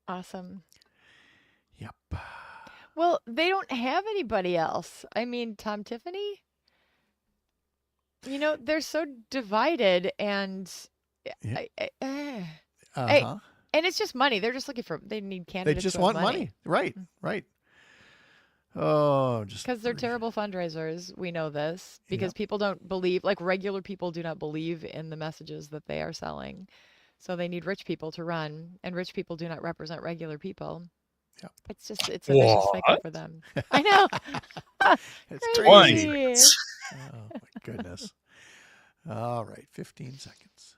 Awesome. Yep. Well, they don't have anybody else. I mean, Tom Tiffany? They're so divided, and Yeah. and it's just money. They're just looking they need They candidates. just who have want money. Right. Oh, just because they're terrible fundraisers. We know this because people don't believe, like regular people do not believe in the messages that they are selling. So they need rich people to run, and rich people do not represent regular people. Yep. It's a vicious cycle for them. I know. It's Crazy. crazy. Oh my goodness. All right, 15 seconds.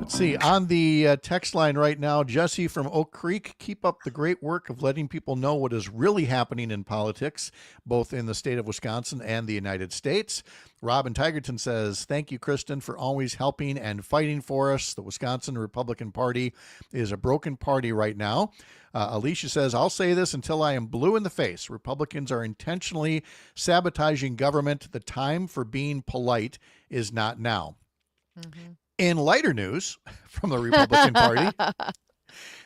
See, on the text line right now, Jesse from Oak Creek, keep up the great work of letting people know what is really happening in politics, both in the state of Wisconsin and the United States. Robin Tigerton says, thank you, Kristen, for always helping and fighting for us. The Wisconsin Republican Party is a broken party right now. Alicia says, I'll say this until I am blue in the face. Republicans are intentionally sabotaging government. The time for being polite is not now. Mm-hmm. In lighter news from the Republican Party,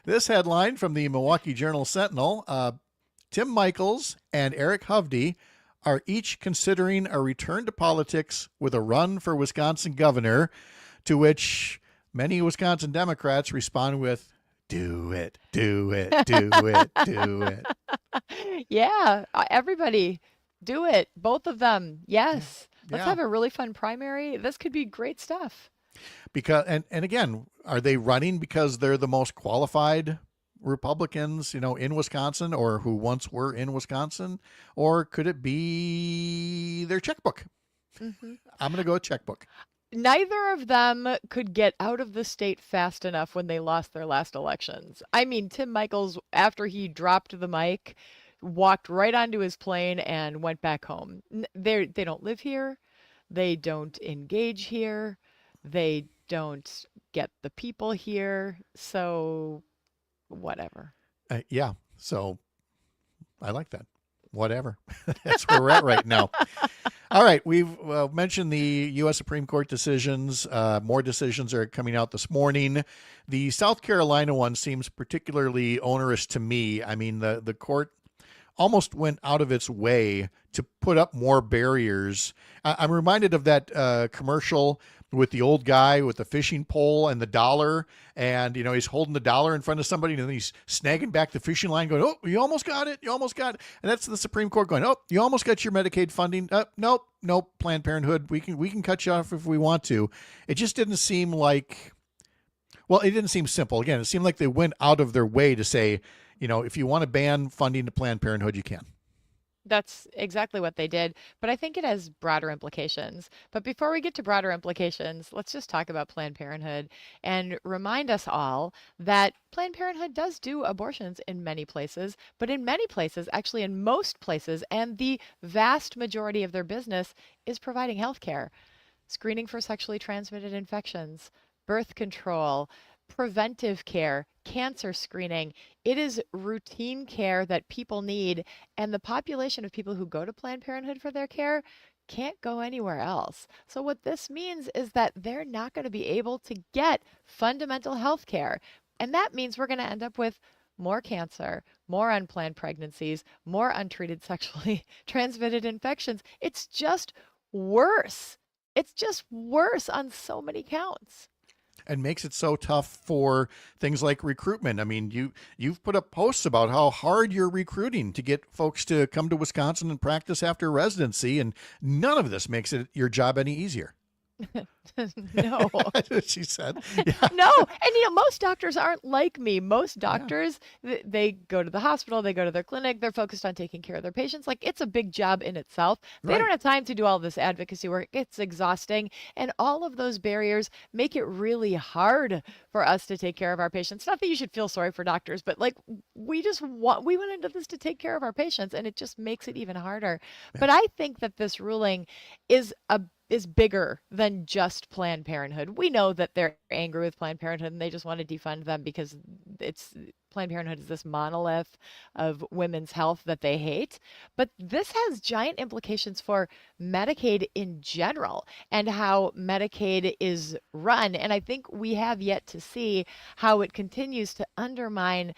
this headline from the Milwaukee Journal-Sentinel, Tim Michels and Eric Hovde are each considering a return to politics with a run for Wisconsin governor, to which many Wisconsin Democrats respond with, do it, do it, do it, do it. Yeah, everybody, do it. Both of them. Yes. Let's Yeah. have a really fun primary. This could be great stuff. Because and again, are they running because they're the most qualified Republicans, in Wisconsin, or who once were in Wisconsin, or could it be their checkbook? Mm-hmm. I'm going to go with checkbook. Neither of them could get out of the state fast enough when they lost their last elections. I mean, Tim Michels, after he dropped the mic, walked right onto his plane and went back home. They don't live here. They don't engage here. They don't get the people here. So whatever. Yeah. So I like that. Whatever. That's where we're at right now. All right. We've mentioned the U.S. Supreme Court decisions. More decisions are coming out this morning. The South Carolina one seems particularly onerous to me. I mean, the court almost went out of its way to put up more barriers. I'm reminded of that commercial with the old guy with the fishing pole and the dollar, and he's holding the dollar in front of somebody, and then he's snagging back the fishing line going, oh, you almost got it, and that's the Supreme Court going, oh, you almost got your Medicaid funding, nope, Planned Parenthood, we can cut you off if we want to. It just didn't seem like, well, it didn't seem simple. Again, it seemed like they went out of their way to say, if you want to ban funding to Planned Parenthood, you can. That's exactly what they did, but I think it has broader implications. But before we get to broader implications, let's just talk about Planned Parenthood and remind us all that Planned Parenthood does do abortions in many places, but in many places, actually in most places, and the vast majority of their business is providing health care, screening for sexually transmitted infections, birth control, preventive care, cancer screening. It is routine care that people need, and the population of people who go to Planned Parenthood for their care can't go anywhere else. So what this means is that they're not going to be able to get fundamental health care. And that means we're going to end up with more cancer, more unplanned pregnancies, more untreated sexually transmitted infections. It's just worse. It's just worse on so many counts. And makes it so tough for things like recruitment. I mean, you've put up posts about how hard you're recruiting to get folks to come to Wisconsin and practice after residency, and none of this makes it your job any easier. No. That's what she said. Yeah. No. And most doctors aren't like me. Most doctors, they go to the hospital, they go to their clinic, they're focused on taking care of their patients. Like, it's a big job in itself. They don't have time to do all this advocacy work. It's exhausting. And all of those barriers make it really hard for us to take care of our patients. Not that you should feel sorry for doctors, but like, we went into this to take care of our patients, and it just makes it even harder. Yeah. But I think that this ruling is bigger than just Planned Parenthood. We know that they're angry with Planned Parenthood and they just want to defund them because Planned Parenthood is this monolith of women's health that they hate. But this has giant implications for Medicaid in general and how Medicaid is run. And I think we have yet to see how it continues to undermine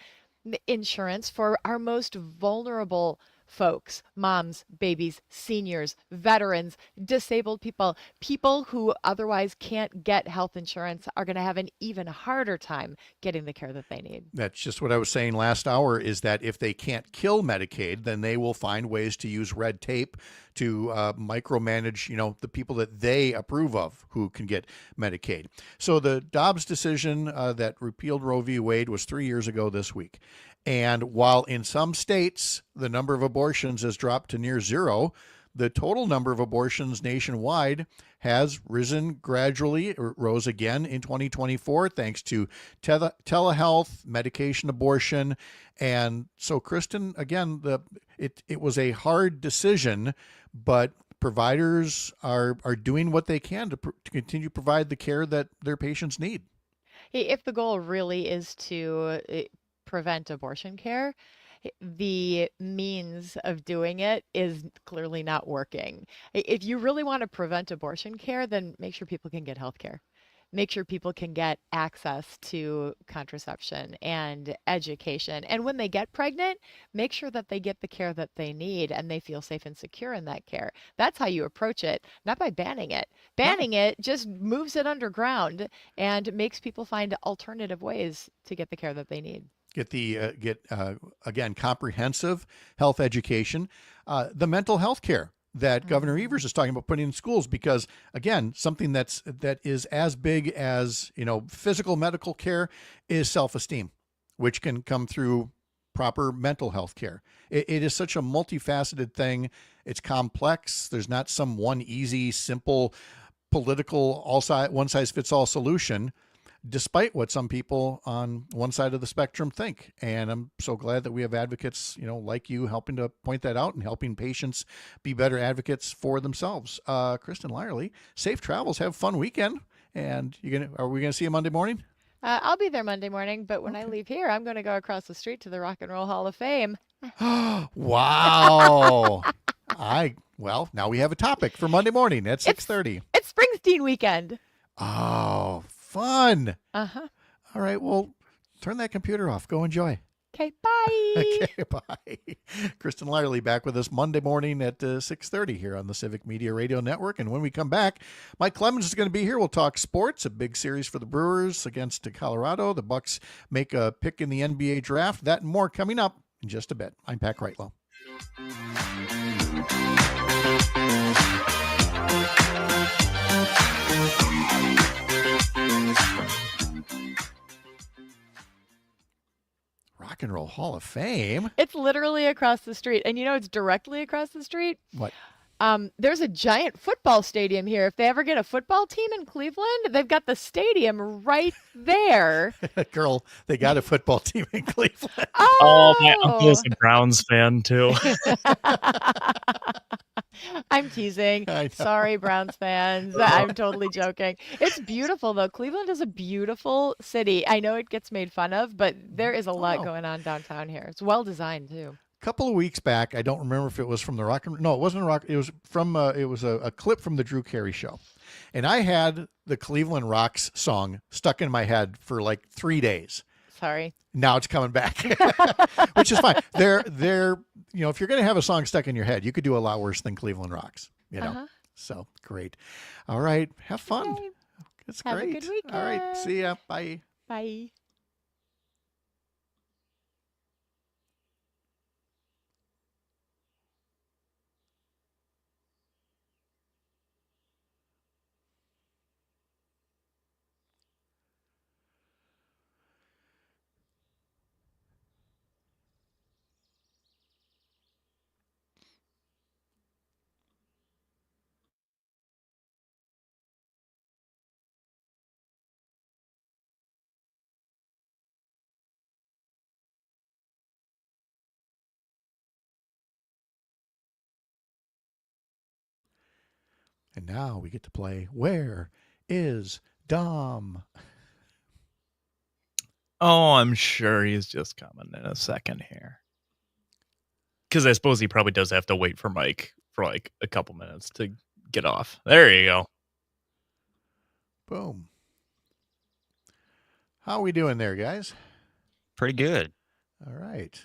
insurance for our most vulnerable folks, moms, babies, seniors, veterans, disabled people, people who otherwise can't get health insurance are going to have an even harder time getting the care that they need. That's just what I was saying last hour, is that if they can't kill Medicaid, then they will find ways to use red tape to micromanage, the people that they approve of who can get Medicaid. So the Dobbs decision that repealed Roe v. Wade was 3 years ago this week. And while in some states the number of abortions has dropped to near zero, the total number of abortions nationwide has risen gradually, or rose again in 2024, thanks to telehealth, medication abortion. And so, Kristen, again, it was a hard decision, but providers are doing what they can to continue to provide the care that their patients need. If the goal really is to prevent abortion care, the means of doing it is clearly not working. If you really want to prevent abortion care, then make sure people can get health care. Make sure people can get access to contraception and education. And when they get pregnant, make sure that they get the care that they need and they feel safe and secure in that care. That's how you approach it, not by banning it. Banning it just moves it underground and makes people find alternative ways to get the care that they need. Get again, comprehensive health education, the mental health care that Governor Evers is talking about putting in schools, because again, something that is as big as physical medical care is self-esteem, which can come through proper mental health care. It is such a multifaceted thing. It's complex. There's not some one easy, simple, political, one size fits all solution, despite what some people on one side of the spectrum think. And I'm so glad that we have advocates, like you, helping to point that out and helping patients be better advocates for themselves. Kristen Lyerly, safe travels. Have a fun weekend. And are we going to see you Monday morning? I'll be there Monday morning, but when I leave here, I'm going to go across the street to the Rock and Roll Hall of Fame. Wow. Well, now we have a topic for Monday morning at 6:30. It's Springsteen weekend. Oh, fun. Uh-huh. All right, well, turn that computer off. Go enjoy. Okay, bye. Okay, bye. Kristen Lyerly back with us Monday morning at 6:30 here on the Civic Media Radio Network. And when we come back, Mike Clemens is going to be here. We'll talk sports, a big series for the Brewers against Colorado. The Bucks make a pick in the NBA draft. That and more coming up in just a bit. I'm Pat Kreitlow. Rock and Roll Hall of Fame? It's literally across the street. And it's directly across the street. What? There's a giant football stadium here. If they ever get a football team in Cleveland, they've got the stadium right there. Girl, they got a football team in Cleveland. Oh, my uncle is a Browns fan too. I'm teasing. Sorry, Browns fans. I'm totally joking. It's beautiful, though. Cleveland is a beautiful city. I know it gets made fun of, but there is a lot going on downtown here. It's well designed, too. Couple of weeks back, I don't remember if it was from the rock. No, it wasn't a rock. It was from. It was a clip from the Drew Carey show, and I had the Cleveland Rocks song stuck in my head for like 3 days. Sorry. Now it's coming back, which is fine. They're if you're going to have a song stuck in your head, you could do a lot worse than Cleveland Rocks. So great. All right, have fun. Okay. It's Have great. a good weekend. All right, see ya. Bye. Bye. And now we get to play Where is Dom? Oh, I'm sure he's just coming in a second here. Because I suppose he probably does have to wait for Mike for like a couple minutes to get off. There you go. Boom. How are we doing there, guys? Pretty good. All right.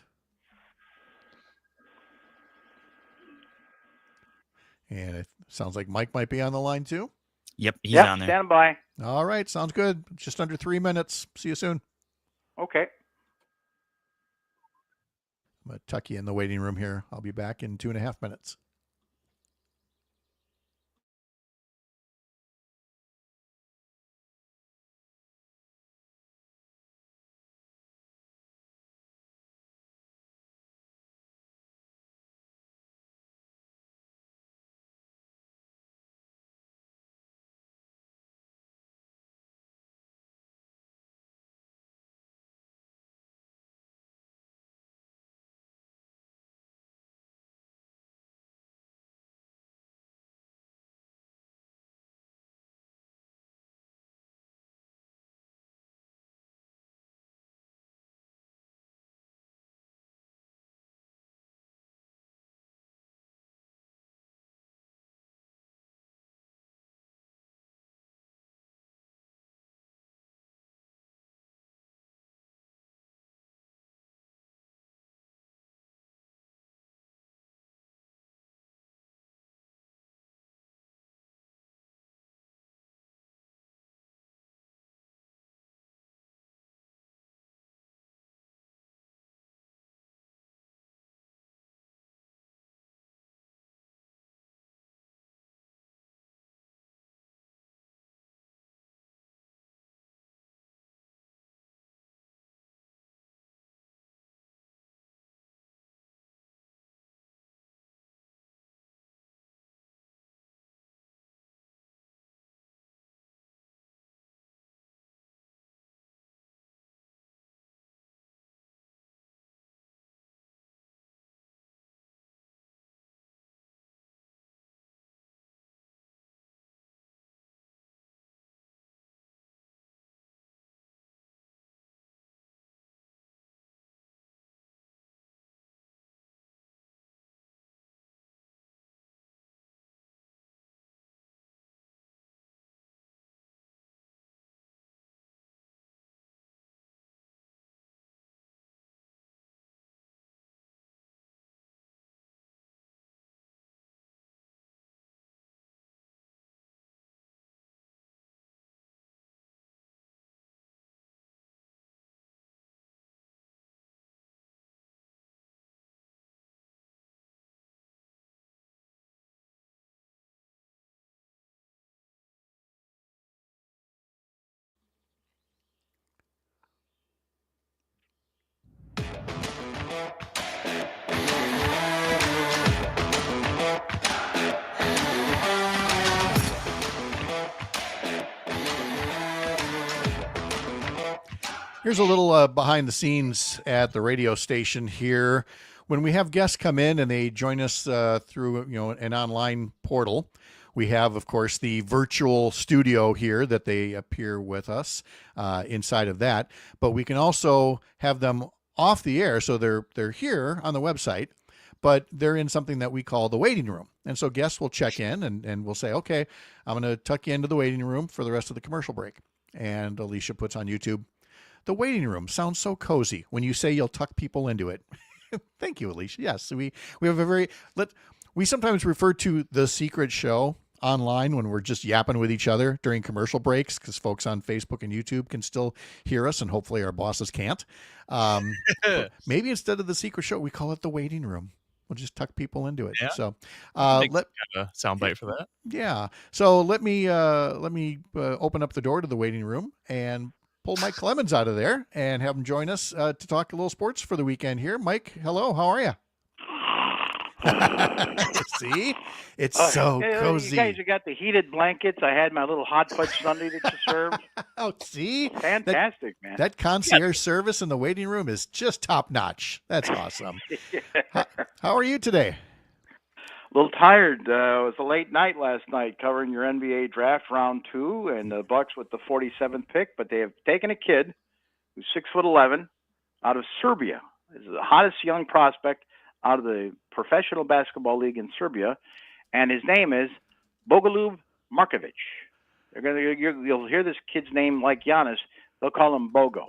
And it sounds like Mike might be on the line too. Yep, he's on there. Stand by. All right, sounds good. Just under 3 minutes. See you soon. Okay. I'm going to tuck you in the waiting room here. I'll be back in 2.5 minutes. Here's a little behind the scenes at the radio station here. When we have guests come in and they join us through an online portal, we have, of course, the virtual studio here that they appear with us inside of that. But we can also have them off the air, so they're here on the website, but they're in something that we call the waiting room. And so guests will check in and we'll say, okay, I'm going to tuck you into the waiting room for the rest of the commercial break. And Alicia puts on YouTube, the waiting room sounds so cozy when you say you'll tuck people into it. Thank you, Alicia. Yes, we have we sometimes refer to the secret show online when we're just yapping with each other during commercial breaks, because folks on Facebook and YouTube can still hear us, and hopefully our bosses can't. Maybe instead of the secret show, we call it the waiting room. We'll just tuck people into it. Yeah. So let a soundbite for that. Yeah. So let me open up the door to the waiting room and pull Mike Clemens out of there and have him join us to talk a little sports for the weekend here. Mike, hello. How are you? See, it's so cozy. You guys have got the heated blankets. I had my little hot fudge sundae that you served. Oh, see, fantastic, man. That concierge service in the waiting room is just top notch. That's awesome. How are you today? A little tired. It was a late night last night covering your NBA draft round 2, and the Bucks with the 47th pick. But they have taken a kid who's 6'11" out of Serbia. He's the hottest young prospect out of the professional basketball league in Serbia, and his name is Bogoljub Markovic. You'll hear this kid's name like Giannis. They'll call him Bogo.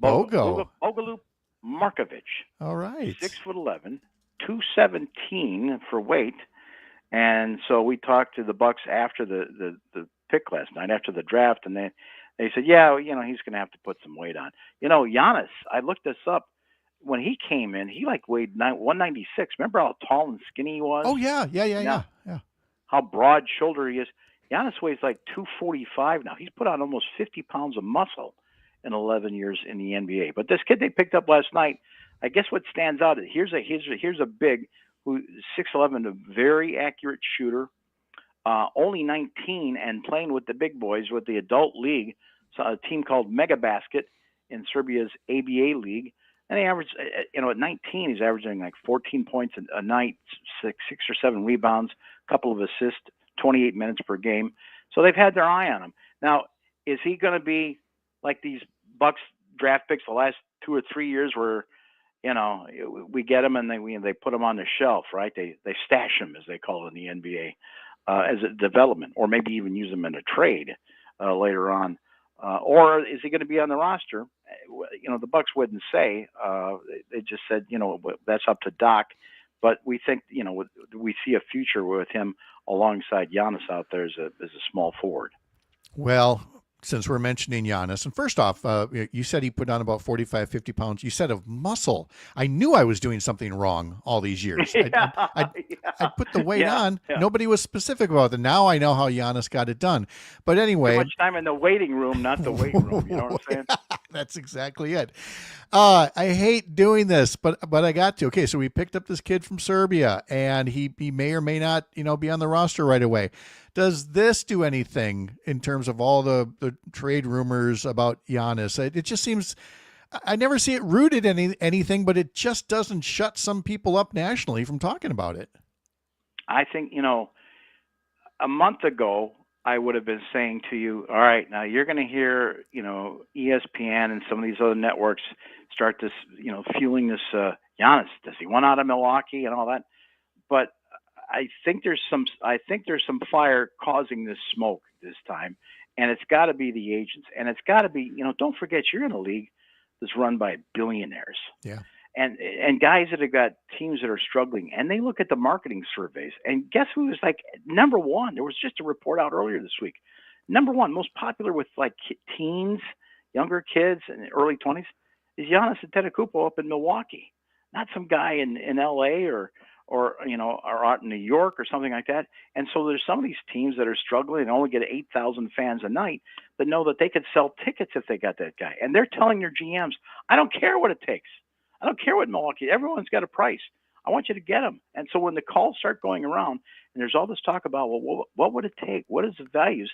Bogoljub Markovic. All right. 6'11", 217 for weight, and so we talked to the Bucks after the pick last night, after the draft, and they said, yeah, he's going to have to put some weight on. Giannis, I looked this up. When he came in, he weighed 196. Remember how tall and skinny he was? Oh, yeah. How broad-shouldered he is. Giannis weighs 245 now. He's put on almost 50 pounds of muscle in 11 years in the NBA. But this kid they picked up last night, I guess what stands out, here's a big, who 6'11", a very accurate shooter, only 19 and playing with the big boys with the adult league, a team called Mega Basket in Serbia's ABA league. And he averaged, at 19, he's averaging 14 points a night, six or seven rebounds, a couple of assists, 28 minutes per game. So they've had their eye on him. Now, is he going to be like these Bucks draft picks the last 2 or 3 years where, we get him and they put him on the shelf, right? They stash him, as they call it in the NBA, as a development, or maybe even use him in a trade later on. Or is he going to be on the roster? The Bucks wouldn't say. They just said, that's up to Doc. But we think, we see a future with him alongside Giannis out there as a small forward. Well, since we're mentioning Giannis, and first off, you said he put on about 45, 50 pounds. You said of muscle. I knew I was doing something wrong all these years. I put the weight on. Yeah. Nobody was specific about it. Now I know how Giannis got it done. But anyway. Too much time in the waiting room, not the weight room. You know what I'm saying? That's exactly it. I hate doing this, but I got to. Okay, so we picked up this kid from Serbia, and he may or may not, be on the roster right away. Does this do anything in terms of all the trade rumors about Giannis? It just seems, I never see it rooted in anything, but it just doesn't shut some people up nationally from talking about it. I think, a month ago, I would have been saying to you, all right, now you're going to hear, ESPN and some of these other networks start this, fueling this Giannis. Does he want out of Milwaukee and all that? But I think there's some fire causing this smoke this time, and it's got to be the agents, and it's got to be, don't forget you're in a league that's run by billionaires. Yeah. And guys that have got teams that are struggling, and they look at the marketing surveys, and guess who is number one? There was just a report out earlier this week. Number one, most popular with teens, younger kids in the early 20s, is Giannis Antetokounmpo up in Milwaukee, not some guy in LA or out in New York or something like that. And so there's some of these teams that are struggling and only get 8,000 fans a night that know that they could sell tickets if they got that guy. And they're telling their GMs, I don't care what it takes. I don't care what Milwaukee, everyone's got a price. I want you to get them. And so when the calls start going around and there's all this talk about, well, what would it take? What is the values?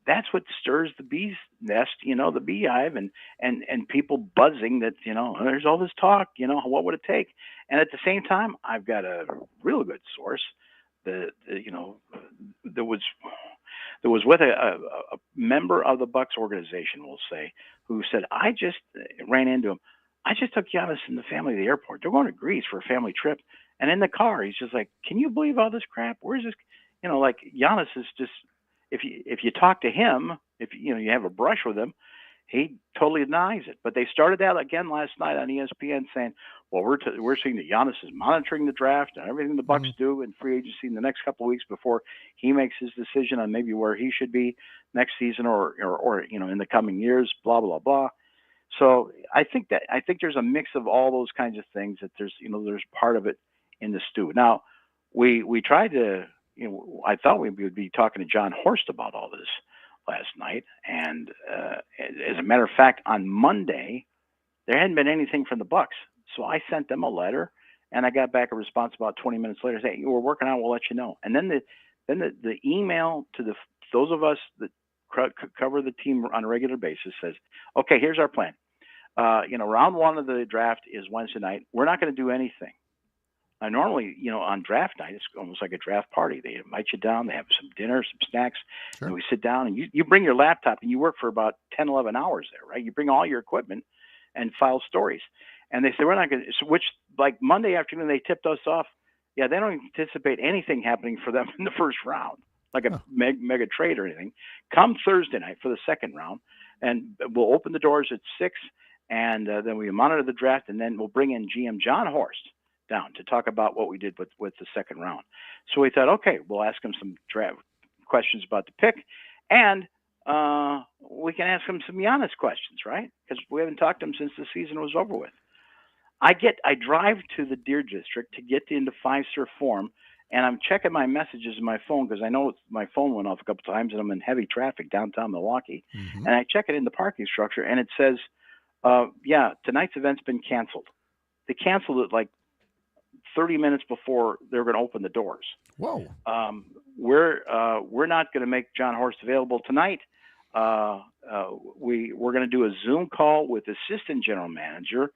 that's what stirs the bee's nest, the beehive, and people buzzing that, there's all this talk, what would it take? And at the same time, I've got a real good source that, there was with a member of the Bucks organization, we'll say, who said, I just ran into him. I just took Giannis and the family to the airport. They're going to Greece for a family trip. And in the car, he's just like, can you believe all this crap? Where's this? Like Giannis is just, if you talk to him, if you have a brush with him, he totally denies it. But they started that again last night on ESPN saying, well, we're seeing that Giannis is monitoring the draft and everything the Bucks do in free agency in the next couple of weeks before he makes his decision on maybe where he should be next season or in the coming years, blah, blah, blah. So I think there's a mix of all those kinds of things that there's part of it in the stew. Now, we tried to, I thought we would be talking to John Horst about all this last night. And as a matter of fact, on Monday, there hadn't been anything from the Bucks. So I sent them a letter, and I got back a response about 20 minutes later saying, hey, we're working on it, we'll let you know. And then the email to those of us that cover the team on a regular basis says, okay, here's our plan. Round one of the draft is Wednesday night. We're not going to do anything. Normally, on draft night, it's almost like a draft party. They invite you down, they have some dinner, some snacks, Sure. and we sit down, and you bring your laptop, and you work for about 10, 11 hours there, right? You bring all your equipment and file stories. And they say, we're not going to, which like Monday afternoon, they tipped us off. Yeah, they don't anticipate anything happening for them in the first round, like a mega trade or anything. Come Thursday night for the second round, and we'll open the doors at 6, and then we monitor the draft, and then we'll bring in GM John Horst down to talk about what we did with the second round. So we thought, okay, we'll ask him some draft questions about the pick, and we can ask him some Giannis questions, right? Because we haven't talked to him since the season was over with. I drive to the Deer District to get into Fiserv Forum, and I'm checking my messages in my phone because I know my phone went off a couple times, and I'm in heavy traffic downtown Milwaukee. Mm-hmm. And I check it in the parking structure, and it says, tonight's event's been canceled. They canceled it like 30 minutes before they were going to open the doors. Whoa. We're not going to make John Horst available tonight. We're going to do a Zoom call with Assistant General Manager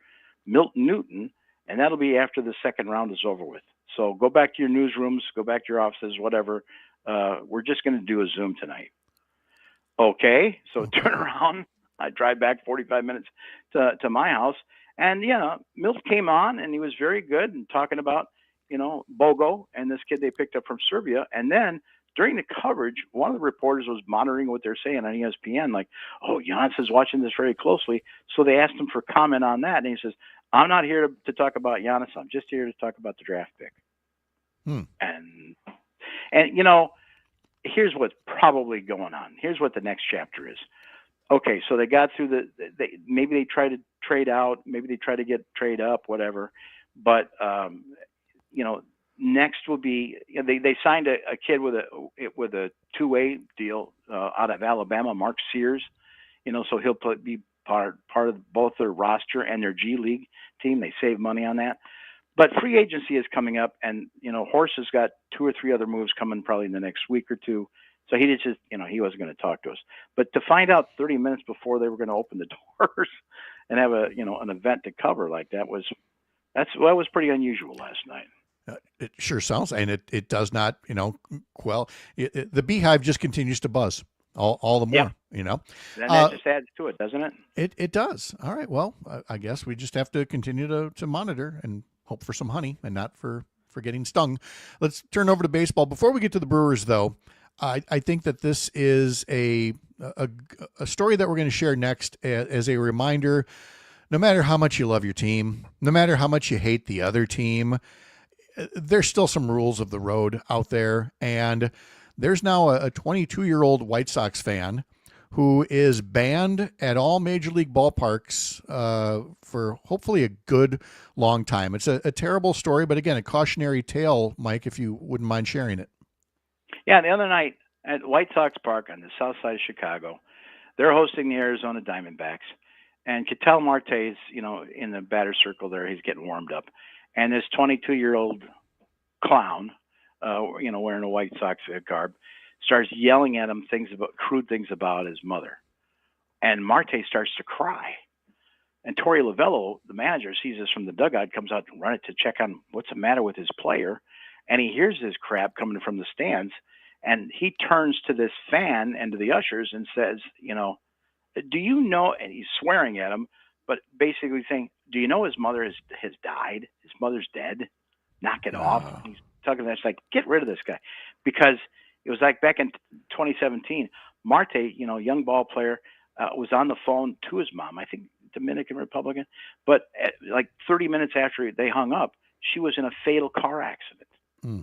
Milton Newton, and that'll be after the second round is over with. So go back to your newsrooms, go back to your offices, whatever. We're just going to do a Zoom tonight. Okay, so turn around. I drive back 45 minutes to my house. And, Milt came on, and he was very good and talking about, Bogo and this kid they picked up from Serbia. And then during the coverage, one of the reporters was monitoring what they're saying on ESPN, like, oh, Giannis is watching this very closely. So they asked him for comment on that. And he says, I'm not here to talk about Giannis. I'm just here to talk about the draft pick. And here's what's probably going on. Here's what the next chapter is. Okay, so they got through maybe they try to trade out, maybe they try to get trade up, whatever. But next will be they signed a kid with a two-way deal out of Alabama, Mark Sears. So he'll be part of both their roster and their G League team. They save money on that. But free agency is coming up, and Horst has got 2 or 3 other moves coming probably in the next week or two. So he just, he wasn't going to talk to us. But to find out 30 minutes before they were going to open the doors and have an event to cover like that was pretty unusual last night. It sure sounds, and it does not, the beehive just continues to buzz all the more, And that just adds to it, doesn't it? It does. All right. Well, I guess we just have to continue to monitor and hope for some honey and not for getting stung. Let's turn over to baseball. Before we get to the Brewers, though, I think that this is a story that we're going to share next as a reminder. No matter how much you love your team, no matter how much you hate the other team, there's still some rules of the road out there. And there's now a 22-year-old White Sox fan who is banned at all major league ballparks for hopefully a good long time. It's a terrible story, but again, a cautionary tale, Mike, if you wouldn't mind sharing it. Yeah, the other night at White Sox Park on the south side of Chicago, they're hosting the Arizona Diamondbacks. And Ketel Marte's, in the batter circle there, he's getting warmed up. And this 22-year-old clown, wearing a White Sox garb, starts yelling at him crude things about his mother. And Marte starts to cry. And Torey Lavello, the manager, sees this from the dugout, comes out and runs to check on what's the matter with his player. And he hears this crap coming from the stands. And he turns to this fan and to the ushers and says, do you know, and he's swearing at him, but basically saying, do you know his mother has died? His mother's dead. Knock it off. And he's talking to us like, get rid of this guy. Because it was like back in 2017, Marte, young ball player, was on the phone to his mom, I think Dominican Republican, but like 30 minutes after they hung up, she was in a fatal car accident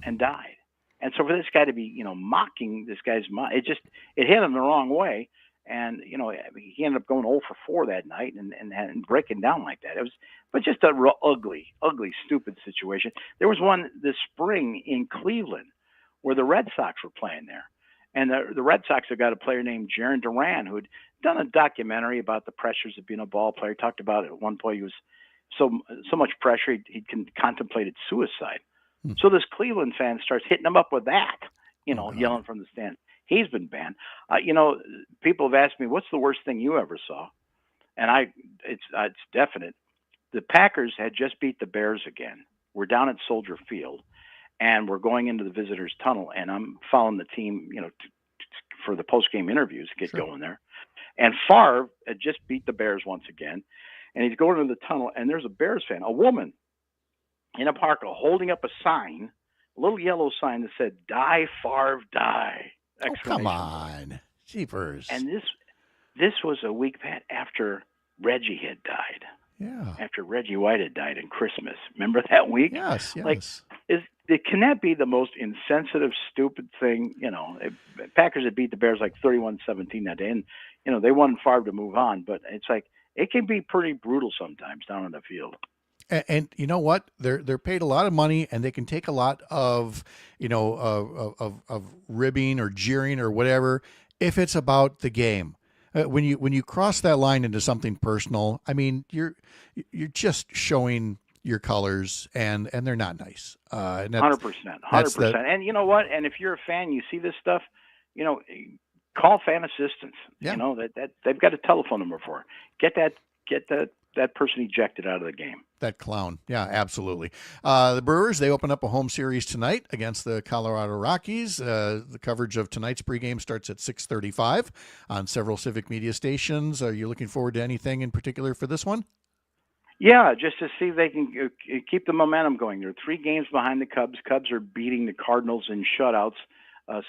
and died. And so for this guy to be, mocking this guy's mom, it hit him the wrong way. And, he ended up going 0 for 4 that night and breaking down like that. It was, but just a real ugly, stupid situation. There was one this spring in Cleveland where the Red Sox were playing there. And the Red Sox have got a player named Jaron Duran who had done a documentary about the pressures of being a ball player. He talked about it at one point. He was so much pressure, he contemplated suicide. So this Cleveland fan starts hitting him up with that, yelling from the stands. He's been banned. People have asked me, what's the worst thing you ever saw? And it's definite. The Packers had just beat the Bears again. We're down at Soldier Field, and we're going into the visitors' tunnel, and I'm following the team, for the post-game interviews, get going there. And Favre had just beat the Bears once again, and he's going into the tunnel, and there's a Bears fan, a woman in a parka, holding up a sign, a little yellow sign that said, "Die, Favre, die." Oh, come on. Jeepers. And this was a week, Pat, after Reggie had died. Yeah. After Reggie White had died in Christmas. Remember that week? Yes. Like, can that be the most insensitive, stupid thing? Packers had beat the Bears like 31-17 that day, and, they wanted Favre to move on. But it's like, it can be pretty brutal sometimes down on the field. And you know what? They're paid a lot of money, and they can take a lot of of ribbing or jeering or whatever if it's about the game. When you cross that line into something personal, I mean, you're just showing your colors, and they're not nice. 100%. And you know what? And if you're a fan, you see this stuff, call fan assistance. Yeah. That they've got a telephone number for it. Get that person ejected out of the game. That clown. Yeah, absolutely. The Brewers, they open up a home series tonight against the Colorado Rockies. The coverage of tonight's pregame starts at 6:35 on several civic media stations. Are you looking forward to anything in particular for this one? Yeah, just to see if they can keep the momentum going. They're 3 games behind the Cubs. Cubs are beating the Cardinals in shutouts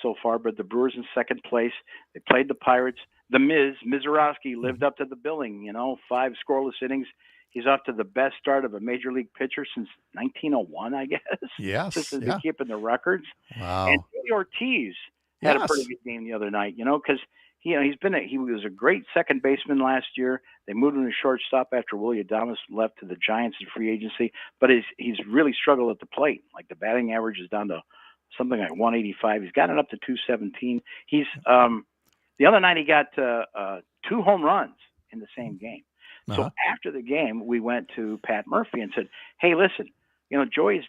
so far, but the Brewers in second place. They played the Pirates. The Mizorowski lived up to the billing, 5 scoreless innings. He's off to the best start of a major league pitcher since 1901, I guess. Yes. Just has been keeping the records. Wow. And Julio Ortiz had a pretty good game the other night, because he was a great second baseman last year. They moved him to shortstop after Willie Adames left to the Giants in free agency, but he's really struggled at the plate. Like the batting average is down to something like 185. He's gotten it up to 217. He's the other night he got 2 home runs in the same game. So after the game, we went to Pat Murphy and said, "Hey, listen, Joey's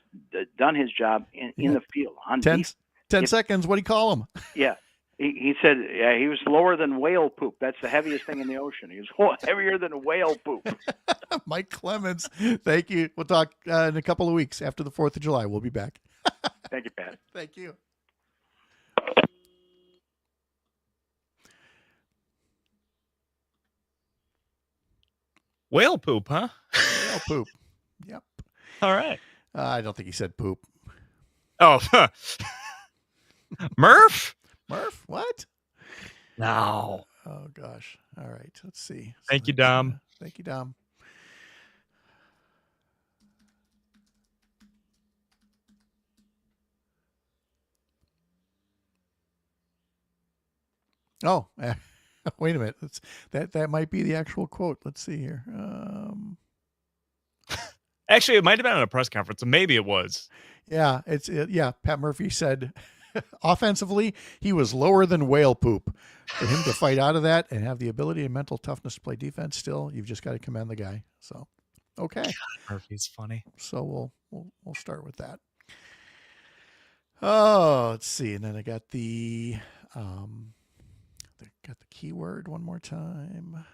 done his job in the field on 10 seconds. What do you call him?" Yeah. He said he was lower than whale poop. That's the heaviest thing in the ocean. He was heavier than whale poop. Mike Clemens, thank you. We'll talk in a couple of weeks after the 4th of July. We'll be back. Thank you, Pat. Thank you. Whale poop, huh? Whale poop. Yep. All right. I don't think he said poop. Oh, Murph? Murph? What? No. Oh, gosh. All right. Let's see. Thank you, Dom. Thank you, Dom. Oh, wait a minute. That might be the actual quote. Let's see here. Actually, it might have been at a press conference. So maybe it was. Yeah, Pat Murphy said offensively, he was lower than whale poop. For him to fight out of that and have the ability and mental toughness to play defense still, you've just got to commend the guy. So, okay. God, Murphy's funny. So we'll start with that. Oh, let's see. And then I got the Got the keyword one more time.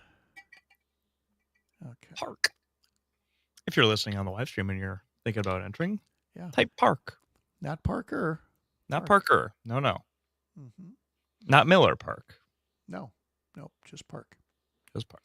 Okay. Park. If you're listening on the live stream and you're thinking about entering, type park. Not Parker. Not Parker. No. Mm-hmm. Not Miller Park. No, just Park. Just Park.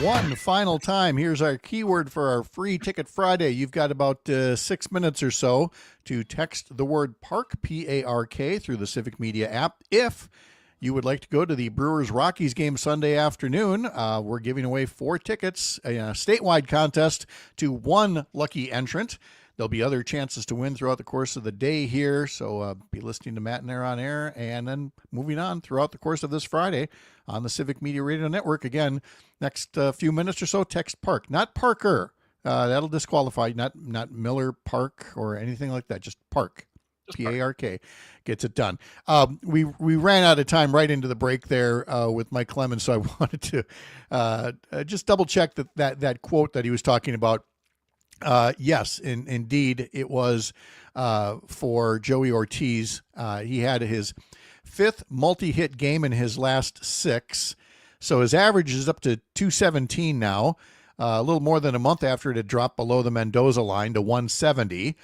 One final time. Here's our keyword for our free Ticket Friday. You've got about 6 minutes or so to text the word PARK, P-A-R-K, through the Civic Media app. If you would like to go to the Brewers-Rockies game Sunday afternoon, we're giving away 4 tickets, a statewide contest to 1 lucky entrant. There'll be other chances to win throughout the course of the day here, so be listening to Matt and Air on air, and then moving on throughout the course of this Friday on the Civic Media Radio Network. Again, next few minutes or so, text PARK, not Parker. That'll disqualify, not Miller Park or anything like that, just PARK. P-A-R-K gets it done. We ran out of time right into the break there with Mike Clemens, so I wanted to just double check that quote that he was talking about. Yes, indeed, it was for Joey Ortiz. He had his 5th multi-hit game in his last 6, so his average is up to 217 now, a little more than a month after it had dropped below the Mendoza line to 170.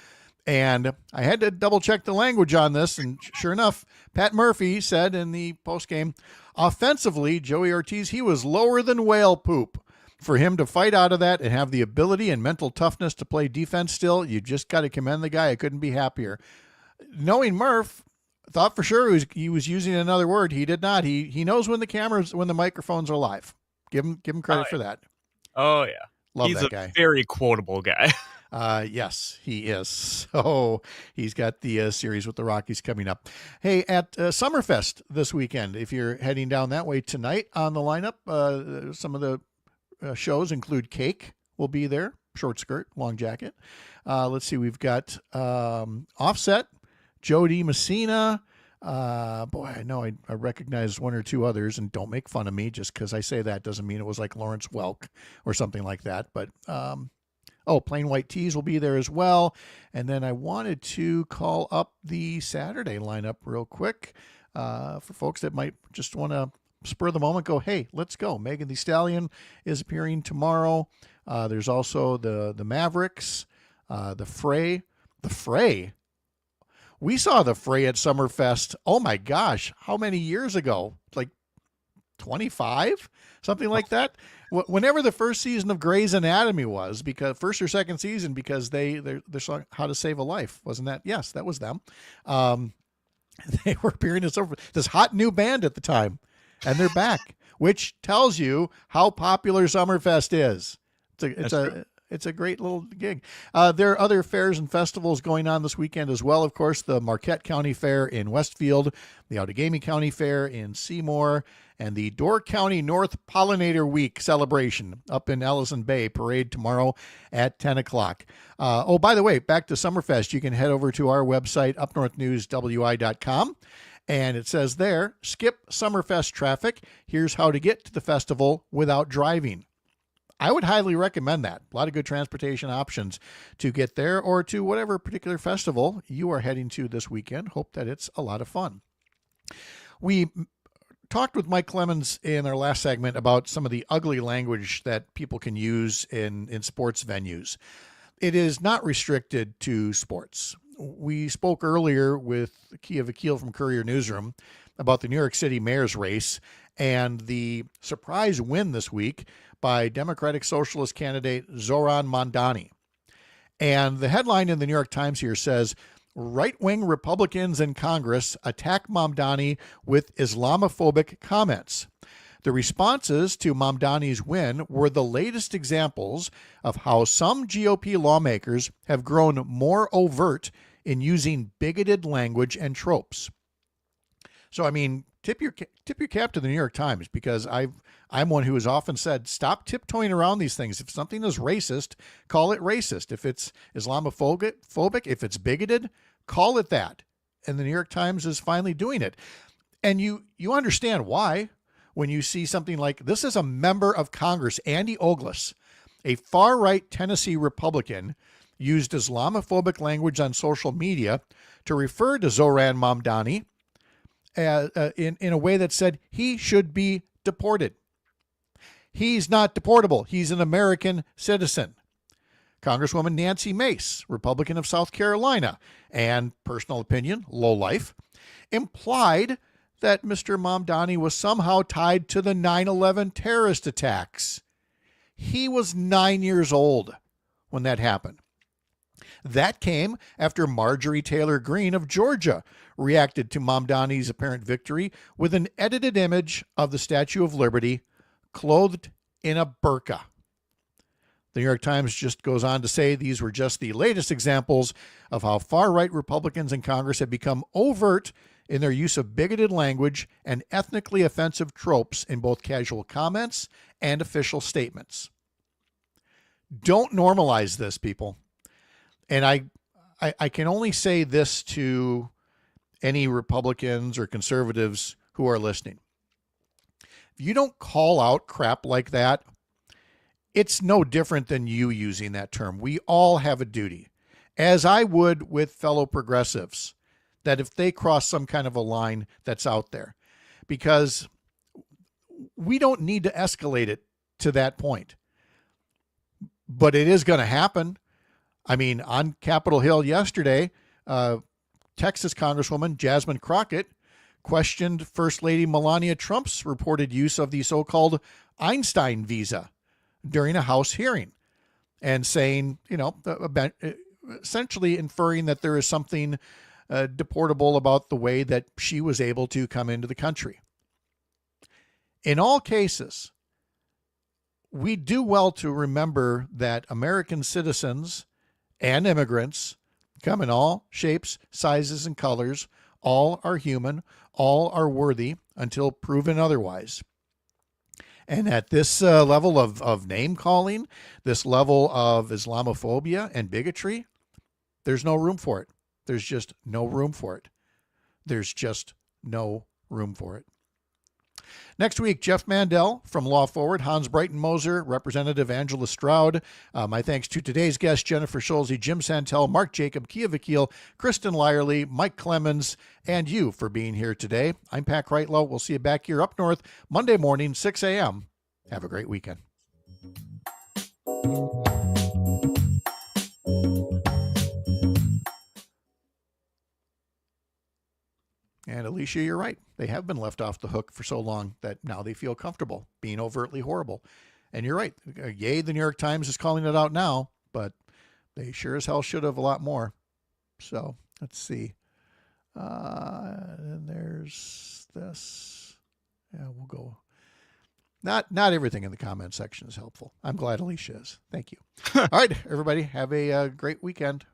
And I had to double check the language on this, and sure enough, Pat Murphy said in the postgame, offensively, Joey Ortiz, he was lower than whale poop. For him to fight out of that and have the ability and mental toughness to play defense still, you just got to commend the guy. I couldn't be happier. Knowing Murph, thought for sure he was using another word. He did not. He knows when the microphones are live. Give him credit for that. Oh yeah, Love he's that a guy. very quotable guy. Yes, he is. So he's got the series with the Rockies coming up. Hey, at Summerfest this weekend, if you're heading down that way tonight on the lineup, some of the shows include Cake will be there, short skirt, long jacket. Let's see, we've got Offset, Jody Messina. Boy, I know I recognize 1 or 2 others, and don't make fun of me just because I say that doesn't mean it was like Lawrence Welk or something like that. But Plain White Tees will be there as well. And then I wanted to call up the Saturday lineup real quick for folks that might just want to spur of the moment go, hey, let's go. Megan Thee Stallion is appearing tomorrow. There's also the Mavericks, the Fray. The Fray. We saw the Fray at Summerfest. Oh my gosh, how many years ago? Like 25, something like that. whenever the first season of Grey's Anatomy was, because first or second season, because they're song How to Save a Life, wasn't that? Yes, that was them. They were appearing as this hot new band at the time, and they're back, which tells you how popular Summerfest is. It's a great little gig. There are other fairs and festivals going on this weekend as well. Of course, the Marquette County Fair in Westfield, the Outagamie County Fair in Seymour, and the Door County North Pollinator Week celebration up in Ellison Bay. Parade tomorrow at 10 o'clock. Oh, by the way, back to Summerfest, you can head over to our website, upnorthnewswi.com. And it says there, skip Summerfest traffic. Here's how to get to the festival without driving. I would highly recommend that. A lot of good transportation options to get there or to whatever particular festival you are heading to this weekend. Hope that it's a lot of fun. We talked with Mike Clemens in our last segment about some of the ugly language that people can use in sports venues. It is not restricted to sports. We spoke earlier with Keya Vakil from Courier Newsroom about the New York City mayor's race and the surprise win this week by Democratic Socialist candidate Zohran Mamdani. And the headline in the New York Times here says, right-wing Republicans in Congress attack Mamdani with Islamophobic comments. The responses to Mamdani's win were the latest examples of how some GOP lawmakers have grown more overt in using bigoted language and tropes. So, I mean, tip your cap to the New York Times, because I'm one who has often said, stop tiptoeing around these things. If something is racist, call it racist. If it's Islamophobic, if it's bigoted, call it that. And the New York Times is finally doing it. And you understand why when you see something like this. Is a member of Congress, Andy Ogles, a far-right Tennessee Republican, used Islamophobic language on social media to refer to Zohran Mamdani in a way that said he should be deported. He's not deportable. He's an American citizen. Congresswoman Nancy Mace, Republican of South Carolina, and personal opinion, lowlife, implied that Mr. Mamdani was somehow tied to the 9/11 terrorist attacks. He was 9 years old when that happened. That came after Marjorie Taylor Greene of Georgia reacted to Mamdani's apparent victory with an edited image of the Statue of Liberty clothed in a burqa. The New York Times just goes on to say these were just the latest examples of how far-right Republicans in Congress have become overt in their use of bigoted language and ethnically offensive tropes in both casual comments and official statements. Don't normalize this, people. And I can only say this to any Republicans or conservatives who are listening. If you don't call out crap like that, it's no different than you using that term. We all have a duty, as I would with fellow progressives, that if they cross some kind of a line that's out there, because we don't need to escalate it to that point. But it is going to happen. I mean, on Capitol Hill yesterday, Texas Congresswoman Jasmine Crockett questioned First Lady Melania Trump's reported use of the so-called Einstein visa during a House hearing, and saying, essentially inferring that there is something deportable about the way that she was able to come into the country. In all cases, we do well to remember that American citizens and immigrants come in all shapes, sizes, and colors. All are human. All are worthy until proven otherwise. And at this level of name calling, this level of Islamophobia and bigotry, there's no room for it. There's just no room for it. There's just no room for it. Next week, Jeff Mandel from Law Forward, Hans Breitenmoser, Representative Angela Stroud. My thanks to today's guests, Jennifer Schulze, Jim Santelle, Mark Jacob, Keya Vakil, Kristen Lyerly, Mike Clemens, and you for being here today. I'm Pat Kreitlow. We'll see you back here up north Monday morning, 6 a.m. Have a great weekend. And Alicia, you're right. They have been left off the hook for so long that now they feel comfortable being overtly horrible. And you're right. Yay, the New York Times is calling it out now, but they sure as hell should have a lot more. So let's see. And there's this. Yeah, we'll go. Not everything in the comment section is helpful. I'm glad Alicia is. Thank you. All right, everybody, have a great weekend.